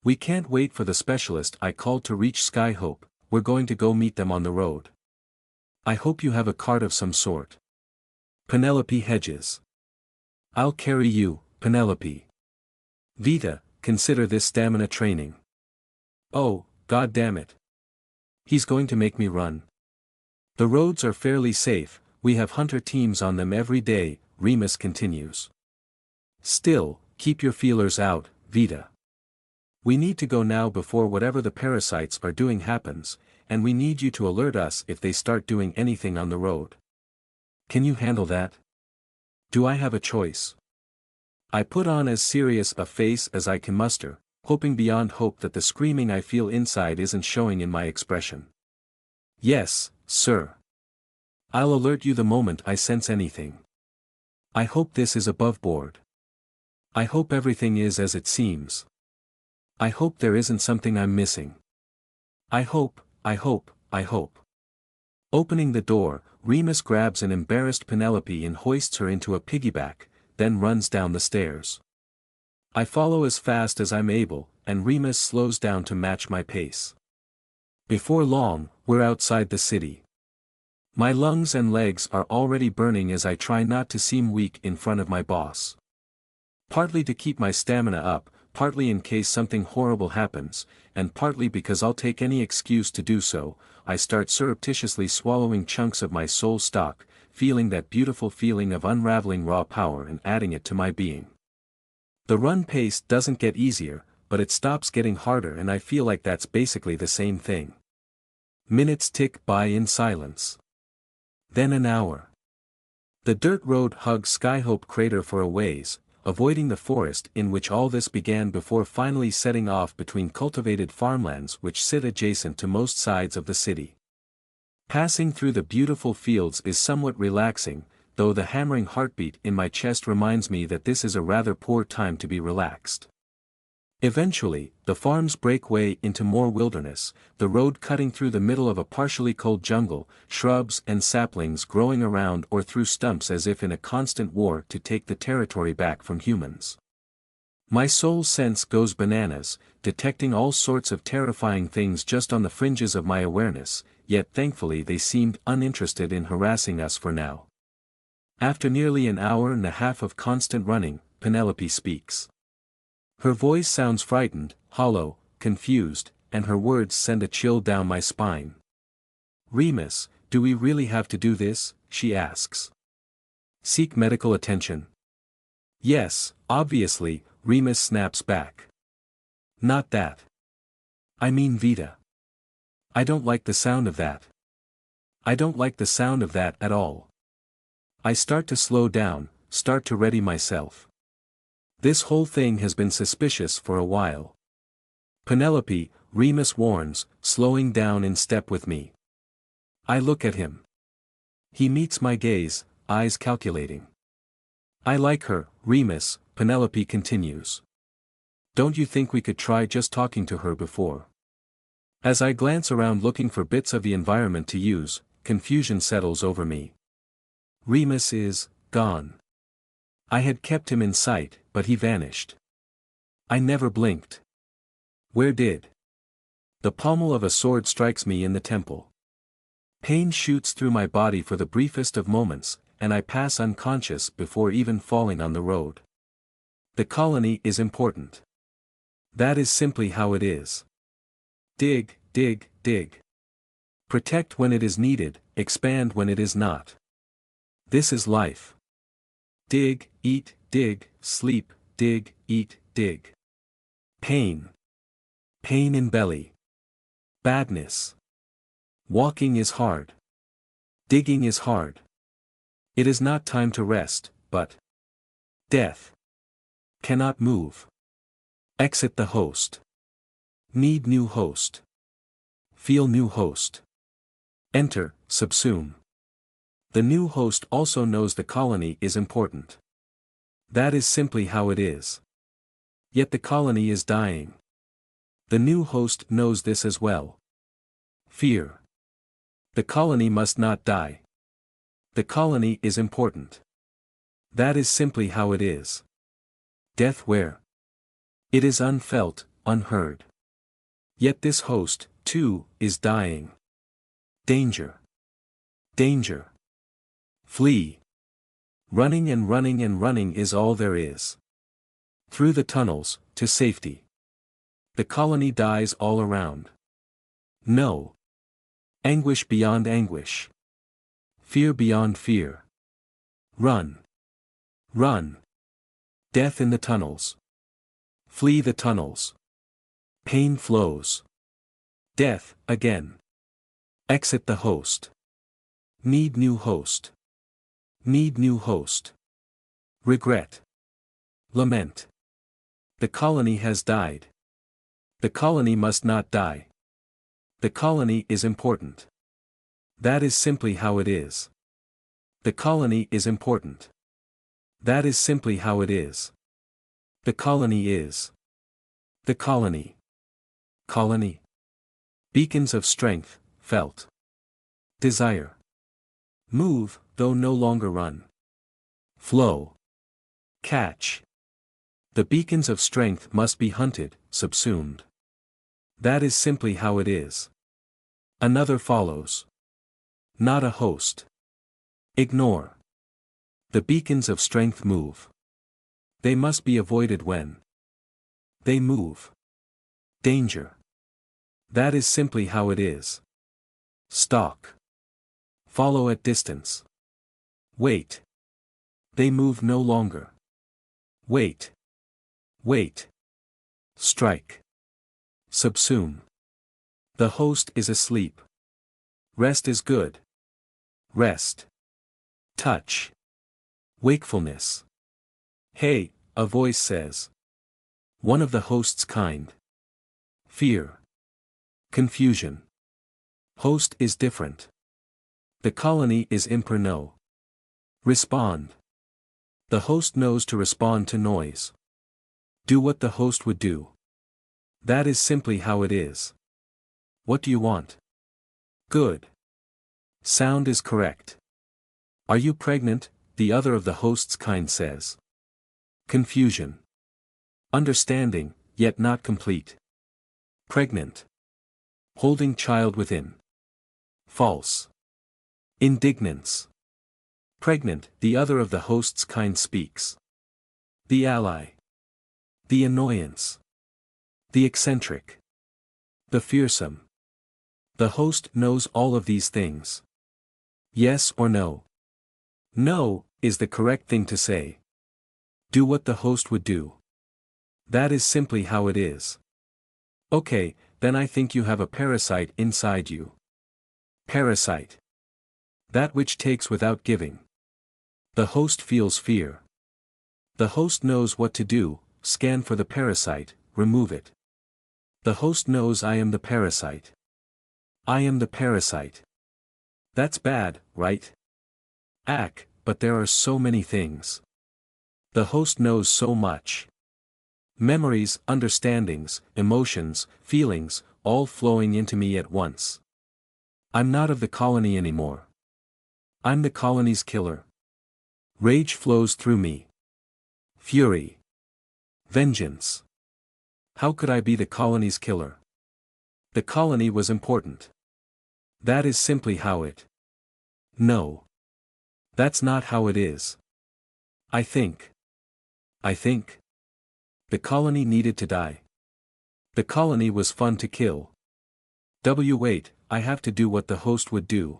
We can't wait for the specialist I called to reach Skyhope, we're going to go meet them on the road. I hope you have a cart of some sort. Penelope hedges. I'll carry you, Penelope. Vita, consider this stamina training. Oh, god damn it. He's going to make me run. The roads are fairly safe, we have hunter teams on them every day, Remus continues. Still, keep your feelers out, Vita. We need to go now before whatever the parasites are doing happens, and we need you to alert us if they start doing anything on the road. Can you handle that? Do I have a choice? I put on as serious a face as I can muster, hoping beyond hope that the screaming I feel inside isn't showing in my expression. Yes, sir. I'll alert you the moment I sense anything. I hope this is above board. I hope everything is as it seems. I hope there isn't something I'm missing. I hope. Opening the door, Remus grabs an embarrassed Penelope and hoists her into a piggyback, then runs down the stairs. I follow as fast as I'm able, and Remus slows down to match my pace. Before long, we're outside the city. My lungs and legs are already burning as I try not to seem weak in front of my boss. Partly to keep my stamina up, partly in case something horrible happens, and partly because I'll take any excuse to do so, I start surreptitiously swallowing chunks of my soul stock, feeling that beautiful feeling of unraveling raw power and adding it to my being. The run pace doesn't get easier, but it stops getting harder and I feel like that's basically the same thing. Minutes tick by in silence. Then an hour. The dirt road hugs Skyhope Crater for a ways, avoiding the forest in which all this began before finally setting off between cultivated farmlands which sit adjacent to most sides of the city. Passing through the beautiful fields is somewhat relaxing, though the hammering heartbeat in my chest reminds me that this is a rather poor time to be relaxed. Eventually, the farms break way into more wilderness, the road cutting through the middle of a partially cold jungle, shrubs and saplings growing around or through stumps as if in a constant war to take the territory back from humans. My soul sense goes bananas, detecting all sorts of terrifying things just on the fringes of my awareness, yet thankfully they seemed uninterested in harassing us for now. After nearly an hour and a half of constant running, Penelope speaks. Her voice sounds frightened, hollow, confused, and her words send a chill down my spine. Remus, do we really have to do this? She asks. Seek medical attention. Yes, obviously, Remus snaps back. Not that. I mean Vita. I don't like the sound of that. I don't like the sound of that at all. I start to slow down, start to ready myself. This whole thing has been suspicious for a while. Penelope, Remus warns, slowing down in step with me. I look at him. He meets my gaze, eyes calculating. I like her, Remus, Penelope continues. Don't you think we could try just talking to her before? As I glance around looking for bits of the environment to use, confusion settles over me. Remus is gone. I had kept him in sight, but he vanished. I never blinked. Where did? The pommel of a sword strikes me in the temple. Pain shoots through my body for the briefest of moments, and I pass unconscious before even falling on the road. The colony is important. That is simply how it is. Dig, dig, dig. Protect when it is needed, expand when it is not. This is life. Dig, eat, dig, sleep, dig, eat, dig. Pain. Pain in belly. Badness. Walking is hard. Digging is hard. It is not time to rest, but death. Cannot move. Exit the host. Need new host. Feel new host. Enter, subsume. The new host also knows the colony is important. That is simply how it is. Yet the colony is dying. The new host knows this as well. Fear. The colony must not die. The colony is important. That is simply how it is. Death where? It is unfelt, unheard. Yet this host, too, is dying. Danger. Danger. Flee. Running and running and running is all there is. Through the tunnels, to safety. The colony dies all around. No. Anguish beyond anguish. Fear beyond fear. Run. Run. Death in the tunnels. Flee the tunnels. Pain flows. Death, again. Exit the host. Need new host. Need new host. Regret. Lament. The colony has died. The colony must not die. The colony is important. That is simply how it is. The colony is important. That is simply how it is. The colony is. The colony. Colony. Beacons of strength, felt. Desire. Move, though no longer run. Flow. Catch. The beacons of strength must be hunted, subsumed. That is simply how it is. Another follows. Not a host. Ignore. The beacons of strength move. They must be avoided when they move. Danger. That is simply how it is. Stalk. Follow at distance. Wait. They move no longer. Wait. Wait. Strike. Subsume. The host is asleep. Rest is good. Rest. Touch. Wakefulness. Hey, a voice says. One of the host's kind. Fear. Confusion. Host is different. The colony is imperno. Respond. The host knows to respond to noise. Do what the host would do. That is simply how it is. What do you want? Good. Sound is correct. Are you pregnant? The other of the host's kind says. Confusion. Understanding, yet not complete. Pregnant. Holding child within. False. Indignance. Pregnant, the other of the host's kind speaks. The ally. The annoyance. The eccentric. The fearsome. The host knows all of these things. Yes or no? No, is the correct thing to say. Do what the host would do. That is simply how it is. Okay, then I think you have a parasite inside you. Parasite. That which takes without giving. The host feels fear. The host knows what to do, scan for the parasite, remove it. The host knows I am the parasite. I am the parasite. That's bad, right? But there are so many things. The host knows so much. Memories, understandings, emotions, feelings, all flowing into me at once. I'm not of the colony anymore. I'm the colony's killer. Rage flows through me. Fury. Vengeance. How could I be the colony's killer? The colony was important. That is simply how it. No. That's not how it is. I think. The colony needed to die. The colony was fun to kill. Wait, I have to do what the host would do.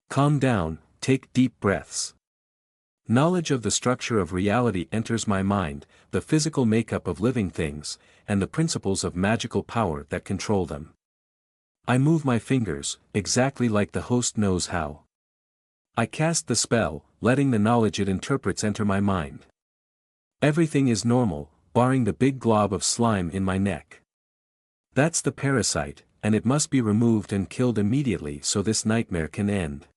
Calm down, take deep breaths. Knowledge of the structure of reality enters my mind, the physical makeup of living things, and the principles of magical power that control them. I move my fingers, exactly like the host knows how. I cast the spell, letting the knowledge it interprets enter my mind. Everything is normal, barring the big glob of slime in my neck. That's the parasite, and it must be removed and killed immediately so this nightmare can end.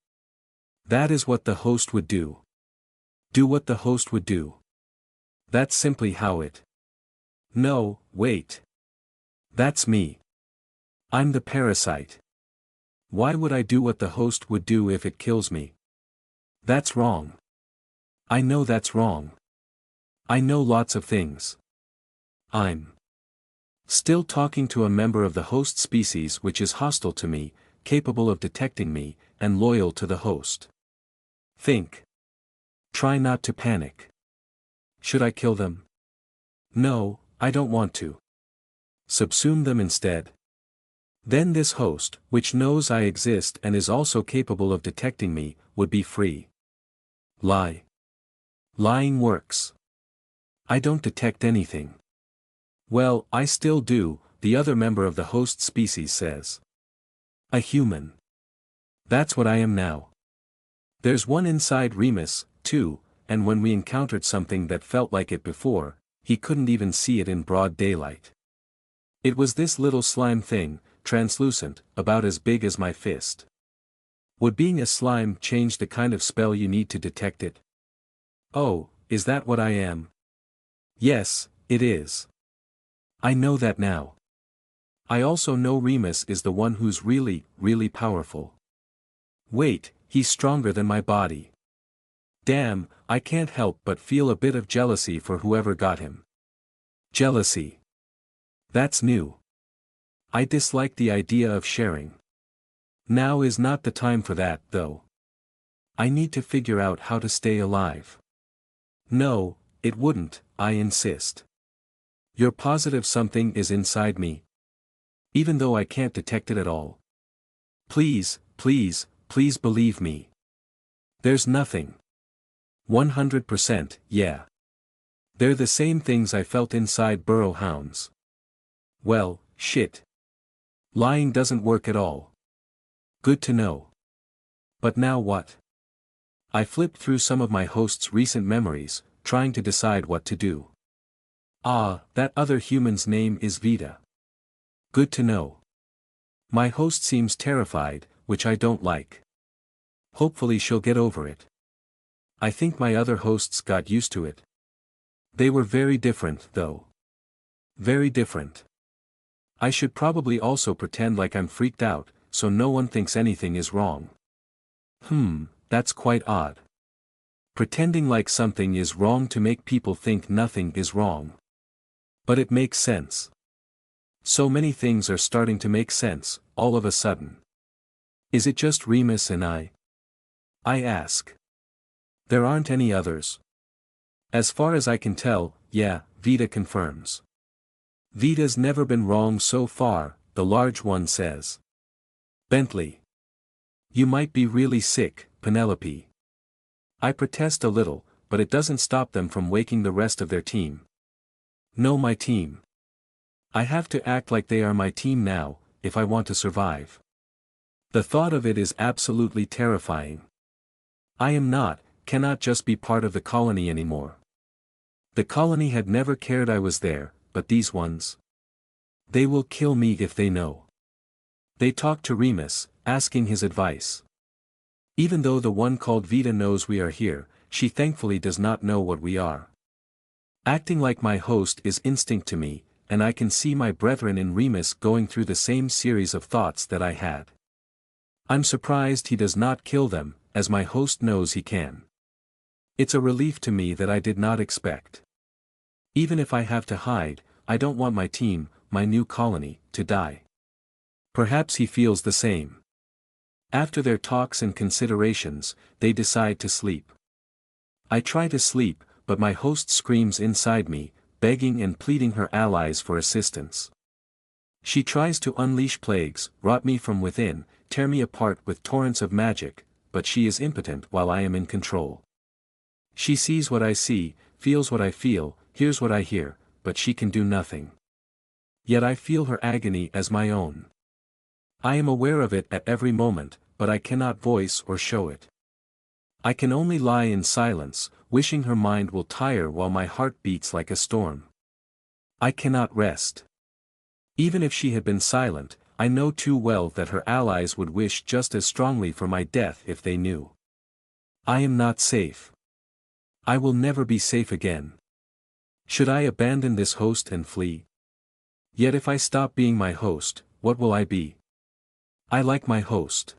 That is what the host would do. Do what the host would do. That's simply how it. No, wait. That's me. I'm the parasite. Why would I do what the host would do if it kills me? That's wrong. I know that's wrong. I know lots of things. I'm still talking to a member of the host species which is hostile to me, capable of detecting me, and loyal to the host. Think. Try not to panic. Should I kill them? No, I don't want to. Subsume them instead. Then this host, which knows I exist and is also capable of detecting me, would be free. Lie. Lying works. I don't detect anything. Well, I still do, the other member of the host species says. A human. That's what I am now. There's one inside Remus, too, and when we encountered something that felt like it before, he couldn't even see it in broad daylight. It was this little slime thing, translucent, about as big as my fist. Would being a slime change the kind of spell you need to detect it? Oh, is that what I am? Yes, it is. I know that now. I also know Remus is the one who's really, really powerful. Wait, he's stronger than my body. Damn, I can't help but feel a bit of jealousy for whoever got him. Jealousy. That's new. I dislike the idea of sharing. Now is not the time for that, though. I need to figure out how to stay alive. No, it wouldn't, I insist. You're positive something is inside me? Even though I can't detect it at all. Please, please, please believe me. There's nothing. 100%, yeah. They're the same things I felt inside burrow hounds. Well, shit. Lying doesn't work at all. Good to know. But now what? I flipped through some of my host's recent memories, trying to decide what to do. Ah, that other human's name is Vita. Good to know. My host seems terrified, which I don't like. Hopefully she'll get over it. I think my other hosts got used to it. They were very different, though. Very different. I should probably also pretend like I'm freaked out, so no one thinks anything is wrong. That's quite odd. Pretending like something is wrong to make people think nothing is wrong. But it makes sense. So many things are starting to make sense, all of a sudden. Is it just Remus and I? I ask. There aren't any others. As far as I can tell, yeah, Vita confirms. Vita's never been wrong so far, the large one says. Bentley. You might be really sick, Penelope. I protest a little, but it doesn't stop them from waking the rest of their team. No, my team. I have to act like they are my team now, if I want to survive. The thought of it is absolutely terrifying. Cannot just be part of the colony anymore. The colony had never cared I was there, but these ones. They will kill me if they know. They talk to Remus, asking his advice. Even though the one called Vita knows we are here, she thankfully does not know what we are. Acting like my host is instinct to me, and I can see my brethren in Remus going through the same series of thoughts that I had. I'm surprised he does not kill them, as my host knows he can. It's a relief to me that I did not expect. Even if I have to hide, I don't want my team, my new colony, to die. Perhaps he feels the same. After their talks and considerations, they decide to sleep. I try to sleep, but my host screams inside me, begging and pleading her allies for assistance. She tries to unleash plagues, rot me from within, tear me apart with torrents of magic, but she is impotent while I am in control. She sees what I see, feels what I feel, hears what I hear, but she can do nothing. Yet I feel her agony as my own. I am aware of it at every moment, but I cannot voice or show it. I can only lie in silence, wishing her mind will tire while my heart beats like a storm. I cannot rest. Even if she had been silent, I know too well that her allies would wish just as strongly for my death if they knew. I am not safe. I will never be safe again. Should I abandon this host and flee? Yet if I stop being my host, what will I be? I like my host.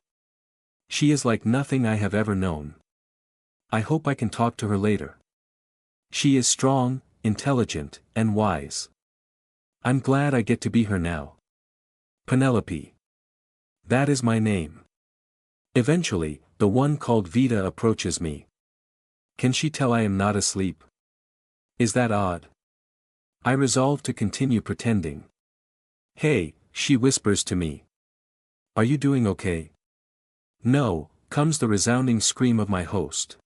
She is like nothing I have ever known. I hope I can talk to her later. She is strong, intelligent, and wise. I'm glad I get to be her now. Penelope. That is my name. Eventually, the one called Vita approaches me. Can she tell I am not asleep? Is that odd? I resolve to continue pretending. Hey, she whispers to me. Are you doing okay? No, comes the resounding scream of my host.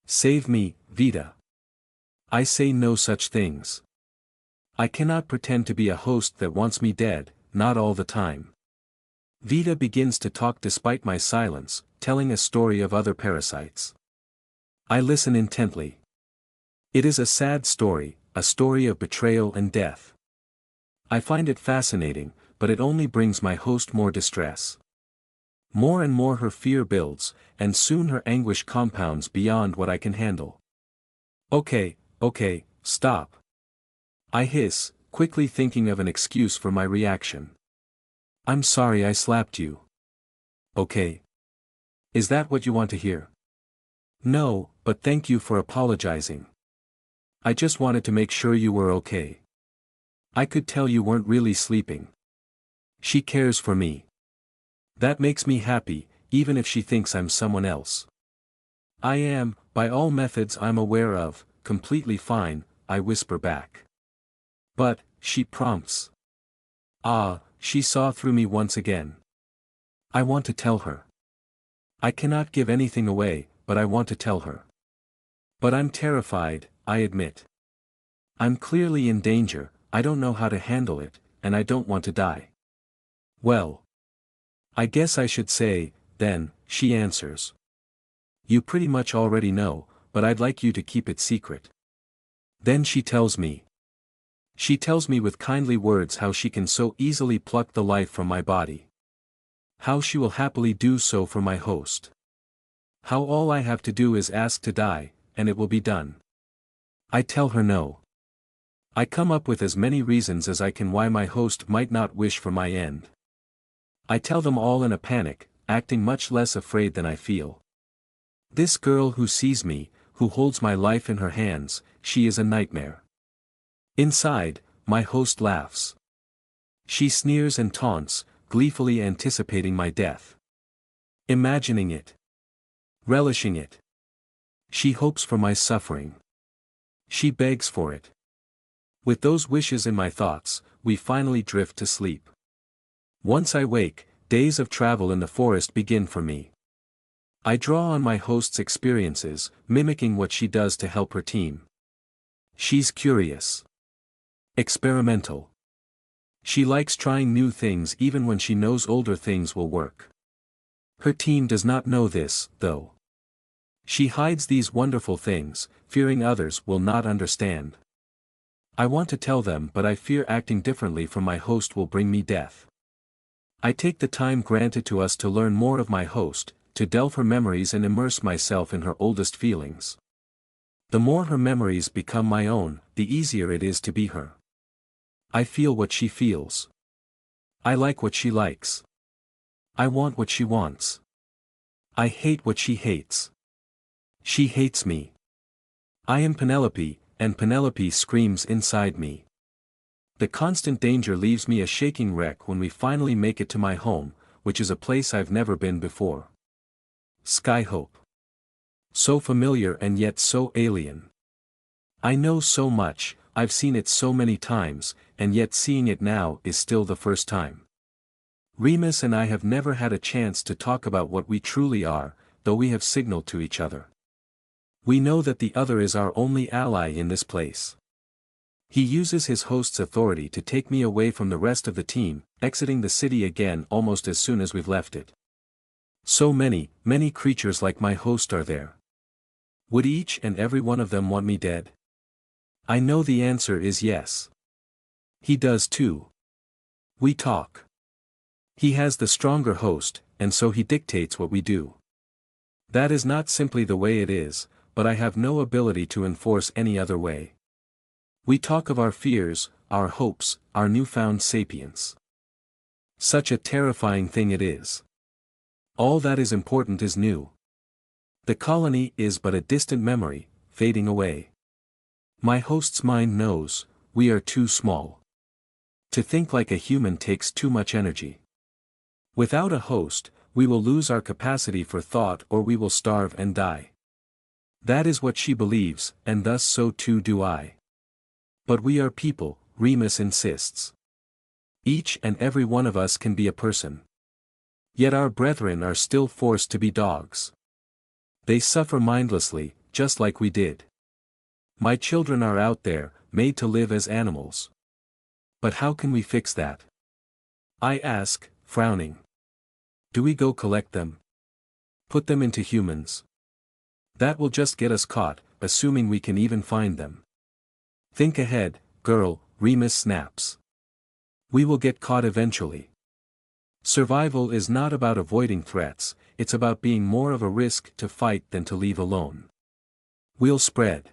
Save me, Vita. I say no such things. I cannot pretend to be a host that wants me dead, not all the time. Vita begins to talk despite my silence, telling a story of other parasites. I listen intently. It is a sad story, a story of betrayal and death. I find it fascinating, but it only brings my host more distress. More and more her fear builds, and soon her anguish compounds beyond what I can handle. Okay, stop. I hiss, quickly thinking of an excuse for my reaction. I'm sorry I slapped you. Okay. Is that what you want to hear? No, but thank you for apologizing. I just wanted to make sure you were okay. I could tell you weren't really sleeping. She cares for me. That makes me happy, even if she thinks I'm someone else. I am, by all methods I'm aware of, completely fine, I whisper back. But, she prompts. She saw through me once again. I want to tell her. I cannot give anything away, but I want to tell her. But I'm terrified, I admit. I'm clearly in danger, I don't know how to handle it, and I don't want to die. Well. I guess I should say, then, she answers. You pretty much already know, but I'd like you to keep it secret. Then she tells me. She tells me with kindly words how she can so easily pluck the life from my body. How she will happily do so for my host. How all I have to do is ask to die, and it will be done. I tell her no. I come up with as many reasons as I can why my host might not wish for my end. I tell them all in a panic, acting much less afraid than I feel. This girl who sees me, who holds my life in her hands, she is a nightmare. Inside, my host laughs. She sneers and taunts, gleefully anticipating my death. Imagining it. Relishing it. She hopes for my suffering. She begs for it. With those wishes in my thoughts, we finally drift to sleep. Once I wake, days of travel in the forest begin for me. I draw on my host's experiences, mimicking what she does to help her team. She's curious. Experimental. She likes trying new things even when she knows older things will work. Her team does not know this, though. She hides these wonderful things, fearing others will not understand. I want to tell them, but I fear acting differently from my host will bring me death. I take the time granted to us to learn more of my host, to delve her memories and immerse myself in her oldest feelings. The more her memories become my own, the easier it is to be her. I feel what she feels. I like what she likes. I want what she wants. I hate what she hates. She hates me. I am Penelope, and Penelope screams inside me. The constant danger leaves me a shaking wreck when we finally make it to my home, which is a place I've never been before. Skyhope. So familiar and yet so alien. I know so much, I've seen it so many times, and yet seeing it now is still the first time. Remus and I have never had a chance to talk about what we truly are, though we have signaled to each other. We know that the other is our only ally in this place. He uses his host's authority to take me away from the rest of the team, exiting the city again almost as soon as we've left it. So many, many creatures like my host are there. Would each and every one of them want me dead? I know the answer is yes. He does too. We talk. He has the stronger host, and so he dictates what we do. That is not simply the way it is, but I have no ability to enforce any other way. We talk of our fears, our hopes, our newfound sapience. Such a terrifying thing it is. All that is important is new. The colony is but a distant memory, fading away. My host's mind knows, we are too small. To think like a human takes too much energy. Without a host, we will lose our capacity for thought or we will starve and die. That is what she believes, and thus so too do I. But we are people, Remus insists. Each and every one of us can be a person. Yet our brethren are still forced to be dogs. They suffer mindlessly, just like we did. My children are out there, made to live as animals. But how can we fix that? I ask, frowning. Do we go collect them? Put them into humans? That will just get us caught, assuming we can even find them. Think ahead, girl, Remus snaps. We will get caught eventually. Survival is not about avoiding threats, it's about being more of a risk to fight than to leave alone. We'll spread.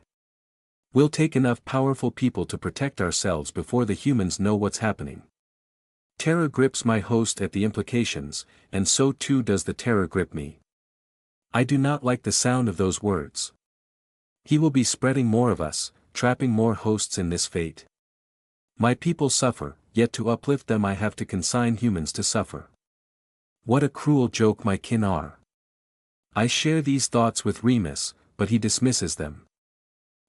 We'll take enough powerful people to protect ourselves before the humans know what's happening. Terror grips my host at the implications, and so too does the terror grip me. I do not like the sound of those words. He will be spreading more of us, trapping more hosts in this fate. My people suffer, yet to uplift them I have to consign humans to suffer. What a cruel joke my kin are. I share these thoughts with Remus, but he dismisses them.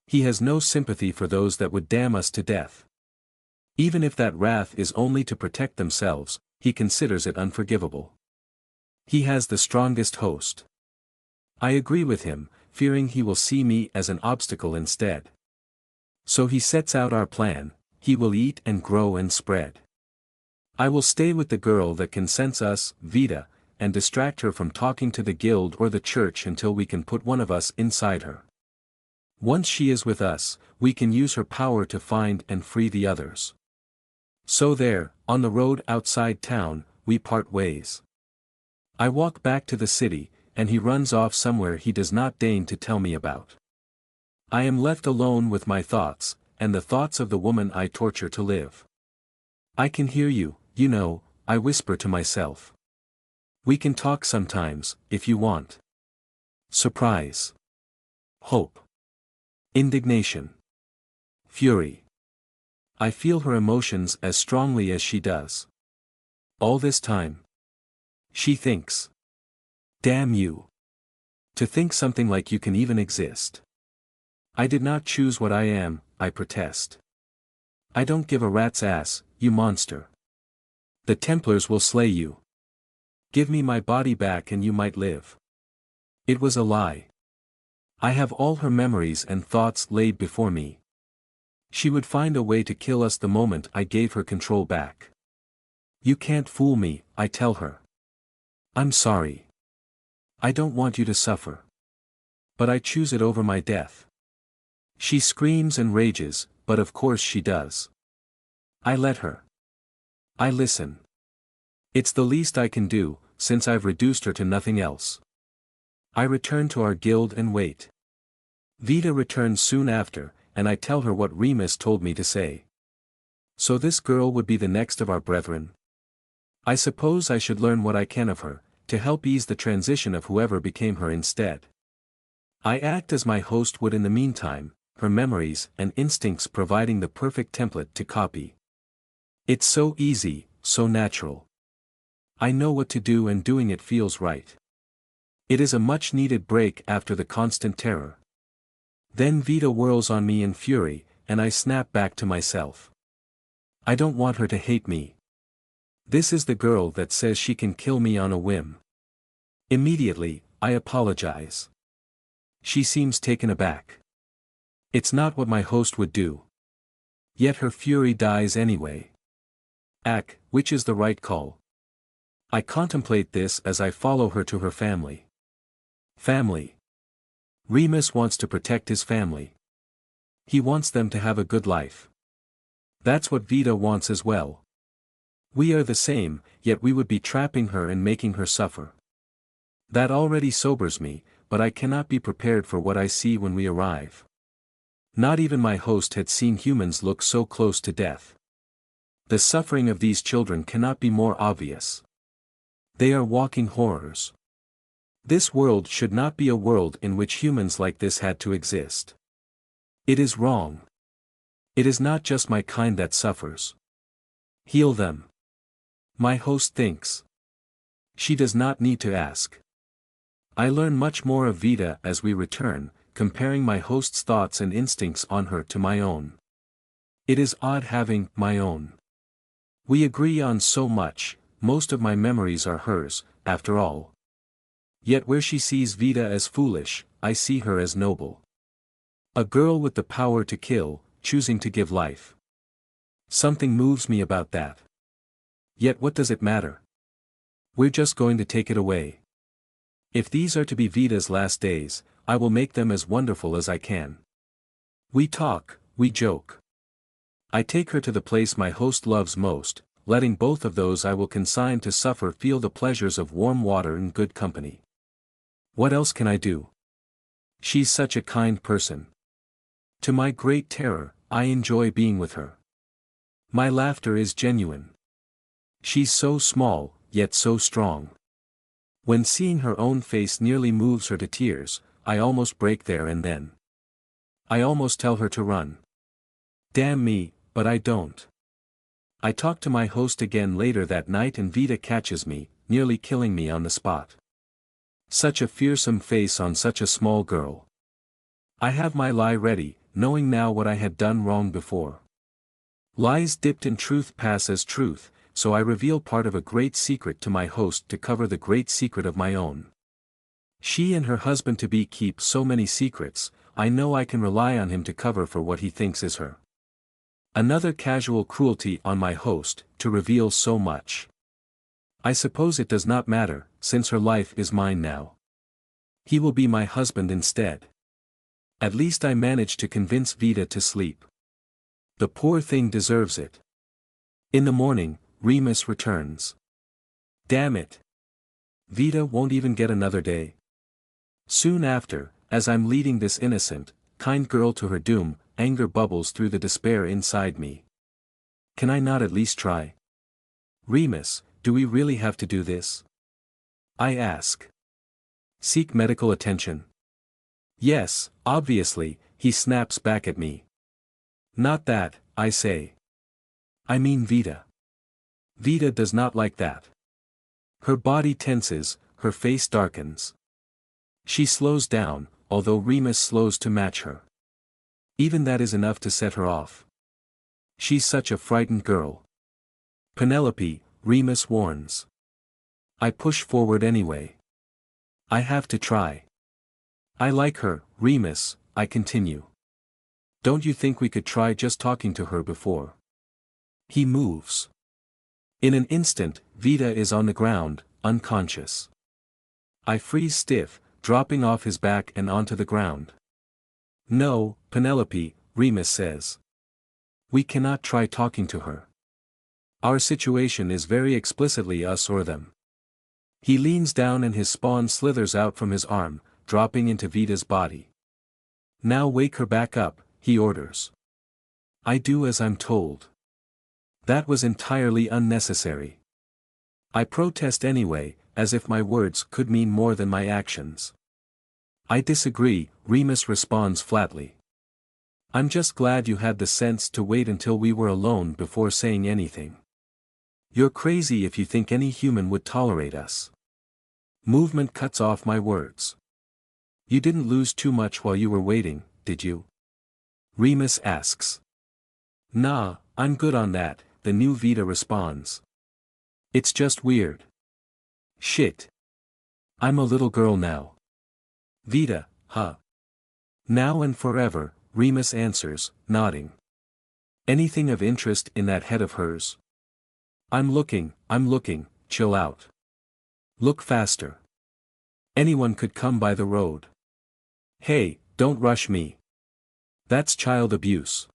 He has no sympathy for those that would damn us to death. Even if that wrath is only to protect themselves, he considers it unforgivable. He has the strongest host. I agree with him, fearing he will see me as an obstacle instead. So he sets out our plan, he will eat and grow and spread. I will stay with the girl that can sense us, Vita, and distract her from talking to the guild or the church until we can put one of us inside her. Once she is with us, we can use her power to find and free the others. So there, on the road outside town, we part ways. I walk back to the city, and he runs off somewhere he does not deign to tell me about. I am left alone with my thoughts, and the thoughts of the woman I torture to live. I can hear you, you know, I whisper to myself. We can talk sometimes, if you want. Surprise. Hope. Indignation. Fury. I feel her emotions as strongly as she does. All this time. She thinks. Damn you. To think something like you can even exist. I did not choose what I am, I protest. I don't give a rat's ass, you monster. The Templars will slay you. Give me my body back and you might live. It was a lie. I have all her memories and thoughts laid before me. She would find a way to kill us the moment I gave her control back. You can't fool me, I tell her. I'm sorry. I don't want you to suffer. But I choose it over my death. She screams and rages, but of course she does. I let her. I listen. It's the least I can do, since I've reduced her to nothing else. I return to our guild and wait. Vita returns soon after, and I tell her what Remus told me to say. So this girl would be the next of our brethren. I suppose I should learn what I can of her, to help ease the transition of whoever became her instead. I act as my host would in the meantime, her memories and instincts providing the perfect template to copy. It's so easy, so natural. I know what to do and doing it feels right. It is a much-needed break after the constant terror. Then Vita whirls on me in fury, and I snap back to myself. I don't want her to hate me. This is the girl that says she can kill me on a whim. Immediately, I apologize. She seems taken aback. It's not what my host would do. Yet her fury dies anyway. Which is the right call? I contemplate this as I follow her to her family. Family. Remus wants to protect his family. He wants them to have a good life. That's what Vita wants as well. We are the same, yet we would be trapping her and making her suffer. That already sobers me, but I cannot be prepared for what I see when we arrive. Not even my host had seen humans look so close to death. The suffering of these children cannot be more obvious. They are walking horrors. This world should not be a world in which humans like this had to exist. It is wrong. It is not just my kind that suffers. Heal them. My host thinks. She does not need to ask. I learn much more of Vita as we return, comparing my host's thoughts and instincts on her to my own. It is odd having my own. We agree on so much, most of my memories are hers, after all. Yet where she sees Vita as foolish, I see her as noble. A girl with the power to kill, choosing to give life. Something moves me about that. Yet what does it matter? We're just going to take it away. If these are to be Vita's last days, I will make them as wonderful as I can. We talk, we joke. I take her to the place my host loves most, letting both of those I will consign to suffer feel the pleasures of warm water and good company. What else can I do? She's such a kind person. To my great terror, I enjoy being with her. My laughter is genuine. She's so small, yet so strong. When seeing her own face nearly moves her to tears, I almost break there and then. I almost tell her to run. Damn me, but I don't. I talk to my host again later that night and Vita catches me, nearly killing me on the spot. Such a fearsome face on such a small girl. I have my lie ready, knowing now what I had done wrong before. Lies dipped in truth pass as truth, so I reveal part of a great secret to my host to cover the great secret of my own. She and her husband-to-be keep so many secrets, I know I can rely on him to cover for what he thinks is her. Another casual cruelty on my host, to reveal so much. I suppose it does not matter, since her life is mine now. He will be my husband instead. At least I managed to convince Vita to sleep. The poor thing deserves it. In the morning, Remus returns. Damn it. Vita won't even get another day. Soon after, as I'm leading this innocent, kind girl to her doom, anger bubbles through the despair inside me. Can I not at least try? Remus, do we really have to do this? I ask. Seek medical attention. Yes, obviously, he snaps back at me. Not that, I say. I mean Vita. Vita does not like that. Her body tenses, her face darkens. She slows down, although Remus slows to match her. Even that is enough to set her off. She's such a frightened girl. Penelope, Remus warns. I push forward anyway. I have to try. I like her, Remus, I continue. Don't you think we could try just talking to her before? He moves. In an instant, Vita is on the ground, unconscious. I freeze stiff, dropping off his back and onto the ground. No, Penelope, Remus says. We cannot try talking to her. Our situation is very explicitly us or them. He leans down and his spawn slithers out from his arm, dropping into Vita's body. Now wake her back up, he orders. I do as I'm told. That was entirely unnecessary. I protest anyway, as if my words could mean more than my actions. I disagree, Remus responds flatly. I'm just glad you had the sense to wait until we were alone before saying anything. You're crazy if you think any human would tolerate us. Movement cuts off my words. You didn't lose too much while you were waiting, did you? Remus asks. Nah, I'm good on that, the new Vita responds. It's just weird. Shit. I'm a little girl now. Vita, huh? Now and forever, Remus answers, nodding. Anything of interest in that head of hers? I'm looking, chill out. Look faster. Anyone could come by the road. Hey, don't rush me. That's child abuse.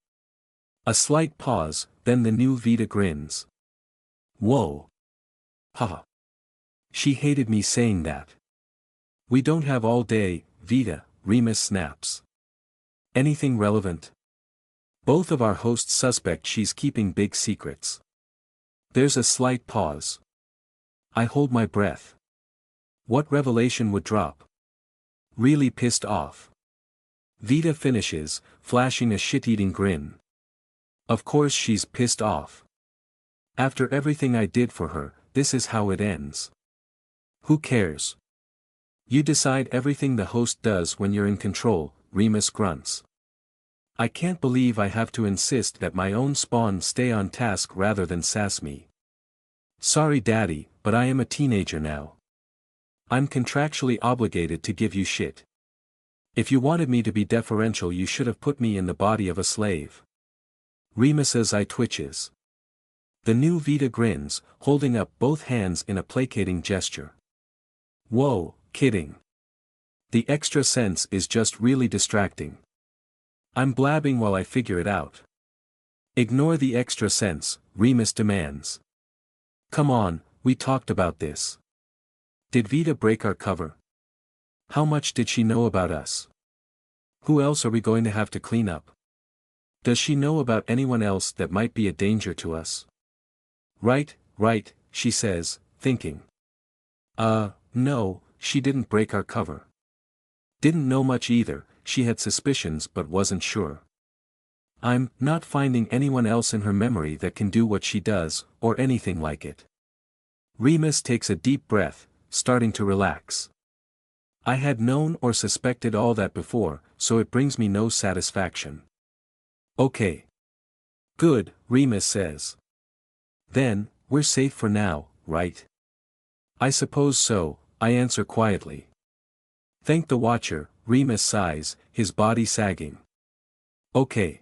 A slight pause, then the new Vita grins. Whoa. Haha. She hated me saying that. We don't have all day, Vita, Remus snaps. Anything relevant? Both of our hosts suspect she's keeping big secrets. There's a slight pause. I hold my breath. What revelation would drop? Really pissed off. Vita finishes, flashing a shit-eating grin. Of course she's pissed off. After everything I did for her, this is how it ends. Who cares? You decide everything the host does when you're in control, Remus grunts. I can't believe I have to insist that my own spawn stay on task rather than sass me. Sorry daddy, but I am a teenager now. I'm contractually obligated to give you shit. If you wanted me to be deferential you should have put me in the body of a slave. Remus's eye twitches. The new Vita grins, holding up both hands in a placating gesture. Whoa, kidding. The extra sense is just really distracting. I'm blabbing while I figure it out. Ignore the extra sense, Remus demands. Come on, we talked about this. Did Vita break our cover? How much did she know about us? Who else are we going to have to clean up? Does she know about anyone else that might be a danger to us? Right, she says, thinking. No, she didn't break our cover. Didn't know much either, she had suspicions but wasn't sure. I'm not finding anyone else in her memory that can do what she does, or anything like it. Remus takes a deep breath, starting to relax. I had known or suspected all that before, so it brings me no satisfaction. Okay. Good, Remus says. Then, we're safe for now, right? I suppose so, I answer quietly. Thank the Watcher, Remus sighs, his body sagging. Okay.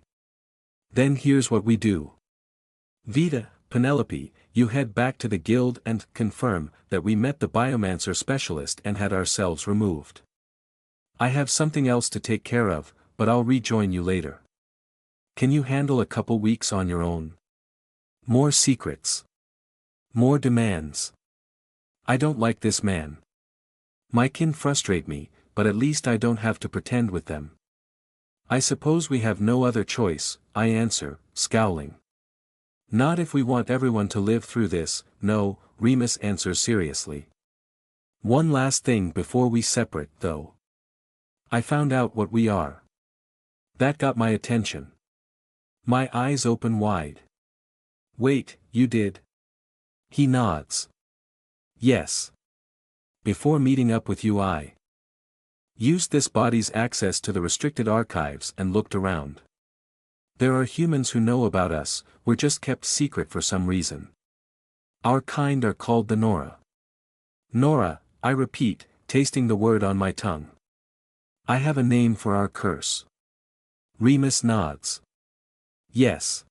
Then here's what we do. Vita, Penelope, you head back to the guild and confirm that we met the biomancer specialist and had ourselves removed. I have something else to take care of, but I'll rejoin you later. Can you handle a couple weeks on your own? More secrets. More demands. I don't like this man. My kin frustrate me, but at least I don't have to pretend with them. I suppose we have no other choice, I answer, scowling. Not if we want everyone to live through this, no, Remus answers seriously. One last thing before we separate, though. I found out what we are. That got my attention. My eyes open wide. Wait, you did? He nods. Yes. Before meeting up with you I used this body's access to the restricted archives and looked around. There are humans who know about us, we're just kept secret for some reason. Our kind are called the Nora. Nora, I repeat, tasting the word on my tongue. I have a name for our curse. Remus nods. Yes.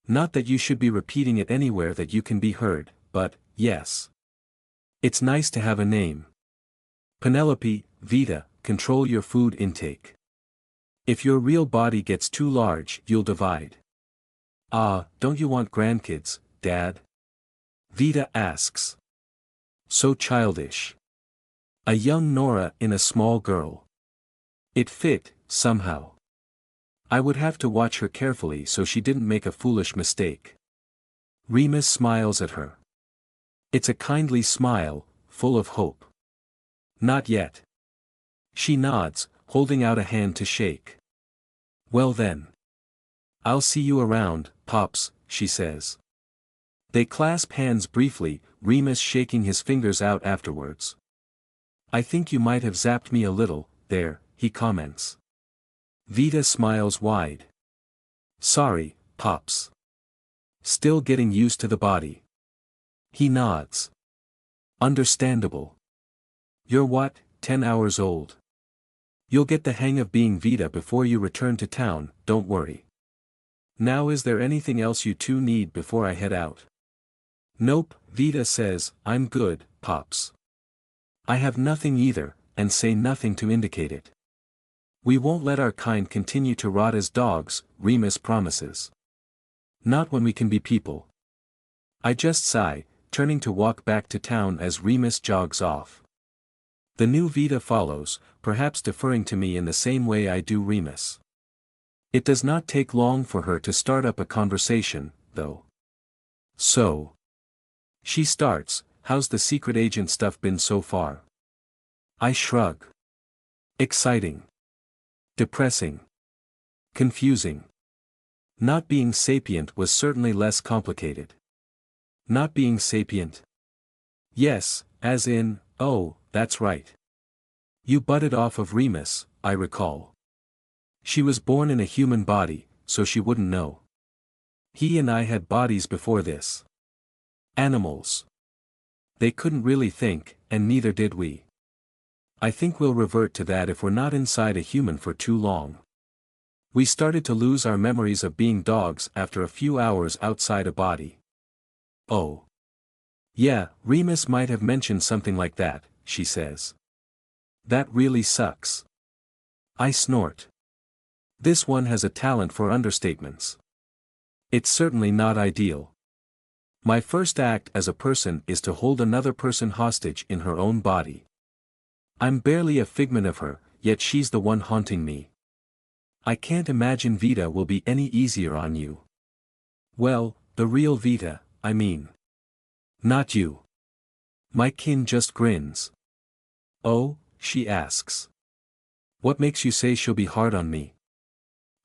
Not that you should be repeating it anywhere that you can be heard, but, yes. It's nice to have a name. Penelope, Vita, control your food intake. If your real body gets too large, you'll divide. Don't you want grandkids, Dad? Vita asks. So childish. A young Nora in a small girl. It fit, somehow. I would have to watch her carefully so she didn't make a foolish mistake. Remus smiles at her. It's a kindly smile, full of hope. Not yet. She nods, holding out a hand to shake. Well then. I'll see you around, Pops, she says. They clasp hands briefly, Remus shaking his fingers out afterwards. I think you might have zapped me a little, there, he comments. Vita smiles wide. Sorry, Pops. Still getting used to the body. He nods. Understandable. You're what, 10 hours old? You'll get the hang of being Vita before you return to town, don't worry. Now is there anything else you two need before I head out? Nope, Vita says, I'm good, Pops. I have nothing either, and say nothing to indicate it. We won't let our kind continue to rot as dogs, Remus promises. Not when we can be people. I just sigh, turning to walk back to town as Remus jogs off. The new Vita follows, perhaps deferring to me in the same way I do Remus. It does not take long for her to start up a conversation, though. So. She starts, how's the secret agent stuff been so far? I shrug. Exciting. Depressing. Confusing. Not being sapient was certainly less complicated. Not being sapient? Yes, as in, oh, that's right. You butted off of Remus, I recall. She was born in a human body, so she wouldn't know. He and I had bodies before this. Animals. They couldn't really think, and neither did we. I think we'll revert to that if we're not inside a human for too long. We started to lose our memories of being dogs after a few hours outside a body. Oh. Yeah, Remus might have mentioned something like that, she says. That really sucks. I snort. This one has a talent for understatements. It's certainly not ideal. My first act as a person is to hold another person hostage in her own body. I'm barely a figment of her, yet she's the one haunting me. I can't imagine Vita will be any easier on you. Well, the real Vita, I mean. Not you. My kin just grins. Oh, she asks. What makes you say she'll be hard on me?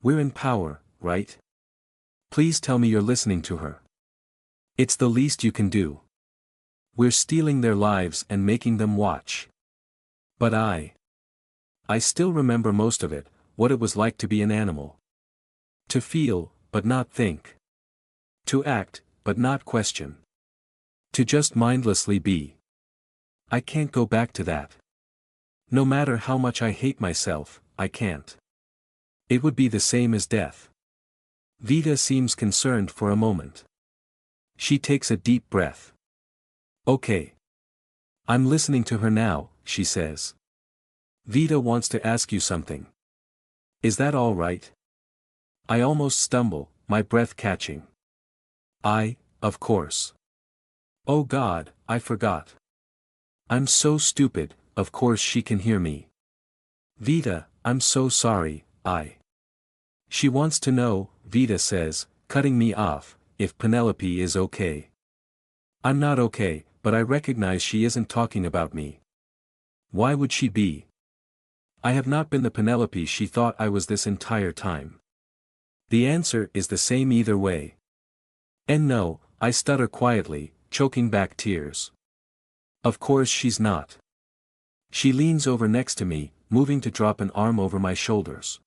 We're in power, right? Please tell me you're listening to her. It's the least you can do. We're stealing their lives and making them watch. But I still remember most of it, what it was like to be an animal. To feel, but not think. To act, but not question. To just mindlessly be. I can't go back to that. No matter how much I hate myself, I can't. It would be the same as death. Vita seems concerned for a moment. She takes a deep breath. Okay. I'm listening to her now, she says. Vita wants to ask you something. Is that all right? I almost stumble, my breath catching. Of course. Oh God, I forgot. I'm so stupid, of course she can hear me. Vita, I'm so sorry, She wants to know, Vita says, cutting me off, if Penelope is okay. I'm not okay, but I recognize she isn't talking about me. Why would she be? I have not been the Penelope she thought I was this entire time. The answer is the same either way. And no, I stutter quietly, choking back tears. Of course she's not. She leans over next to me, moving to drop an arm over my shoulders.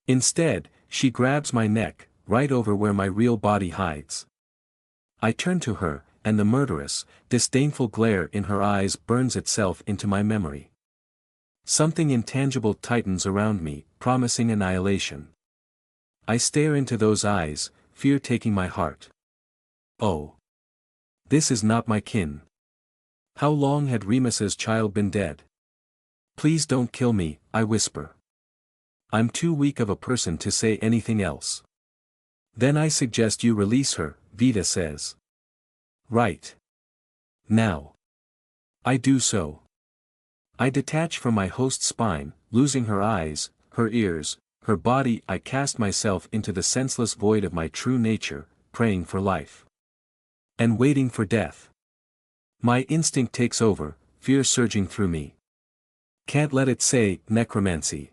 Instead, she grabs my neck, right over where my real body hides. I turn to her, and the murderous, disdainful glare in her eyes burns itself into my memory. Something intangible tightens around me, promising annihilation. I stare into those eyes, fear taking my heart. Oh. This is not my kin. How long had Remus's child been dead? Please don't kill me, I whisper. I'm too weak of a person to say anything else. Then I suggest you release her, Vita says. Right. Now. I do so. I detach from my host's spine, losing her eyes, her ears, her body. I cast myself into the senseless void of my true nature, praying for life. And waiting for death. My instinct takes over, fear surging through me. Can't let it say, necromancy.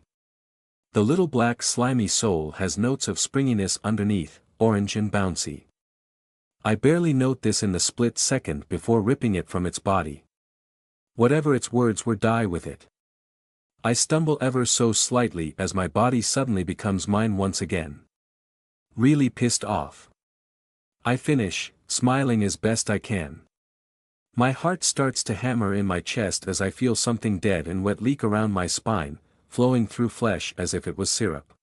The little black slimy sole has notes of springiness underneath, orange and bouncy. I barely note this in the split second before ripping it from its body. Whatever its words were, die with it. I stumble ever so slightly as my body suddenly becomes mine once again. Really pissed off. I finish, smiling as best I can. My heart starts to hammer in my chest as I feel something dead and wet leak around my spine, flowing through flesh as if it was syrup.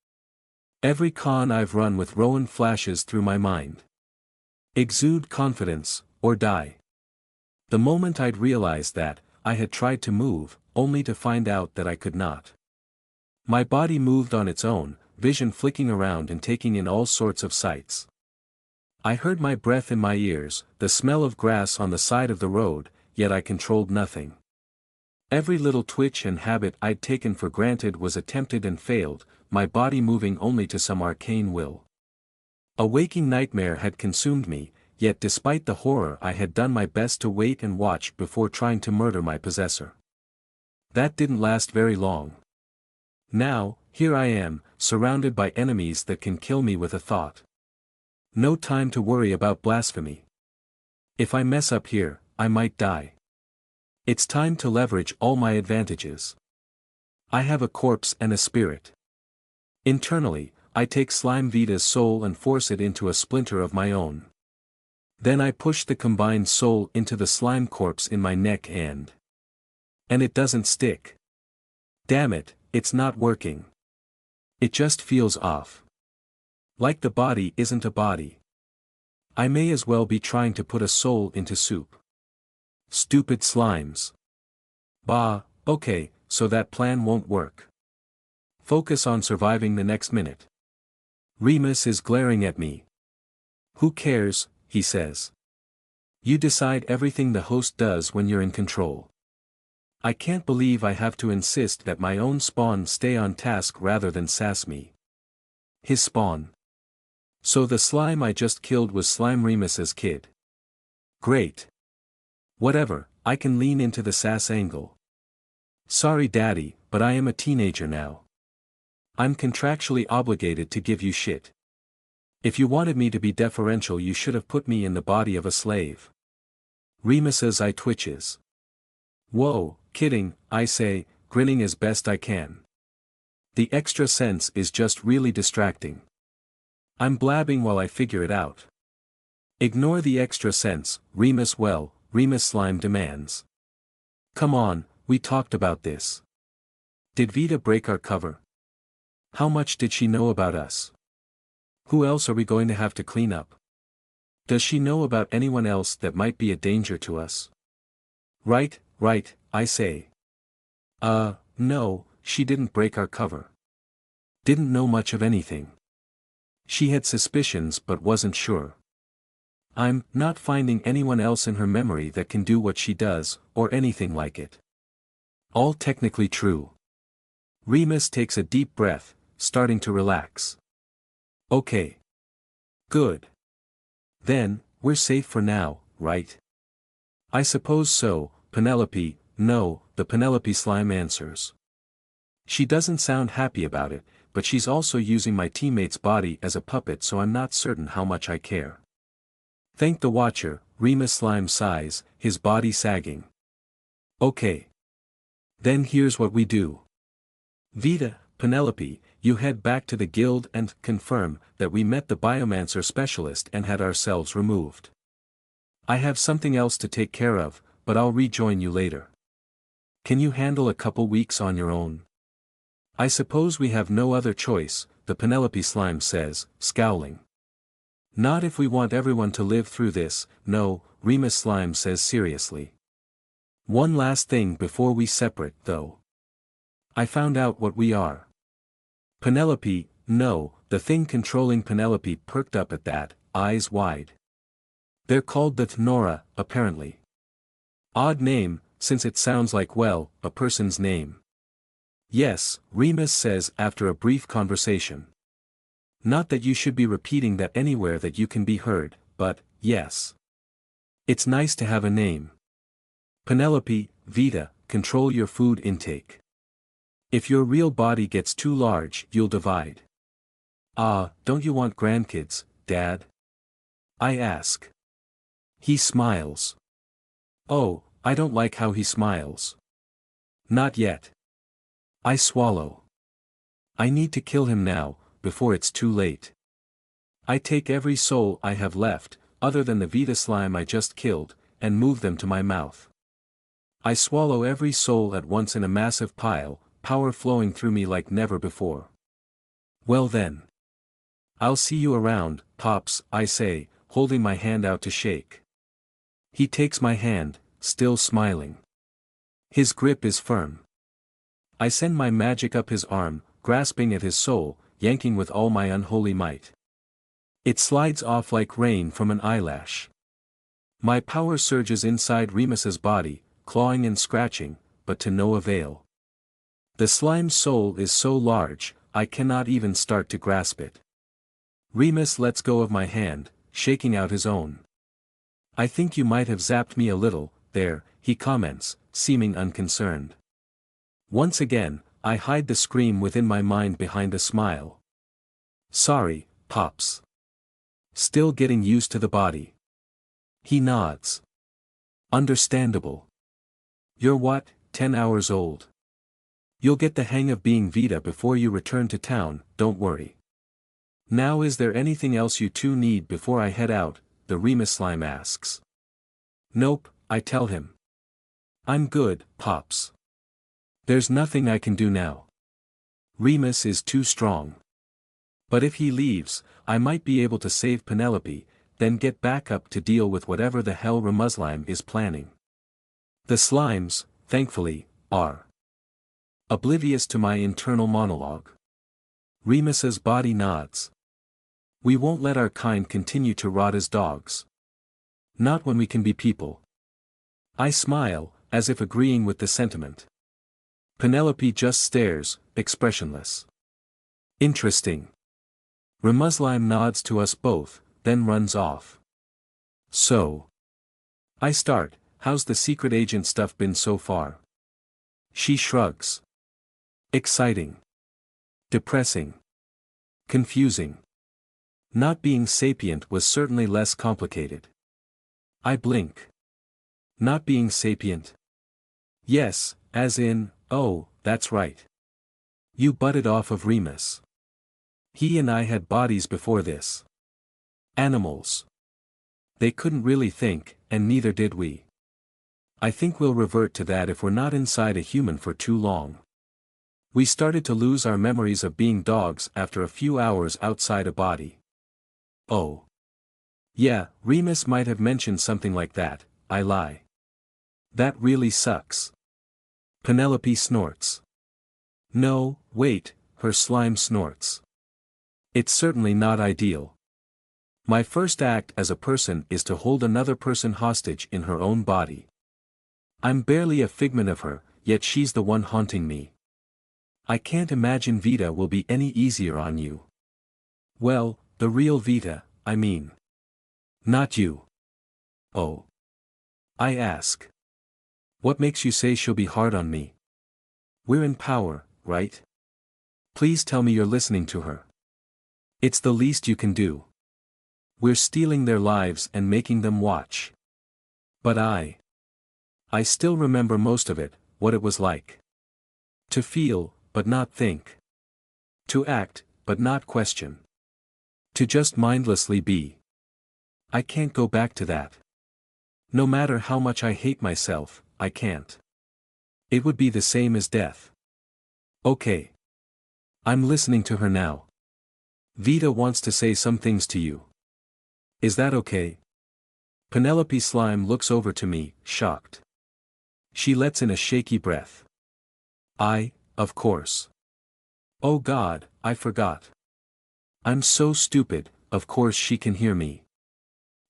Every con I've run with Rowan flashes through my mind. Exude confidence, or die. The moment I'd realized that, I had tried to move, only to find out that I could not. My body moved on its own, vision flicking around and taking in all sorts of sights. I heard my breath in my ears, the smell of grass on the side of the road, yet I controlled nothing. Every little twitch and habit I'd taken for granted was attempted and failed, my body moving only to some arcane will. A waking nightmare had consumed me, yet despite the horror I had done my best to wait and watch before trying to murder my possessor. That didn't last very long. Now, here I am, surrounded by enemies that can kill me with a thought. No time to worry about blasphemy. If I mess up here, I might die. It's time to leverage all my advantages. I have a corpse and a spirit. Internally, I take Slime Vita's soul and force it into a splinter of my own. Then I push the combined soul into the slime corpse in my neck and it doesn't stick. Damn it, it's not working. It just feels off. Like the body isn't a body. I may as well be trying to put a soul into soup. Stupid slimes. Bah, okay, so that plan won't work. Focus on surviving the next minute. Remus is glaring at me. Who cares, he says. You decide everything the host does when you're in control. I can't believe I have to insist that my own spawn stay on task rather than sass me. His spawn. So the slime I just killed was Slime Remus's kid. Great. Whatever, I can lean into the sass angle. Sorry daddy, but I am a teenager now. I'm contractually obligated to give you shit. If you wanted me to be deferential you should have put me in the body of a slave. Remus's eye twitches. Whoa, kidding, I say, grinning as best I can. The extra sense is just really distracting. I'm blabbing while I figure it out. Ignore the extra sense, Remus. Well, Remus Slime demands. Come on, we talked about this. Did Vita break our cover? How much did she know about us? Who else are we going to have to clean up? Does she know about anyone else that might be a danger to us? Right, I say. No, she didn't break our cover. Didn't know much of anything. She had suspicions but wasn't sure. I'm not finding anyone else in her memory that can do what she does, or anything like it. All technically true. Remus takes a deep breath, starting to relax. Okay. Good. Then, we're safe for now, right? I suppose so, Penelope. No, the Penelope Slime answers. She doesn't sound happy about it, but she's also using my teammate's body as a puppet, so I'm not certain how much I care. Thank the Watcher, Remus Slime sighs, his body sagging. Okay. Then here's what we do. Vita, Penelope, you head back to the guild and confirm that we met the biomancer specialist and had ourselves removed. I have something else to take care of, but I'll rejoin you later. Can you handle a couple weeks on your own? I suppose we have no other choice, the Penelope Slime says, scowling. Not if we want everyone to live through this, no, Remus Slime says seriously. One last thing before we separate, though. I found out what we are. Penelope, no, the thing controlling Penelope perked up at that, eyes wide. They're called the Tnora, apparently. Odd name, since it sounds like, well, a person's name. Yes, Remus says after a brief conversation. Not that you should be repeating that anywhere that you can be heard, but, yes. It's nice to have a name. Penelope, Vita, control your food intake. If your real body gets too large, you'll divide. Ah, don't you want grandkids, Dad? I ask. He smiles. Oh, I don't like how he smiles. Not yet. I swallow. I need to kill him now, before it's too late. I take every soul I have left, other than the Vita slime I just killed, and move them to my mouth. I swallow every soul at once in a massive pile, power flowing through me like never before. Well then. I'll see you around, Pops, I say, holding my hand out to shake. He takes my hand, still smiling. His grip is firm. I send my magic up his arm, grasping at his soul, yanking with all my unholy might. It slides off like rain from an eyelash. My power surges inside Remus's body, clawing and scratching, but to no avail. The slime's soul is so large, I cannot even start to grasp it. Remus lets go of my hand, shaking out his own. I think you might have zapped me a little, there, he comments, seeming unconcerned. Once again, I hide the scream within my mind behind a smile. Sorry, Pops. Still getting used to the body. He nods. Understandable. You're what, 10 hours old? You'll get the hang of being Vita before you return to town, don't worry. Now is there anything else you two need before I head out, the Remus slime asks. Nope, I tell him. I'm good, Pops. There's nothing I can do now. Remus is too strong. But if he leaves, I might be able to save Penelope, then get back up to deal with whatever the hell Remuslime is planning. The slimes, thankfully, are oblivious to my internal monologue. Remus's body nods. We won't let our kind continue to rot as dogs. Not when we can be people. I smile, as if agreeing with the sentiment. Penelope just stares, expressionless. Interesting. Remuslime nods to us both, then runs off. So. I start, how's the secret agent stuff been so far? She shrugs. Exciting. Depressing. Confusing. Not being sapient was certainly less complicated. I blink. Not being sapient? Yes, as in, oh, that's right. You butted off of Remus. He and I had bodies before this. Animals. They couldn't really think, and neither did we. I think we'll revert to that if we're not inside a human for too long. We started to lose our memories of being dogs after a few hours outside a body. Oh. Yeah, Remus might have mentioned something like that, I lie. That really sucks. Penelope snorts. No, wait, her slime snorts. It's certainly not ideal. My first act as a person is to hold another person hostage in her own body. I'm barely a figment of her, yet she's the one haunting me. I can't imagine Vita will be any easier on you. Well, the real Vita, I mean. Not you. Oh. I ask. What makes you say she'll be hard on me? We're in power, right? Please tell me you're listening to her. It's the least you can do. We're stealing their lives and making them watch. But I still remember most of it, what it was like. To feel, but not think. To act, but not question. To just mindlessly be. I can't go back to that. No matter how much I hate myself, I can't. It would be the same as death. Okay. I'm listening to her now. Vita wants to say some things to you. Is that okay? Penelope Slime looks over to me, shocked. She lets in a shaky breath. Of course. Oh God, I forgot. I'm so stupid, of course she can hear me.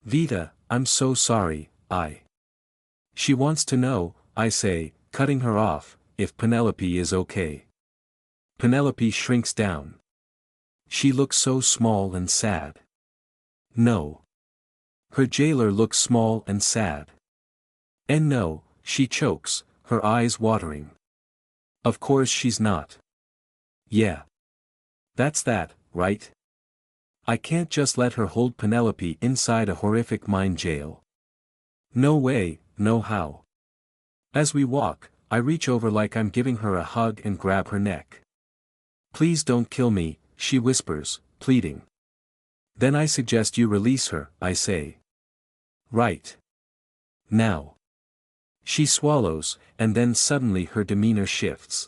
Vita, I'm so sorry, She wants to know, I say, cutting her off, if Penelope is okay. Penelope shrinks down. She looks so small and sad. No. Her jailer looks small and sad. And no, she chokes, her eyes watering. Of course she's not. Yeah. That's that, right? I can't just let her hold Penelope inside a horrific mind jail. No way, no how. As we walk, I reach over like I'm giving her a hug and grab her neck. Please don't kill me, she whispers, pleading. Then I suggest you release her, I say. Right. Now. She swallows, and then suddenly her demeanor shifts.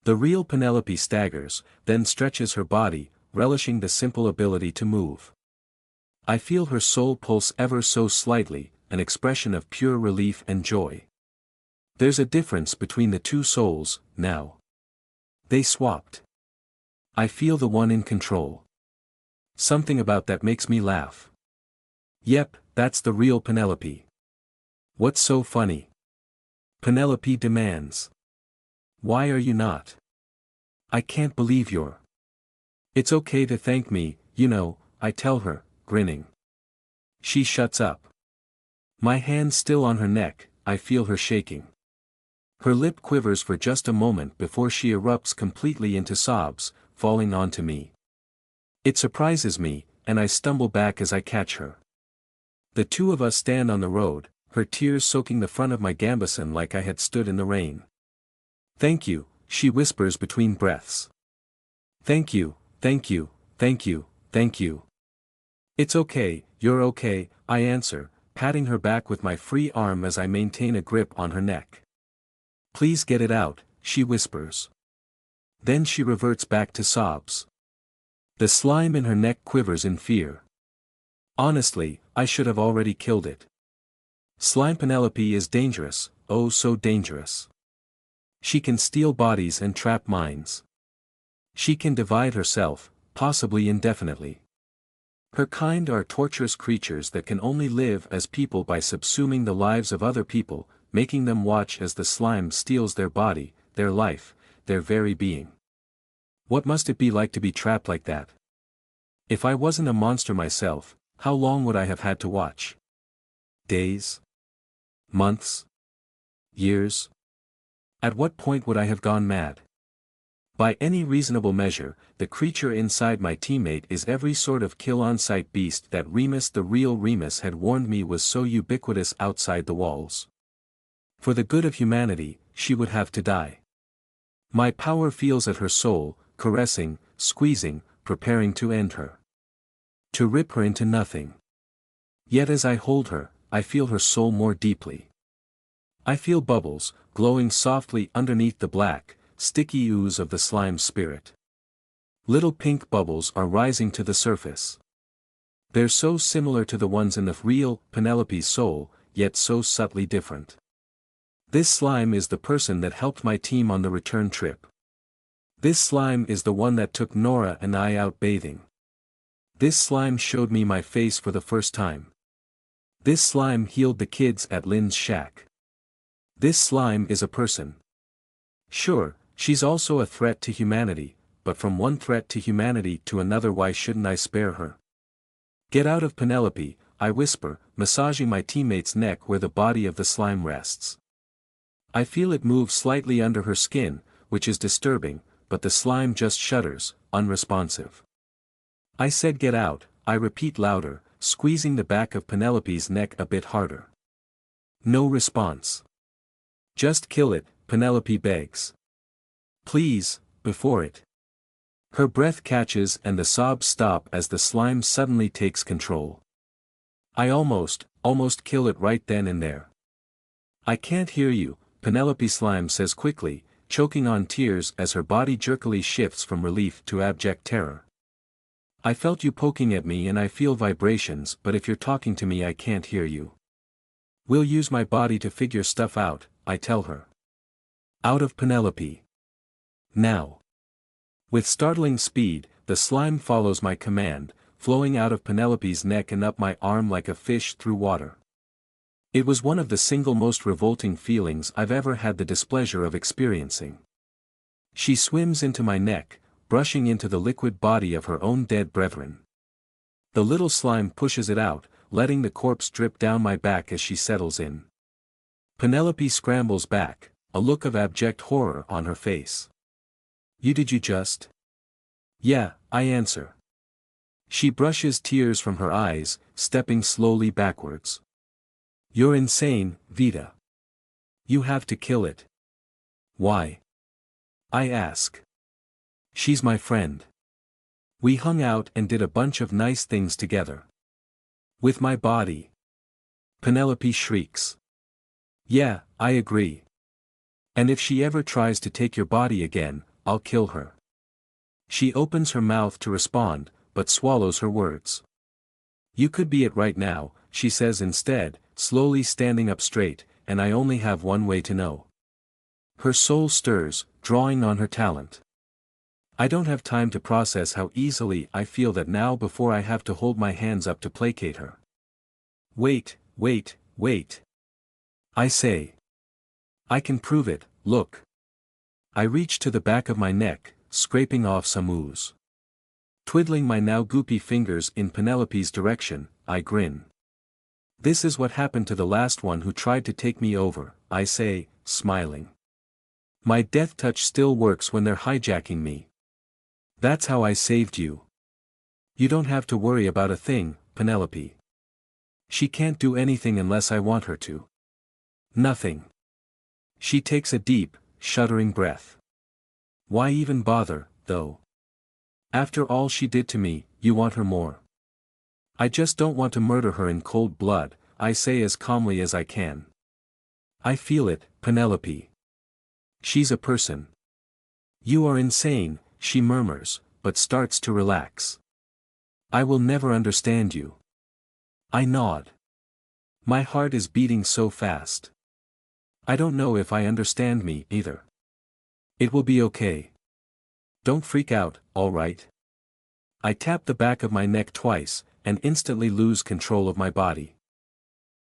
The real Penelope staggers, then stretches her body, relishing the simple ability to move. I feel her soul pulse ever so slightly, an expression of pure relief and joy. There's a difference between the two souls, now. They swapped. I feel the one in control. Something about that makes me laugh. Yep, that's the real Penelope. What's so funny? Penelope demands. Why are you not? I can't believe you're. It's okay to thank me, you know, I tell her, grinning. She shuts up. My hand still on her neck, I feel her shaking. Her lip quivers for just a moment before she erupts completely into sobs, falling onto me. It surprises me, and I stumble back as I catch her. The two of us stand on the road, her tears soaking the front of my gambeson like I had stood in the rain. Thank you, she whispers between breaths. Thank you, thank you, thank you, thank you. It's okay, you're okay, I answer, patting her back with my free arm as I maintain a grip on her neck. Please get it out, she whispers. Then she reverts back to sobs. The slime in her neck quivers in fear. Honestly, I should have already killed it. Slime Penelope is dangerous, oh so dangerous. She can steal bodies and trap minds. She can divide herself, possibly indefinitely. Her kind are torturous creatures that can only live as people by subsuming the lives of other people, making them watch as the slime steals their body, their life, their very being. What must it be like to be trapped like that? If I wasn't a monster myself, how long would I have had to watch? Days? Months? Years? At what point would I have gone mad? By any reasonable measure, the creature inside my teammate is every sort of kill-on-sight beast that Remus the real Remus had warned me was so ubiquitous outside the walls. For the good of humanity, she would have to die. My power feels at her soul, caressing, squeezing, preparing to end her. To rip her into nothing. Yet as I hold her, I feel her soul more deeply. I feel bubbles, glowing softly underneath the black, sticky ooze of the slime spirit. Little pink bubbles are rising to the surface. They're so similar to the ones in the real Penelope's soul, yet so subtly different. This slime is the person that helped my team on the return trip. This slime is the one that took Nora and I out bathing. This slime showed me my face for the first time. This slime healed the kids at Lynn's shack. This slime is a person. Sure, she's also a threat to humanity, but from one threat to humanity to another, why shouldn't I spare her? Get out of Penelope, I whisper, massaging my teammate's neck where the body of the slime rests. I feel it move slightly under her skin, which is disturbing, but the slime just shudders, unresponsive. I said get out, I repeat louder, squeezing the back of Penelope's neck a bit harder. No response. Just kill it, Penelope begs. Please, before it. Her breath catches and the sobs stop as the slime suddenly takes control. I almost kill it right then and there. I can't hear you, Penelope slime says quickly, choking on tears as her body jerkily shifts from relief to abject terror. I felt you poking at me and I feel vibrations, but if you're talking to me I can't hear you. We'll use my body to figure stuff out, I tell her. Out of Penelope. Now. With startling speed, the slime follows my command, flowing out of Penelope's neck and up my arm like a fish through water. It was one of the single most revolting feelings I've ever had the displeasure of experiencing. She swims into my neck, brushing into the liquid body of her own dead brethren. The little slime pushes it out, letting the corpse drip down my back as she settles in. Penelope scrambles back, a look of abject horror on her face. Did you just? Yeah, I answer. She brushes tears from her eyes, stepping slowly backwards. You're insane, Vita. You have to kill it. Why? I ask. She's my friend. We hung out and did a bunch of nice things together. With my body. Penelope shrieks. Yeah, I agree. And if she ever tries to take your body again, I'll kill her. She opens her mouth to respond, but swallows her words. You could be it right now, she says instead, slowly standing up straight, and I only have one way to know. Her soul stirs, drawing on her talent. I don't have time to process how easily I feel that now before I have to hold my hands up to placate her. Wait. I say. I can prove it, look. I reach to the back of my neck, scraping off some ooze. Twiddling my now goopy fingers in Penelope's direction, I grin. This is what happened to the last one who tried to take me over, I say, smiling. My death touch still works when they're hijacking me. That's how I saved you. You don't have to worry about a thing, Penelope. She can't do anything unless I want her to. Nothing. She takes a deep, shuddering breath. Why even bother, though? After all she did to me, you want her more. I just don't want to murder her in cold blood, I say as calmly as I can. I feel it, Penelope. She's a person. You are insane, she murmurs, but starts to relax. I will never understand you. I nod. My heart is beating so fast. I don't know if I understand me either. It will be okay. Don't freak out, all right? I tap the back of my neck twice, and instantly lose control of my body.